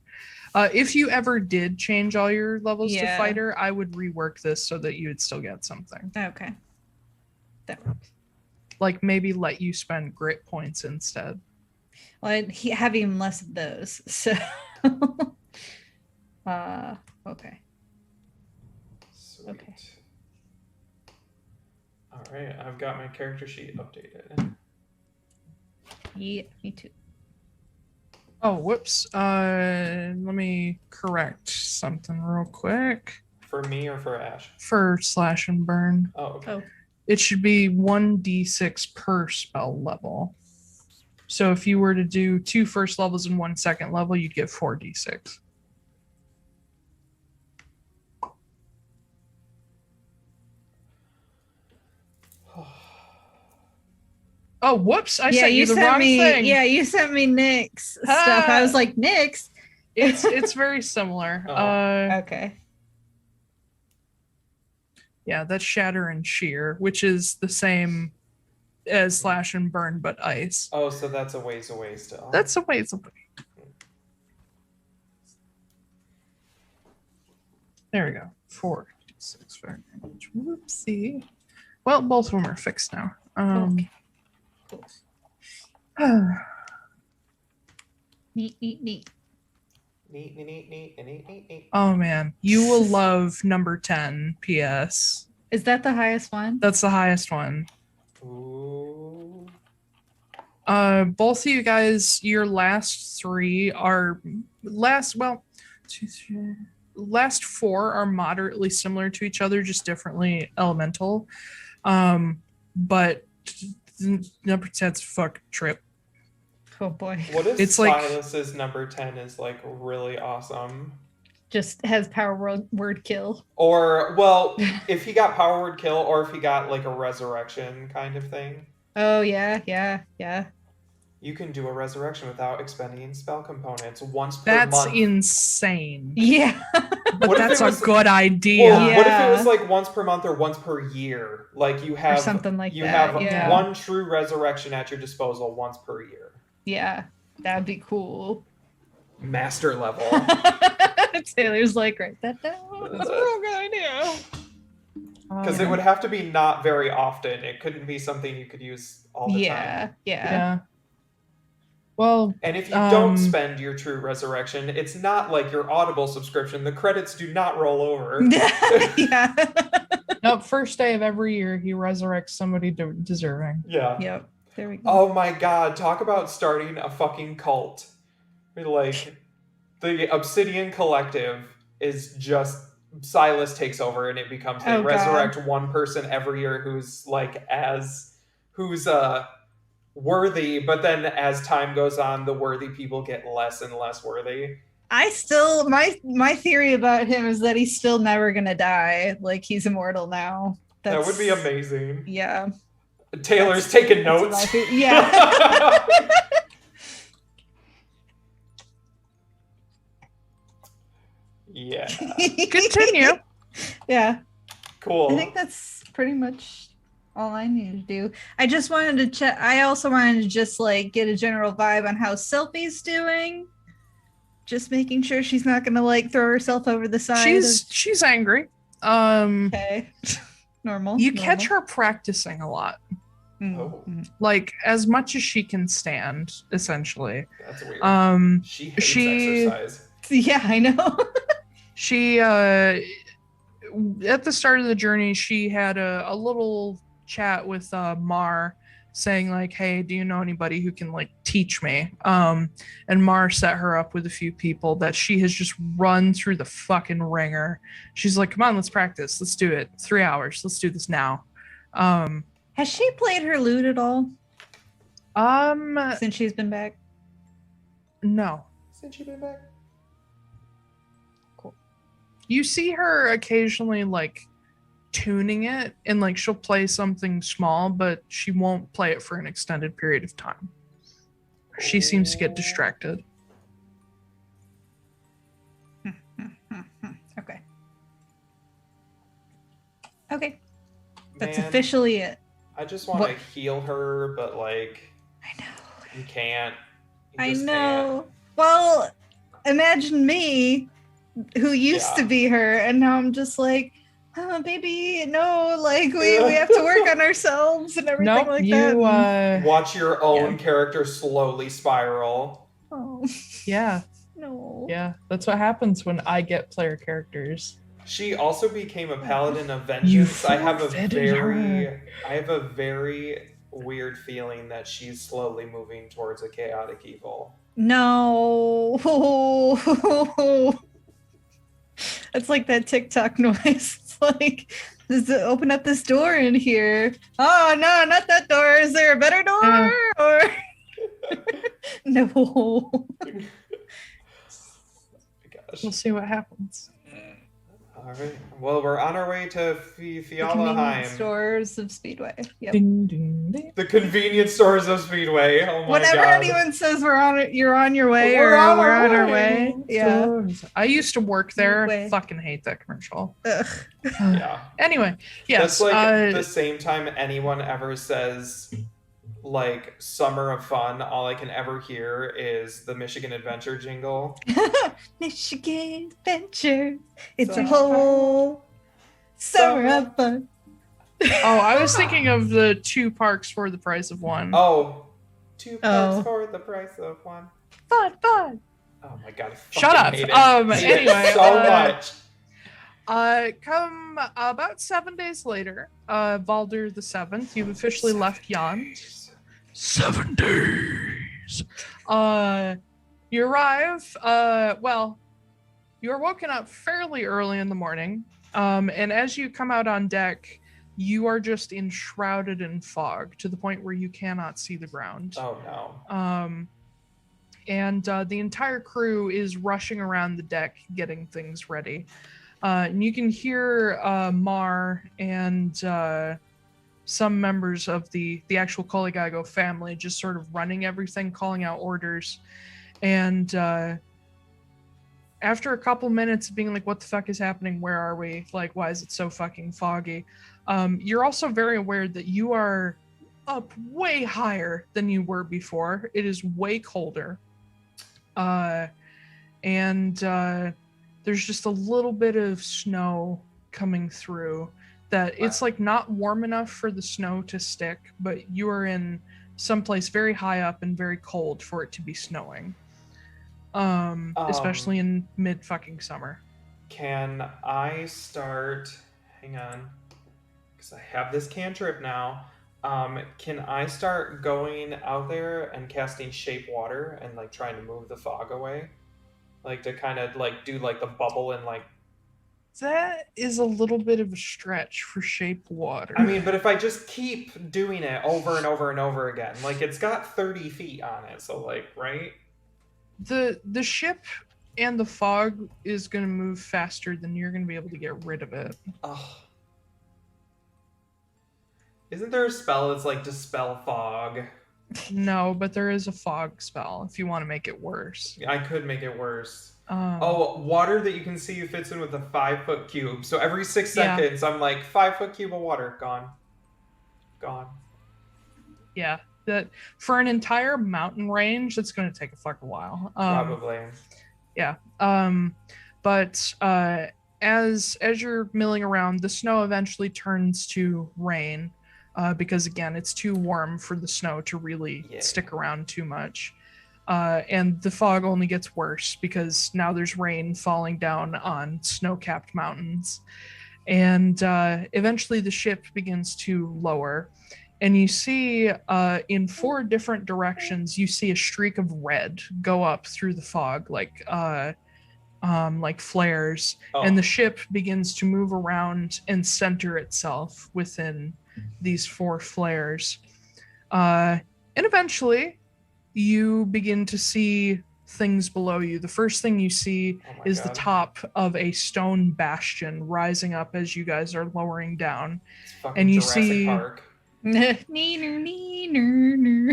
If you ever did change all your levels to Fighter, I would rework this so that you would still get something. Okay. That works. Like maybe let you spend grit points instead. Well, I have even less of those. So, okay. Sweet. Okay. All right, I've got my character sheet updated. Yeah, me too. Oh, whoops. Let me correct something real quick. For me or for Ash? For slash and burn. Oh, okay. Oh, It should be 1d6 per spell level. So if you were to do 2 first levels and 1 second level, you'd get 4d6. Oh, whoops! I sent you the wrong thing. Yeah, you sent me Nick's stuff. I was like, Nick's? It's very similar. Oh. Okay. Yeah, that's Shatter and Shear, which is the same as Slash and Burn, but ice. Oh, so that's a ways away still. That's a ways away. There we go. 4d6 fire damage. Whoopsie. Well, both of them are fixed now. Okay. Cool. Neat. Neat. Oh man, you will love number 10. P.S. Is that the highest one? That's the highest one. Ooh. Both of you guys, your last 3 are last 4 are moderately similar to each other, just differently elemental. But number 10's fuck trip. Oh boy. What if It's like- Silas's number 10 is like really awesome? Just has power word kill. Or, well, if he got power word kill, or if he got like a resurrection kind of thing. Oh yeah. You can do a resurrection without expending spell components once per That's month. insane. Yeah. But What if that's it a was- good idea. Well, what if it Yeah. was like once per month or once per year? Like you have something like you that, have yeah. one true resurrection at your disposal once per year. Yeah. That'd be cool. Master level. Taylor's like, write that down. That's a real good idea. Because it would have to be not very often. It couldn't be something you could use all the time. Yeah. Well, And if you don't spend your true resurrection, it's not like your Audible subscription. The credits do not roll over. Yeah. nope, first day of every year, he resurrects somebody deserving. Yeah. Yep. There we go. Oh my god, talk about starting a fucking cult. Like, the Obsidian Collective is just... Silas takes over and it becomes they resurrect one person every year who's like who's worthy, but then as time goes on, the worthy people get less and less worthy. I still my theory about him is that he's still never gonna die. Like he's immortal now. That would be amazing. Yeah. Taylor's taking notes. Yeah. Yeah. Continue. Yeah. Cool. I think that's pretty much all I need to do. I just wanted to check. I also wanted to just like get a general vibe on how Sylphie's doing. Just making sure she's not gonna like throw herself over the side. She's angry. Okay. Normal. You catch her practicing a lot. Oh. Like as much as she can stand, essentially. That's weird. She hates exercise. Yeah, I know. She at the start of the journey, she had a little chat with Mar, saying like, "Hey, do you know anybody who can like teach me?" And Mar set her up with a few people that she has just run through the fucking ringer. She's like, "Come on, let's practice. Let's do it. 3 hours. Let's do this now." Has she played her lute at all since she's been back? No. Since she's been back. Cool. You see her occasionally like tuning it, and like she'll play something small, but she won't play it for an extended period of time. She seems to get distracted. Okay. That's Man, officially it. I just want to heal her, but like I know. you can't. You I just know. Well, imagine me who used to be her, and now I'm just like, oh, baby, no, like we have to work on ourselves and everything like that. Can't. Watch your own character slowly spiral. Oh. Yeah. No. Yeah, that's what happens when I get player characters. She also became a paladin of You vengeance. I have forfeited her. a very weird feeling that she's slowly moving towards a chaotic evil. No. It's like that TikTok noise. It's like, open up this door in here. Oh, no, not that door. Is there a better door? Or no. Oh my gosh. We'll see what happens. All right. Well, we're on our way to Convenience Fjallheim. stores of Speedway. Yep. Ding, ding, ding. The convenience stores of Speedway. Oh my Whenever god. anyone says you're on your way, We're or on we're our on our way. way. Yeah. I used to work there. Way. Fucking hate that commercial. Ugh. Yeah. Anyway, yes. That's like the same time anyone ever says like summer of fun, all I can ever hear is the Michigan Adventure jingle. Michigan Adventure. It's Summer a whole summer of fun. Oh, I was thinking of the 2 parks for the price of 1. Oh, 2 parks Oh. for the price of 1. Fun. Oh my god. I Shut up. fucking hate it. Hate it Anyway, so much. Come about 7 days later, Baldur the 7th, you've officially left Jan. 7 days. You arrive, you're woken up fairly early in the morning, and as you come out on deck, you are just enshrouded in fog to the point where you cannot see the ground. Oh no. And the entire crew is rushing around the deck getting things ready. And you can hear Mar and some members of the actual Kolligago family just sort of running everything, calling out orders. And after a couple minutes of being like, what the fuck is happening? Where are we? Like, why is it so fucking foggy? You're also very aware that you are up way higher than you were before. It is way colder. And there's just a little bit of snow coming through that it's like not warm enough for the snow to stick, but you are in someplace very high up and very cold for it to be snowing. Especially in mid fucking summer. Can I start, hang on, because I have this cantrip now. Can I start going out there and casting shape water and like trying to move the fog away? Like to kind of like do like the bubble and like. That is a little bit of a stretch for shape water. I mean, but if I just keep doing it over and over and over again, like it's got 30 feet on it, so like, right? The ship and the fog is going to move faster than you're going to be able to get rid of it. Oh. Isn't there a spell that's like dispel fog? No, but there is a fog spell if you want to make it worse. I could make it worse. Water that you can see fits in with a 5-foot cube. So every 6 seconds, I'm like 5-foot cube of water gone. Yeah, that for an entire mountain range, that's going to take a fucking while. Probably. Yeah. But as you're milling around, the snow eventually turns to rain. Because again, it's too warm for the snow to really stick around too much. And the fog only gets worse because now there's rain falling down on snow-capped mountains. And eventually the ship begins to lower. And you see in 4 different directions, you see a streak of red go up through the fog, like flares. Oh. And the ship begins to move around and center itself within these 4 flares. And eventually you begin to see things below you. The first thing you see is the top of a stone bastion rising up as you guys are lowering down. And you Jurassic see Park. As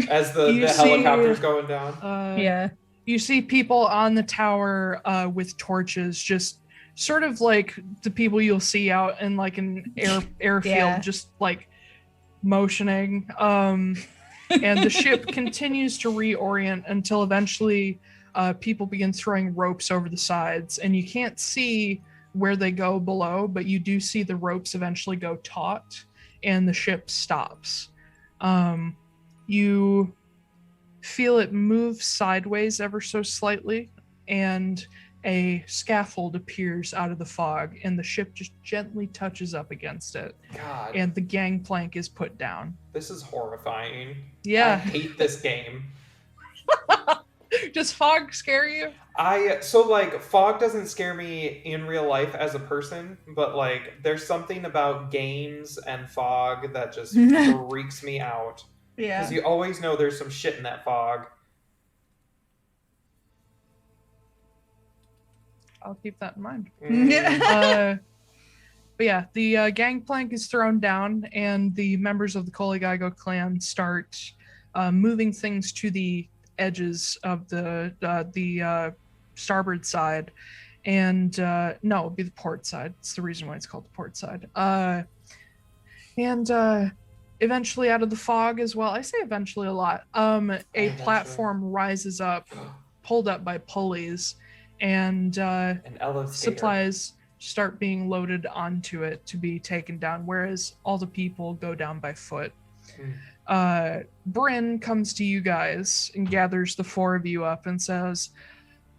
As the helicopter's going down. Yeah. You see people on the tower with torches, just sort of like the people you'll see out in like an airfield, just like motioning. And the ship continues to reorient until eventually people begin throwing ropes over the sides, and you can't see where they go below, but you do see the ropes eventually go taut and the ship stops. You feel it move sideways ever so slightly, and a scaffold appears out of the fog, and the ship just gently touches up against it. God. And the gangplank is put down. This is horrifying. Yeah. I hate this game. Does fog scare you? Fog doesn't scare me in real life as a person, but like there's something about games and fog that just freaks me out. Yeah. Because you always know there's some shit in that fog. I'll keep that in mind. Mm. But yeah, the gangplank is thrown down, and the members of the Kollegaigo clan start moving things to the edges of the starboard side, and no, it'd be the port side. It's the reason why it's called the port side. And eventually, out of the fog as well. I say eventually a lot. A platform rises up, pulled up by pulleys, and supplies start being loaded onto it to be taken down, whereas all the people go down by foot. Bryn comes to you guys and gathers the four of you up and says,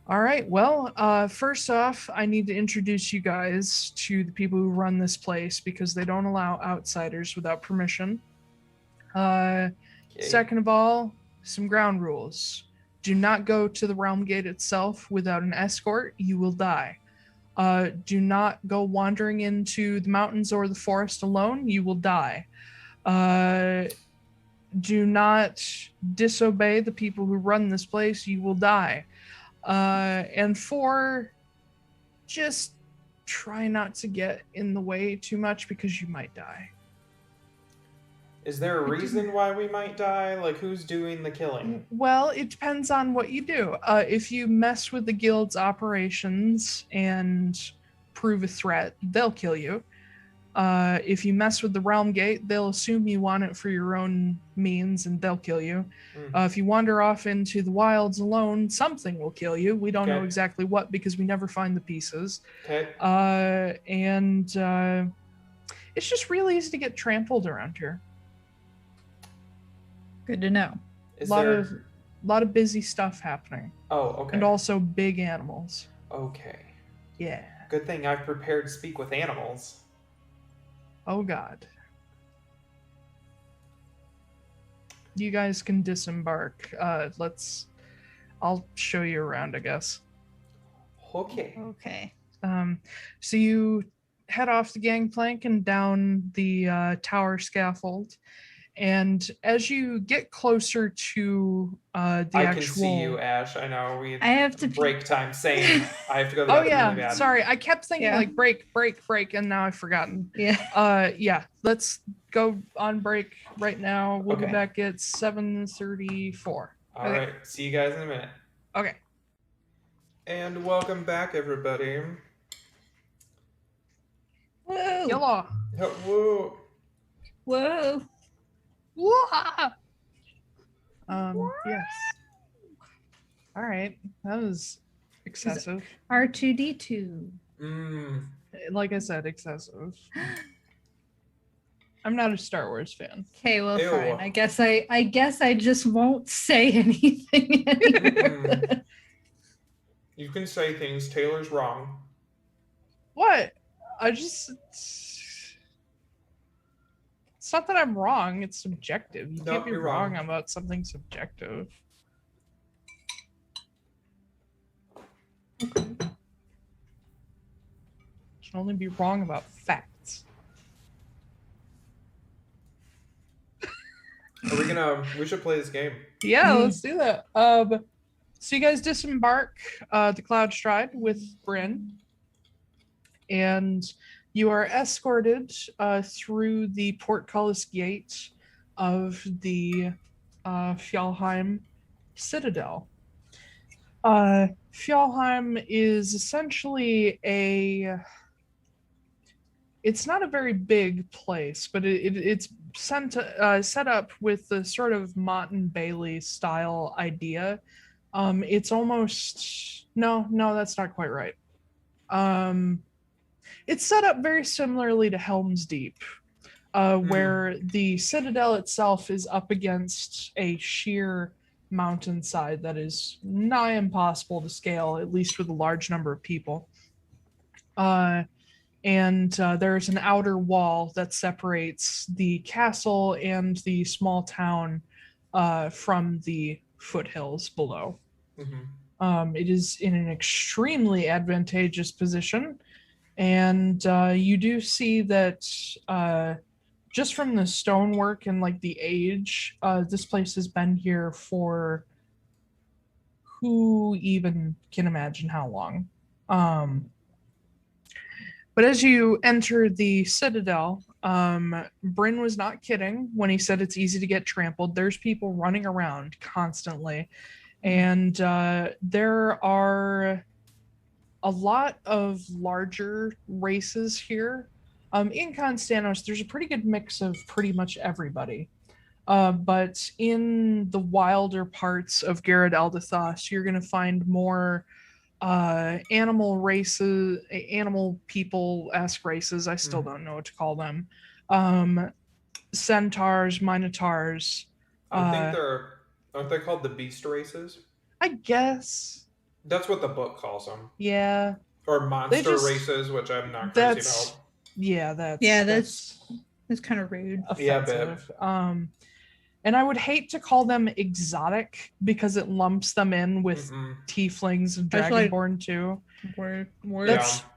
all right, well, first off, I need to introduce you guys to the people who run this place because they don't allow outsiders without permission. Second of all, some ground rules. Do not go to the realm gate itself without an escort. You will die. Do not go wandering into the mountains or the forest alone. You will die. Do not disobey the people who run this place. You will die. And 4, just try not to get in the way too much because you might die. Is there a reason why we might die? Like, who's doing the killing? Well, it depends on what you do. If you mess with the guild's operations and prove a threat, they'll kill you. If you mess with the realm gate, they'll assume you want it for your own means and they'll kill you. If you wander off into the wilds alone, something will kill you. We don't know exactly what because we never find the pieces. And it's just really easy to get trampled around here. Good to know. A lot of busy stuff happening. Oh, okay. And also big animals. Okay. Yeah. Good thing I've prepared to speak with animals. Oh God. You guys can disembark. I'll show you around, I guess. Okay. So you head off the gangplank and down the tower scaffold. And as you get closer to the I actual... can see you, Ash. I know. I have to break time saying I have to go to the bathroom. really bad. Sorry. I kept thinking like break, and now I've forgotten. Yeah. Let's go on break right now. We'll be back at 7:34. All right. See you guys in a minute. Okay. And welcome back, everybody. Whoa. Yellow. Whoa. Whoa. Yes. All right. That was excessive. R2D2. Like I said, excessive. I'm not a Star Wars fan. Okay, well, fine. I guess I just won't say anything anymore. You can say things. Taylor's wrong. What? It's not that I'm wrong, it's subjective. You can't be wrong about something subjective. You can only be wrong about facts. We should play this game. Yeah, let's do that. So you guys disembark the Cloudstride with Bryn. And you are escorted through the portcullis gate of the Fjallheim Citadel. Fjallheim is essentially it's not a very big place, but it's set up with the sort of Mott and Bailey style idea. It's almost, no, that's not quite right. It's set up very similarly to Helm's Deep, where the citadel itself is up against a sheer mountainside that is nigh impossible to scale, at least with a large number of people. And there's an outer wall that separates the castle and the small town from the foothills below. It is in an extremely advantageous position, and you do see that just from the stonework and like the age, this place has been here for who even can imagine how long. But as you enter the Citadel, Bryn was not kidding when he said it's easy to get trampled. There's people running around constantly, and there are a lot of larger races here. In Constanos, there's a pretty good mix of pretty much everybody. But in the wilder parts of Garrod Eldathos, you're going to find more animal races, animal people-esque races. I still don't know what to call them. Centaurs, minotaurs. Aren't they called the beast races? I guess. That's what the book calls them. Yeah. Or monster races, which I'm not crazy about. Yeah, that's kind of rude. Offensive. Yeah, and I would hate to call them exotic because it lumps them in with tieflings and dragonborn too.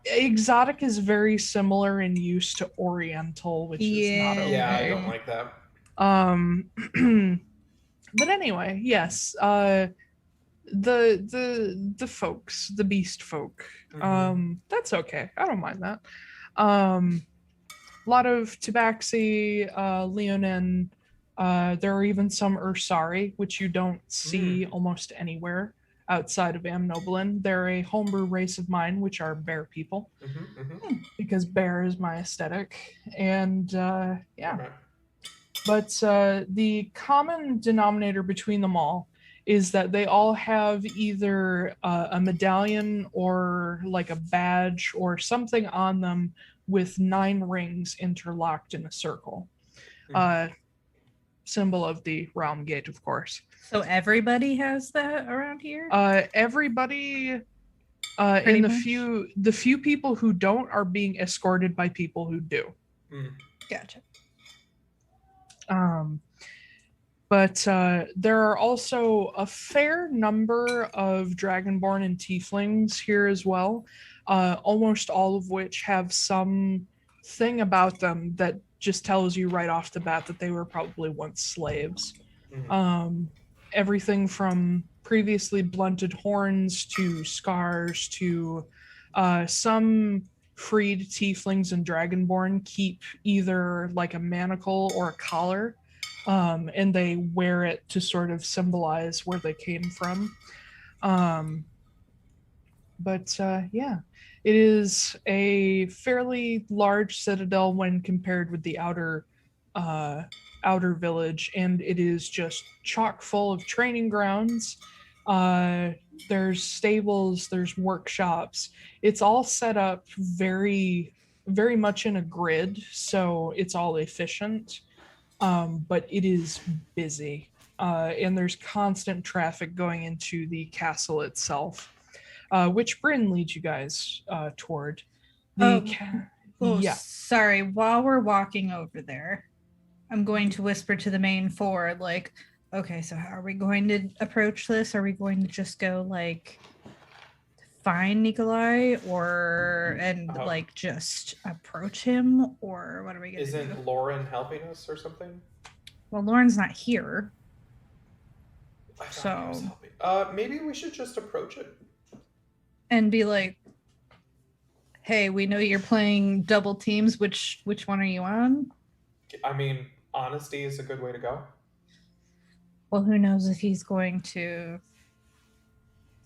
Exotic is very similar in use to oriental, which is not okay. Yeah, I don't like that. But anyway, yes. The folks, the beast folk. That's okay. I don't mind that. A lot of Tabaxi, Leonin. There are even some Ursari, which you don't see almost anywhere outside of Amnoblin. They're a homebrew race of mine, which are bear people, because bear is my aesthetic. And yeah. But the common denominator between them all is that they all have either a medallion or like a badge or something on them with 9 rings interlocked in a circle. Symbol of the realm gate, of course. So everybody has that around here? Everybody and the few people who don't are being escorted by people who do. Gotcha. But there are also a fair number of Dragonborn and Tieflings here as well, almost all of which have some thing about them that just tells you right off the bat that they were probably once slaves. Everything from previously blunted horns to scars to some freed Tieflings and Dragonborn keep either like a manacle or a collar. And they wear it to sort of symbolize where they came from. But yeah, it is a fairly large citadel when compared with the outer village, and it is just chock full of training grounds. There's stables, there's workshops. It's all set up very, very much in a grid, so it's all efficient. But it is busy, and there's constant traffic going into the castle itself, which Bryn leads you guys toward. Sorry, while we're walking over there, I'm going to whisper to the main four, like, okay, so how are we going to approach this? Are we going to just go, like, find Nikolai like just approach him, or what are we gonna do? Isn't Lauren helping us or something? Well, Lauren's not here. Maybe we should just approach it and be like, hey, we know you're playing double teams. Which one are you on? I mean, honesty is a good way to go. Well, who knows if he's going to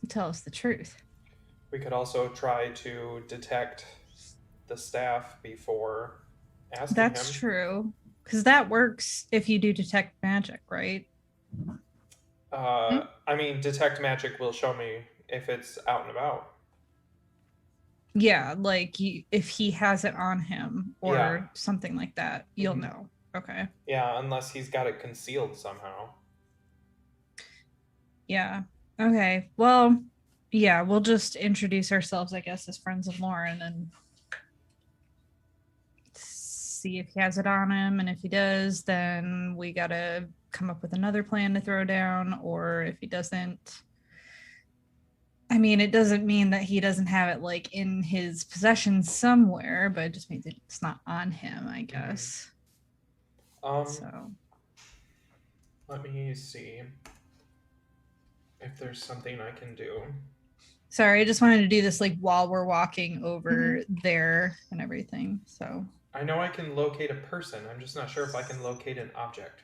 tell us the truth. We could also try to detect the staff before asking him. That's true. Because that works if you do detect magic, right? I mean, detect magic will show me if it's out and about. Yeah, like if he has it on him or something like that, you'll know. Okay. Yeah, unless he's got it concealed somehow. Yeah. Okay. Well, yeah, we'll just introduce ourselves, I guess, as friends of Lauren and see if he has it on him. And if he does, then we gotta come up with another plan to throw down. Or if he doesn't, I mean, it doesn't mean that he doesn't have it like in his possession somewhere, but it just means it's not on him, I guess. So let me see if there's something I can do. Sorry, I just wanted to do this like while we're walking over there and everything. So I know I can locate a person. I'm just not sure if I can locate an object.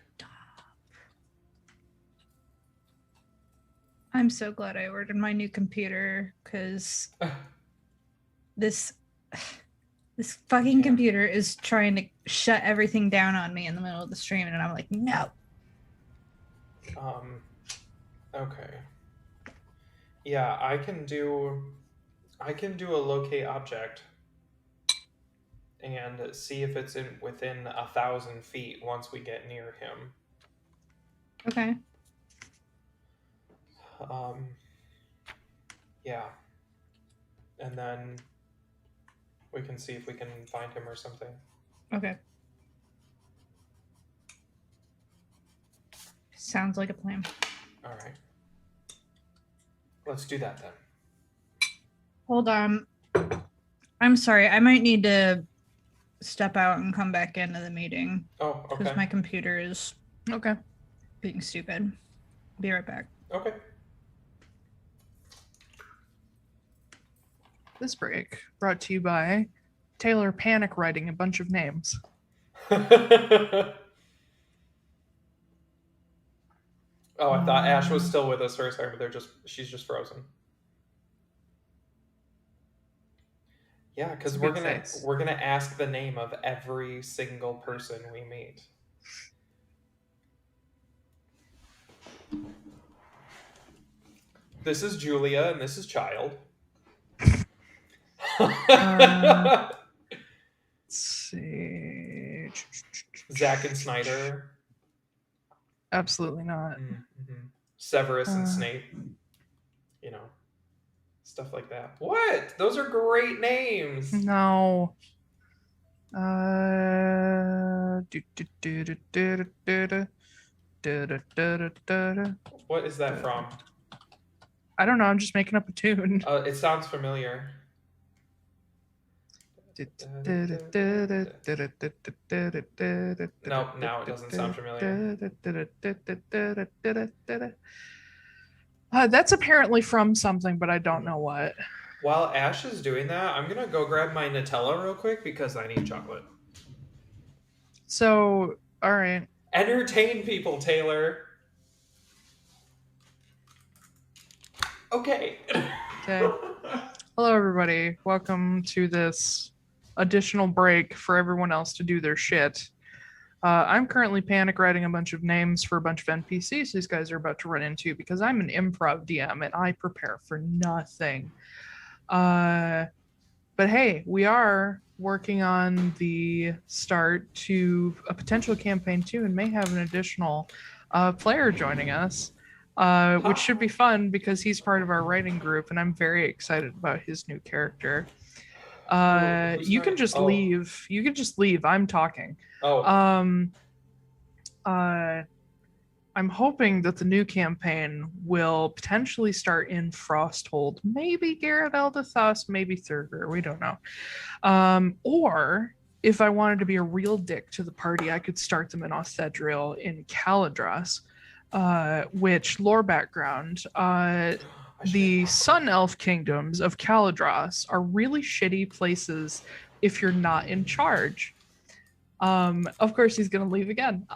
I'm so glad I ordered my new computer because this fucking computer is trying to shut everything down on me in the middle of the stream, and I'm like, no. Okay. Yeah, I can do a locate object and see if it's within 1,000 feet once we get near him. Okay. Yeah. And then we can see if we can find him or something. Okay. Sounds like a plan. All right. Let's do that then. Hold on. I'm sorry. I might need to step out and come back into the meeting. Oh, okay. Because my computer is being stupid. Be right back. Okay. This break brought to you by Taiylor panic writing a bunch of names. Oh, I thought Ash was still with us for a second, but she's just frozen. Yeah, because we're gonna ask the name of every single person we meet. This is Julia and this is Child. Let's see. Zack and Snyder. Absolutely not. Mm-hmm. Severus and Snape. You know, stuff like that. What? Those are great names. No. What is that from? I don't know. I'm just making up a tune. It sounds familiar. Nope, now it doesn't sound familiar. That's apparently from something, but I don't know what. While Ash is doing that, I'm gonna go grab my Nutella real quick because I need chocolate. So, all right. Entertain people, Taiylor. Okay. Okay. Hello, everybody. Welcome to this additional break for everyone else to do their shit. I'm currently panic writing a bunch of names for a bunch of NPCs these guys are about to run into because I'm an improv DM and I prepare for nothing. But hey, we are working on the start to a potential campaign too and may have an additional player joining us. Which should be fun because he's part of our writing group and I'm very excited about his new character. You can just leave. You can just leave. I'm talking. I'm hoping that the new campaign will potentially start in Frosthold. Maybe Garrett Eldathos, maybe Thurger. We don't know. Or if I wanted to be a real dick to the party, I could start them in Othedriel in Caladras. Which lore background, the Sun Elf kingdoms of Caladras are really shitty places if you're not in charge. Of course, he's going to leave again.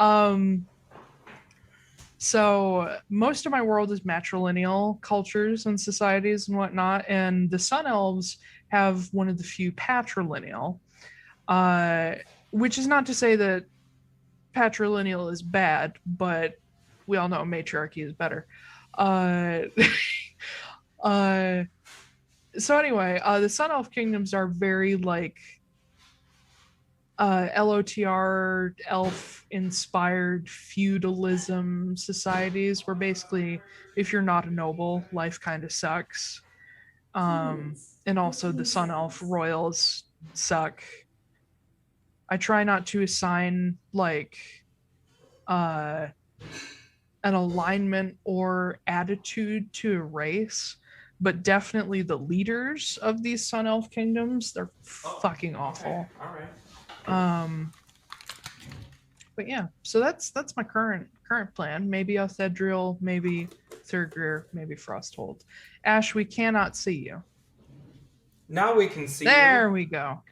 So most of my world is matrilineal cultures and societies and whatnot, and the Sun Elves have one of the few patrilineal, which is not to say that patrilineal is bad, but we all know matriarchy is better. So anyway, the Sun Elf kingdoms are very like LOTR elf inspired feudalism societies where basically if you're not a noble, life kind of sucks. And also the sun elf royals suck. I try not to assign like an alignment or attitude to a race, but definitely the leaders of these sun elf kingdoms, they're fucking awful. All right. But yeah, so that's my current plan. Maybe Othedriel, maybe Thurgrir, maybe Frosthold. Ash, we cannot see you. Now we can see There you. we go.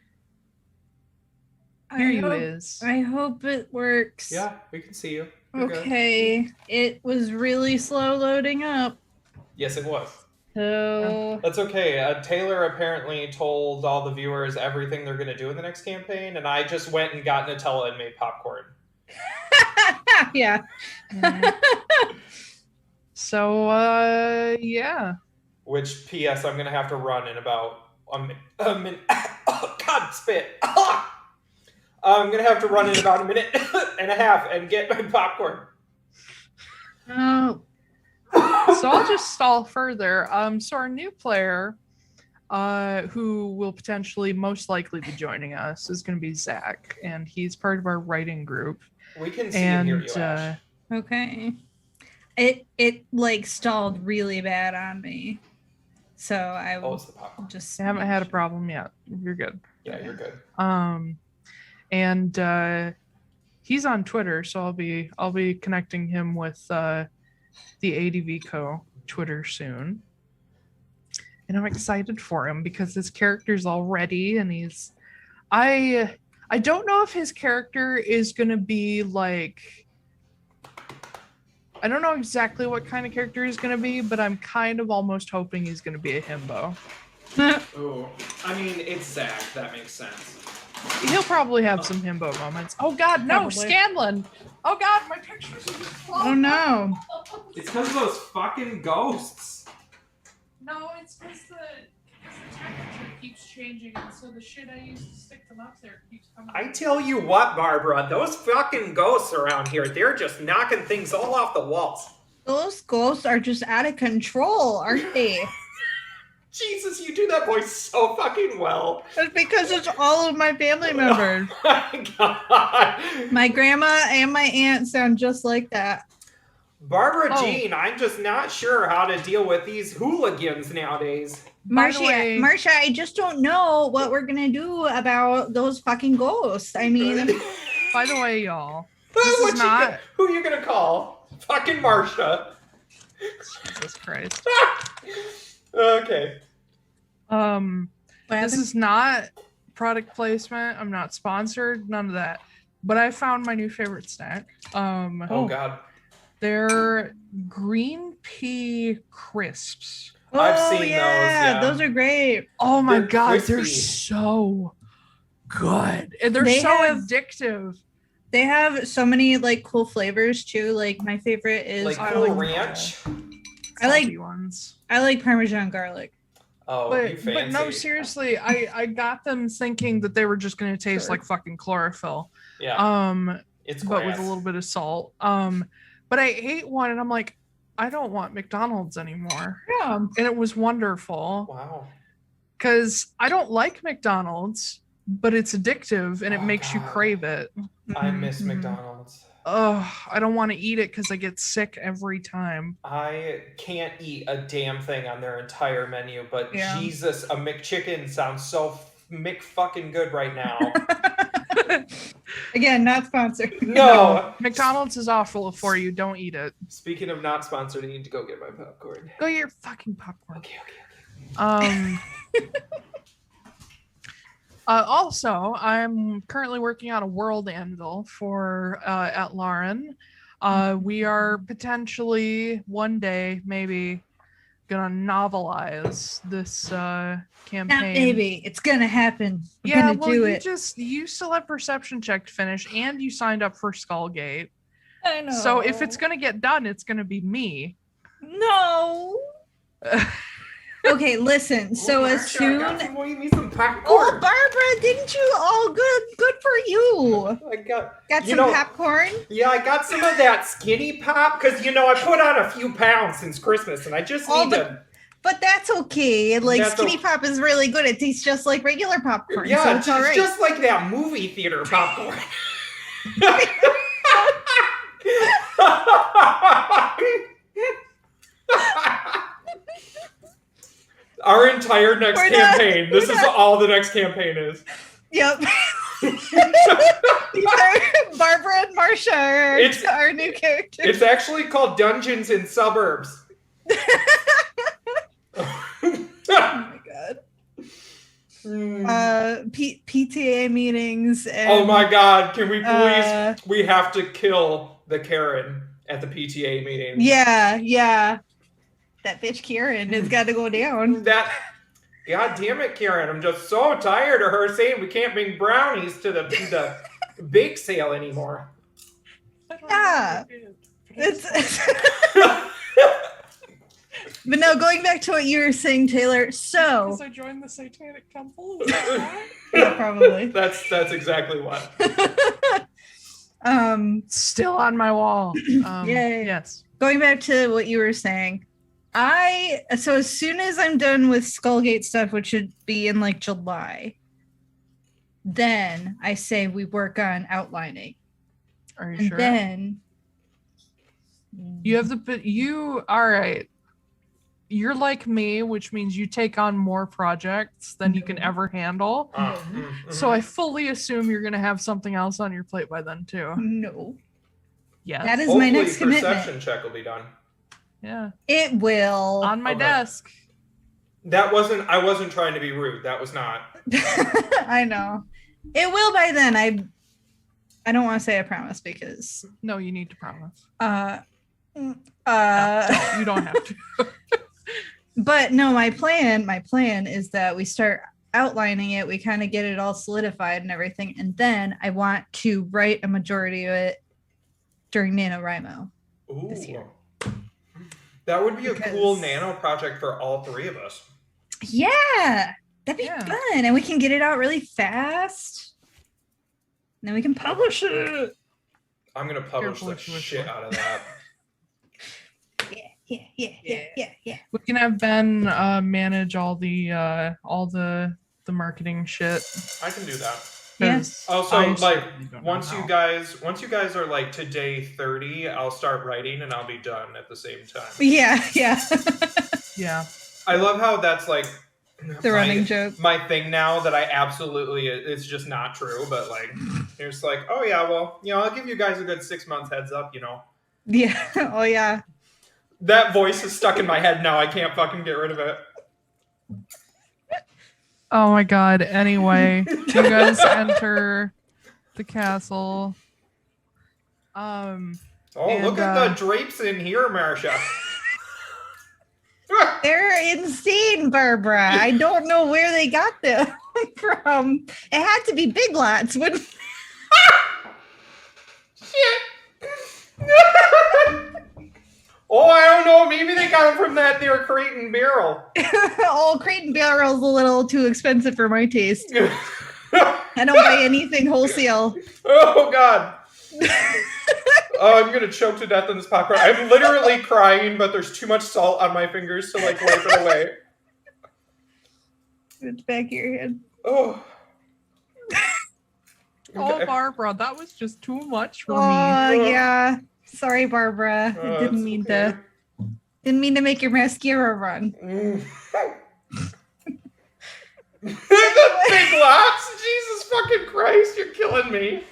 Here you is. I hope it works. Yeah, we can see you. You're okay. good. It was really slow loading up. Yes, it was. So That's okay. Taiylor apparently told all the viewers everything they're going to do in the next campaign, and I just went and got Nutella and made popcorn. yeah. So, yeah. Which, P.S., I'm going to have to run in about a minute. Oh, God, spit. I'm going to have to run in about a minute and a half and get my popcorn. Oh. So I'll just stall further. So our new player, who will potentially most likely be joining us, is going to be Zach, and he's part of our writing group. We can see and hear you, Ash. Okay. It like stalled really bad on me, so I just haven't had a problem yet. You're good. Yeah, you're good. And he's on Twitter, so I'll be connecting him with the ADV Co. Twitter soon. And I'm excited for him because his character's all ready, and he's I don't know if his character is gonna be like, I don't know exactly what kind of character he's gonna be, but I'm kind of almost hoping he's gonna be a himbo. Oh, I mean, it's Zach. That makes sense. He'll probably have some himbo moments. Oh God, no, probably. Scanlan! Oh God, my pictures are just floating. Oh no! It's because of those fucking ghosts. No, it's because the temperature keeps changing, and so the shit I used to stick them up there keeps coming. I tell you what, Barbara, those fucking ghosts around here, they're just knocking things all off the walls. Those ghosts are just out of control, aren't they? Jesus, you do that voice so fucking well. It's because it's all of my family members. Oh my God. My grandma and my aunt sound just like that. Barbara Jean, I'm just not sure how to deal with these hooligans nowadays. Marcia, I just don't know what we're gonna do about those fucking ghosts. I mean, by the way, y'all, this is not... Who are you gonna call? Fucking Marcia. Jesus Christ. Okay. This is not product placement. I'm not sponsored. None of that. But I found my new favorite snack. Oh God. They're green pea crisps. I've seen those. Yeah, those are great. Oh my God, crispy. they're so good. And they're addictive. They have so many like cool flavors too. Like my favorite is like Cool Ranch. I like ones. I like Parmesan garlic. Oh, you fancy. But no, seriously, I got them thinking that they were just going to taste like fucking chlorophyll. Yeah. It's but with a little bit of salt. But I ate one and I'm like, I don't want McDonald's anymore. Yeah. And it was wonderful. Wow. Because I don't like McDonald's, but it's addictive and it makes you crave it. I miss McDonald's. Oh, I don't want to eat it because I get sick every time. I can't eat a damn thing on their entire menu, but Jesus, a McChicken sounds so fucking good right now. Again, not sponsored. No. McDonald's is awful for you. Don't eat it. Speaking of not sponsored, I need to go get my popcorn. Go get your fucking popcorn. Okay. Also, I'm currently working on a world anvil for Atlaran. We are potentially one day maybe gonna novelize this campaign. Not maybe, it's gonna happen. We're gonna do it. You still have perception check to finish, and you signed up for Skullgate. I know. So if it's gonna get done, it's gonna be me. No. Okay, listen. So as soon. Will you eat some popcorn? Oh, Barbara, didn't you? Oh, good for you. I got some popcorn. Yeah, I got some of that skinny pop because I put on a few pounds since Christmas, and I just need to. But that's okay. Like skinny pop is really good. It tastes just like regular popcorn. Yeah, so it's all right. Just like that movie theater popcorn. Our entire next campaign. This is all the next campaign is. Yep. Barbara and Marsha are our new characters. It's actually called Dungeons in Suburbs. Oh my god. PTA meetings. And, oh my god, can we please? We have to kill the Karen at the PTA meeting. Yeah. That bitch Karen has got to go down. God damn it, Karen. I'm just so tired of her saying we can't bring brownies to the bake sale anymore. Yeah. But no, going back to what you were saying, Taiylor, so... Because I joined the Satanic Temple? Yeah, probably. That's exactly what. Still on my wall. Yay. Yes. Going back to what you were saying, so as soon as I'm done with Skullgate stuff, which should be in like July, then I say we work on outlining. Are you and sure? Then you have all right. You're like me, which means you take on more projects than you can ever handle. So I fully assume you're going to have something else on your plate by then too. No. Yes. That is my next commitment. Perception check will be done. Yeah. It will. On my desk. I wasn't trying to be rude. That was not. I know. It will by then. I don't want to say I promise because. No, you need to promise. No, you don't have to. But no, my plan is that we start outlining it. We kind of get it all solidified and everything. And then I want to write a majority of it during NaNoWriMo this year. That would be a cool nano project for all three of us. Yeah, that'd be fun. And we can get it out really fast. And then we can publish it. I'm going to publish the shit out of that. Yeah. We can have Ben manage all the marketing shit. I can do that. Yes. Also, once you guys are like to day 30, I'll start writing and I'll be done at the same time. Yeah. Yeah. I love how that's like the running joke. My thing now that I absolutely, it's just not true, but like, it's like, oh yeah, well, I'll give you guys a good 6 months heads up, Yeah. Oh yeah. That voice is stuck in my head now. I can't fucking get rid of it. Oh my god. Anyway, you guys enter the castle. Look at the drapes in here, Marsha. They're insane, Barbara. I don't know where they got them from. It had to be Big Lots. Shit. Oh, I don't know. Maybe they got them from that there Crate and Barrel. Crate and Barrel's a little too expensive for my taste. I don't buy anything wholesale. Oh, God. I'm going to choke to death on this popcorn. I'm literally crying, but there's too much salt on my fingers to, wipe it away. It's back of your head. Oh. Oh, Barbara, that was just too much for me. Oh, yeah. Sorry, Barbara. I didn't mean to make your mascara run. The Big Lots? Jesus fucking Christ, you're killing me.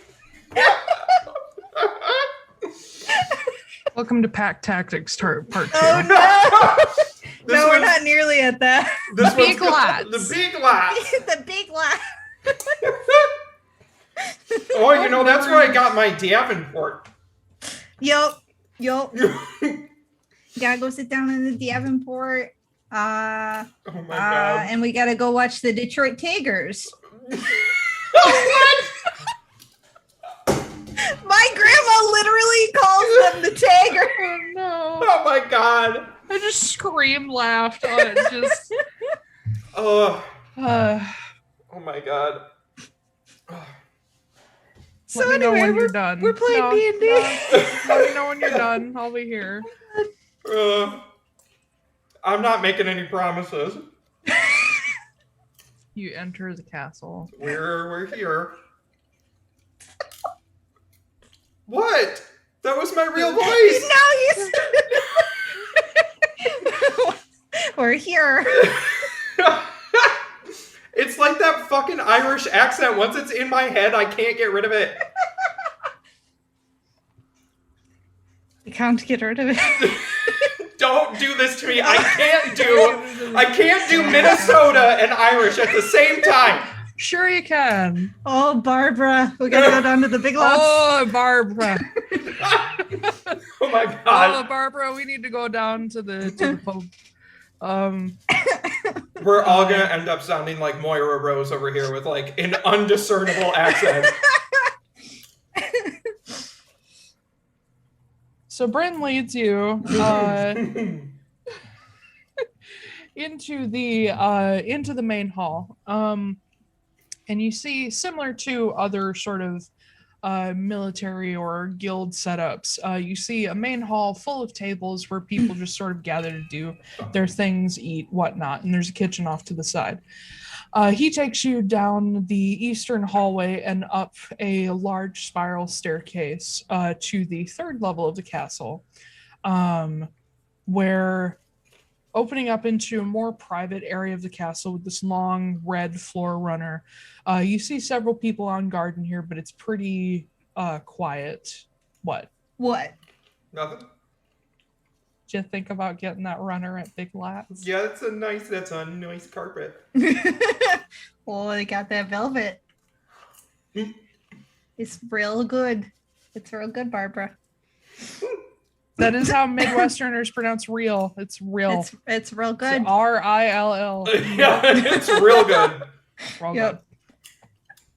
Welcome to Pack Tactics Part 2. Oh, no. No, we're not nearly at that. The Big Lots. The Big Lots. The Big Lots. Oh, that's where I got my Davenport. Yup. Gotta go sit down in the Davenport. Oh my God. And we gotta go watch the Detroit Tigers. What? My grandma literally calls them the Tigers. Oh, no. Oh my God. I just screamed, laughed. Just. Oh my god. So Let me know anyway, when you're done. we're playing D&D. Let me know when you're done. I'll be here. I'm not making any promises. You enter the castle. We're here. What? That was my real voice. No, we're here. It's like that fucking Irish accent. Once it's in my head, I can't get rid of it. I can't get rid of it. Don't do this to me. I can't do Minnesota and Irish at the same time. Sure you can. Oh, Barbara. We gotta go down to the Big Lots. Oh, Barbara. Oh my god. Oh, Barbara, we need to go down to the pub. We're all gonna end up sounding like Moira Rose over here with like an undiscernible accent. So Bryn leads you into the main hall, and you see, similar to other sort of military or guild setups, you see a main hall full of tables where people just sort of gather to do their things, eat, whatnot, and there's a kitchen off to the side. He takes you down the eastern hallway and up a large spiral staircase to the third level of the castle, where opening up into a more private area of the castle with this long red floor runner. You see several people on guard in here, but it's pretty quiet. What? Nothing. Did you think about getting that runner at Big Lots? Yeah, that's a nice carpet. Oh, they got that velvet. It's real good. It's real good, Barbara. That is how Midwesterners pronounce real. It's real. It's real good. It's RILL. Yeah, it's real good. Real Yep.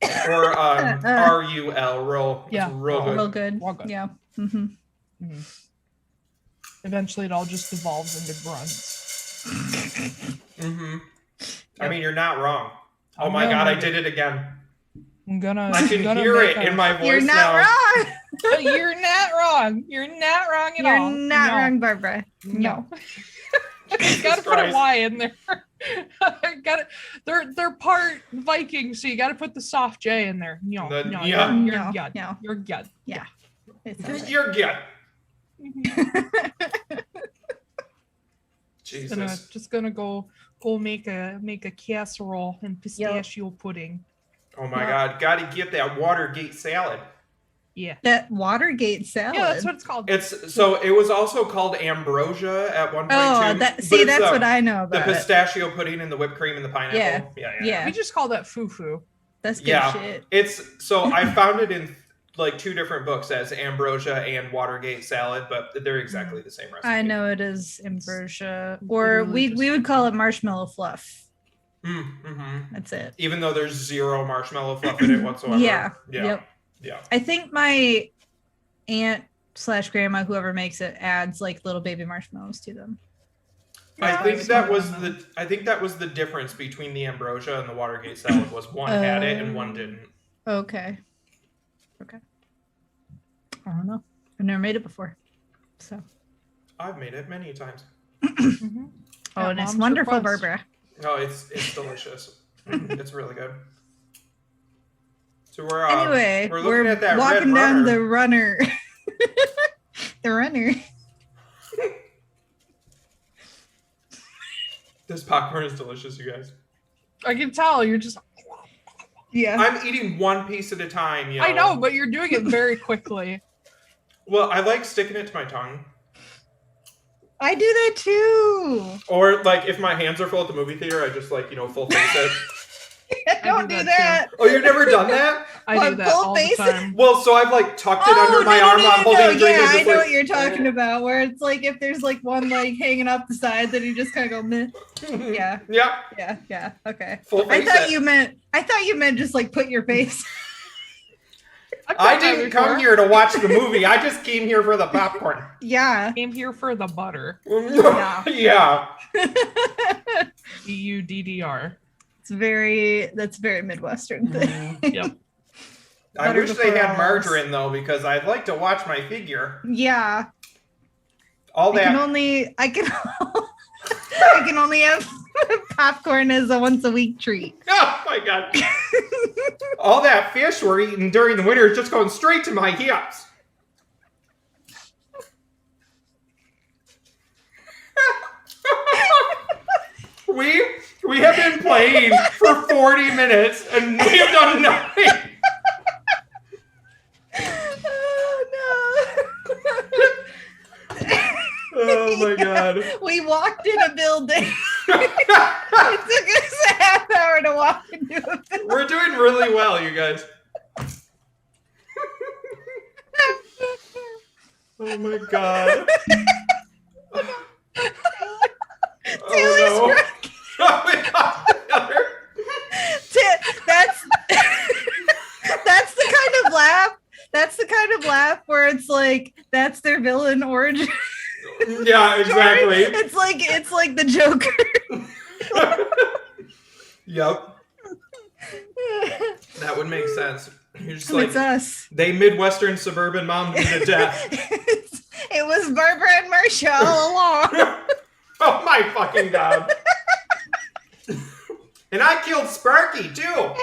good. Or RUL, real. Yeah. It's real good. Real good. Real good. Yeah. Mm-hmm. Mm-hmm. Eventually, it all just evolves into grunts. Mm-hmm. Yep. I mean, you're not wrong. Oh my god, I did it again. I can hear it in my voice now. You're not wrong. You're not wrong. You're not wrong at all. You're not wrong, Barbara. No. You gotta put a Y in there. They're part Viking, so you gotta put the soft J in there. No, You're good. No. You're good. Yeah. You're good. Jesus. Just gonna go make a casserole and pistachio pudding. Oh my god, gotta get that Watergate salad. Yeah. That Watergate salad. Yeah, that's what it's called. It was also called ambrosia at one point Oh, too. that's what I know about the pistachio pudding and the whipped cream and the pineapple. Yeah. We just call that foo-foo. That's good shit. I found it in like two different books as ambrosia and Watergate salad, but they're exactly the same recipe. I know it is ambrosia, or we would call it marshmallow fluff. Mm-hmm. That's it. Even though there's zero marshmallow fluff in it whatsoever. Yeah. Yeah. I think my aunt/grandma, whoever makes it, adds like little baby marshmallows to them. I think that was the difference between the ambrosia and the Watergate salad was one had it and one didn't. Okay. I don't know. I've never made it before, so. I've made it many times. Mm-hmm. Oh, and it's wonderful, request. Barbara. Oh, it's delicious. It's really good. So we're looking at that walking red down runner. the runner. The runner. This popcorn is delicious, you guys. I can tell you're just. Yeah. I'm eating one piece at a time, yo. I know, but you're doing it very quickly. Well, I like sticking it to my tongue. I do that too. Or like if my hands are full at the movie theater, I just like, full face it. Don't do that. Oh, you've never done that? I do that all the time. Well, so I've like tucked it under my arm while holding a drink. Yeah, and I just know what you're talking about. Where it's like if there's like one leg hanging off the side, then you just kind of go meh. Yeah. Yeah. Okay. Full face I thought you meant just like put your face. I didn't come here to watch the movie. I just came here for the popcorn. Yeah. Came here for the butter. Yeah. BUDDR. That's very Midwestern thing. Yep. I wish they had margarine though, because I'd like to watch my figure. Yeah. All that. I can only have popcorn as a once a week treat. Oh my god. All that fish we're eating during the winter is just going straight to my hips. We have been playing for 40 minutes and we have done nothing. Oh no. Oh my god. We walked in a building. It took us a half hour to walk into a building. We're doing really well, you guys. Oh my god. Taylor's That's the kind of laugh. That's the kind of laugh where it's like that's their villain origin. Yeah, exactly. It's like the Joker. Yep. That would make sense. You're just like, it's us. They Midwestern suburban momed me to death. It was Barbara and Marcia all along. Oh my fucking god. And I killed Sparky too.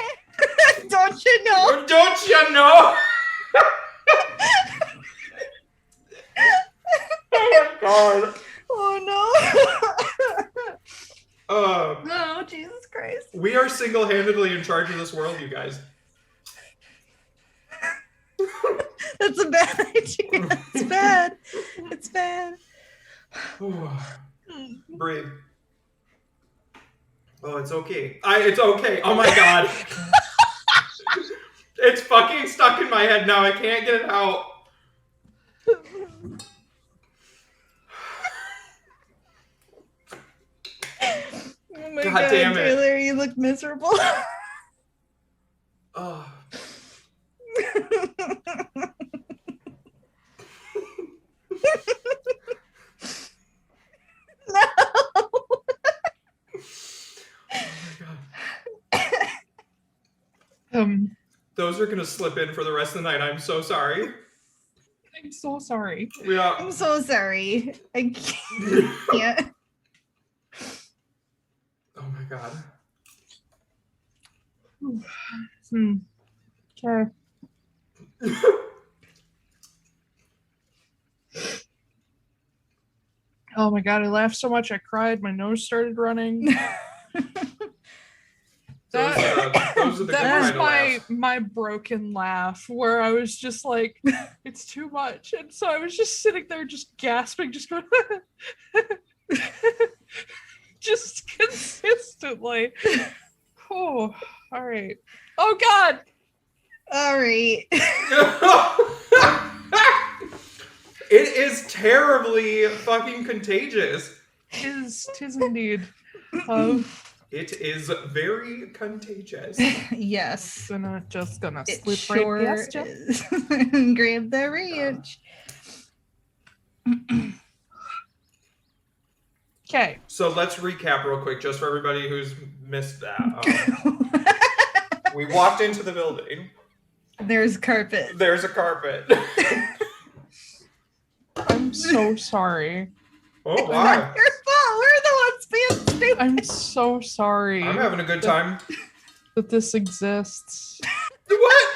Don't you know? Don't you know? Oh my god. Oh no. No, Jesus Christ. We are single-handedly in charge of this world, you guys. That's a bad idea. It's bad. It's bad. Breathe. Oh, it's okay. It's okay. Oh my god. It's fucking stuck in my head now. I can't get it out. Oh my God damn it. Taylor, you look miserable. Oh. No. Oh my god. Those are gonna slip in for the rest of the night. I'm so sorry. I'm so sorry. Yeah. I'm so sorry. I can't. Oh my god. Okay. Oh my god, I laughed so much I cried. My nose started running. Those are the that was my broken laugh where I was just like, it's too much. And so I was just sitting there just gasping, just going just consistently. Oh, all right. Oh god. All right. It is terribly fucking contagious. Tis indeed. It is very contagious. Yes. Just gonna it slip sure right past you. is. Grab the ranch. Okay. So let's recap real quick, just for everybody who's missed that. We walked into the building. There's carpet. There's a carpet. I'm so sorry. Oh, It's why? not your fault. We're the ones being stupid. I'm so sorry. I'm having a good time. That this exists. What?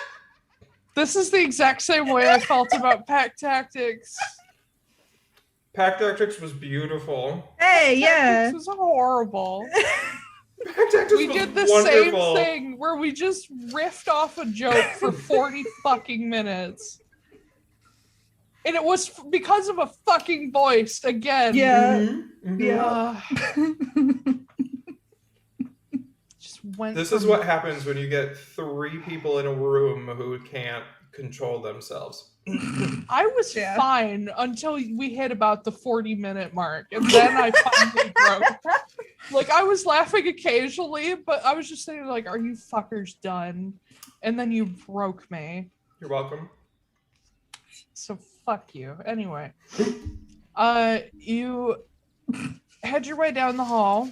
This is the exact same way I felt about Pack Tactics. Pack Tactics was beautiful. Hey, yeah. This was horrible. Pack Tactics We was did the wonderful. same thing where we just riffed off a joke for 40 fucking minutes. And it was because of a fucking voice again. Yeah. Mm-hmm. Yeah. Just went. This is what happens when you get 3 people in a room who can't control themselves. I was fine until we hit about the 40-minute mark, and then I finally broke. Like, I was laughing occasionally, but I was just saying, like, are you fuckers done? And then you broke me. You're welcome. So fuck you. Anyway. You head your way down the hall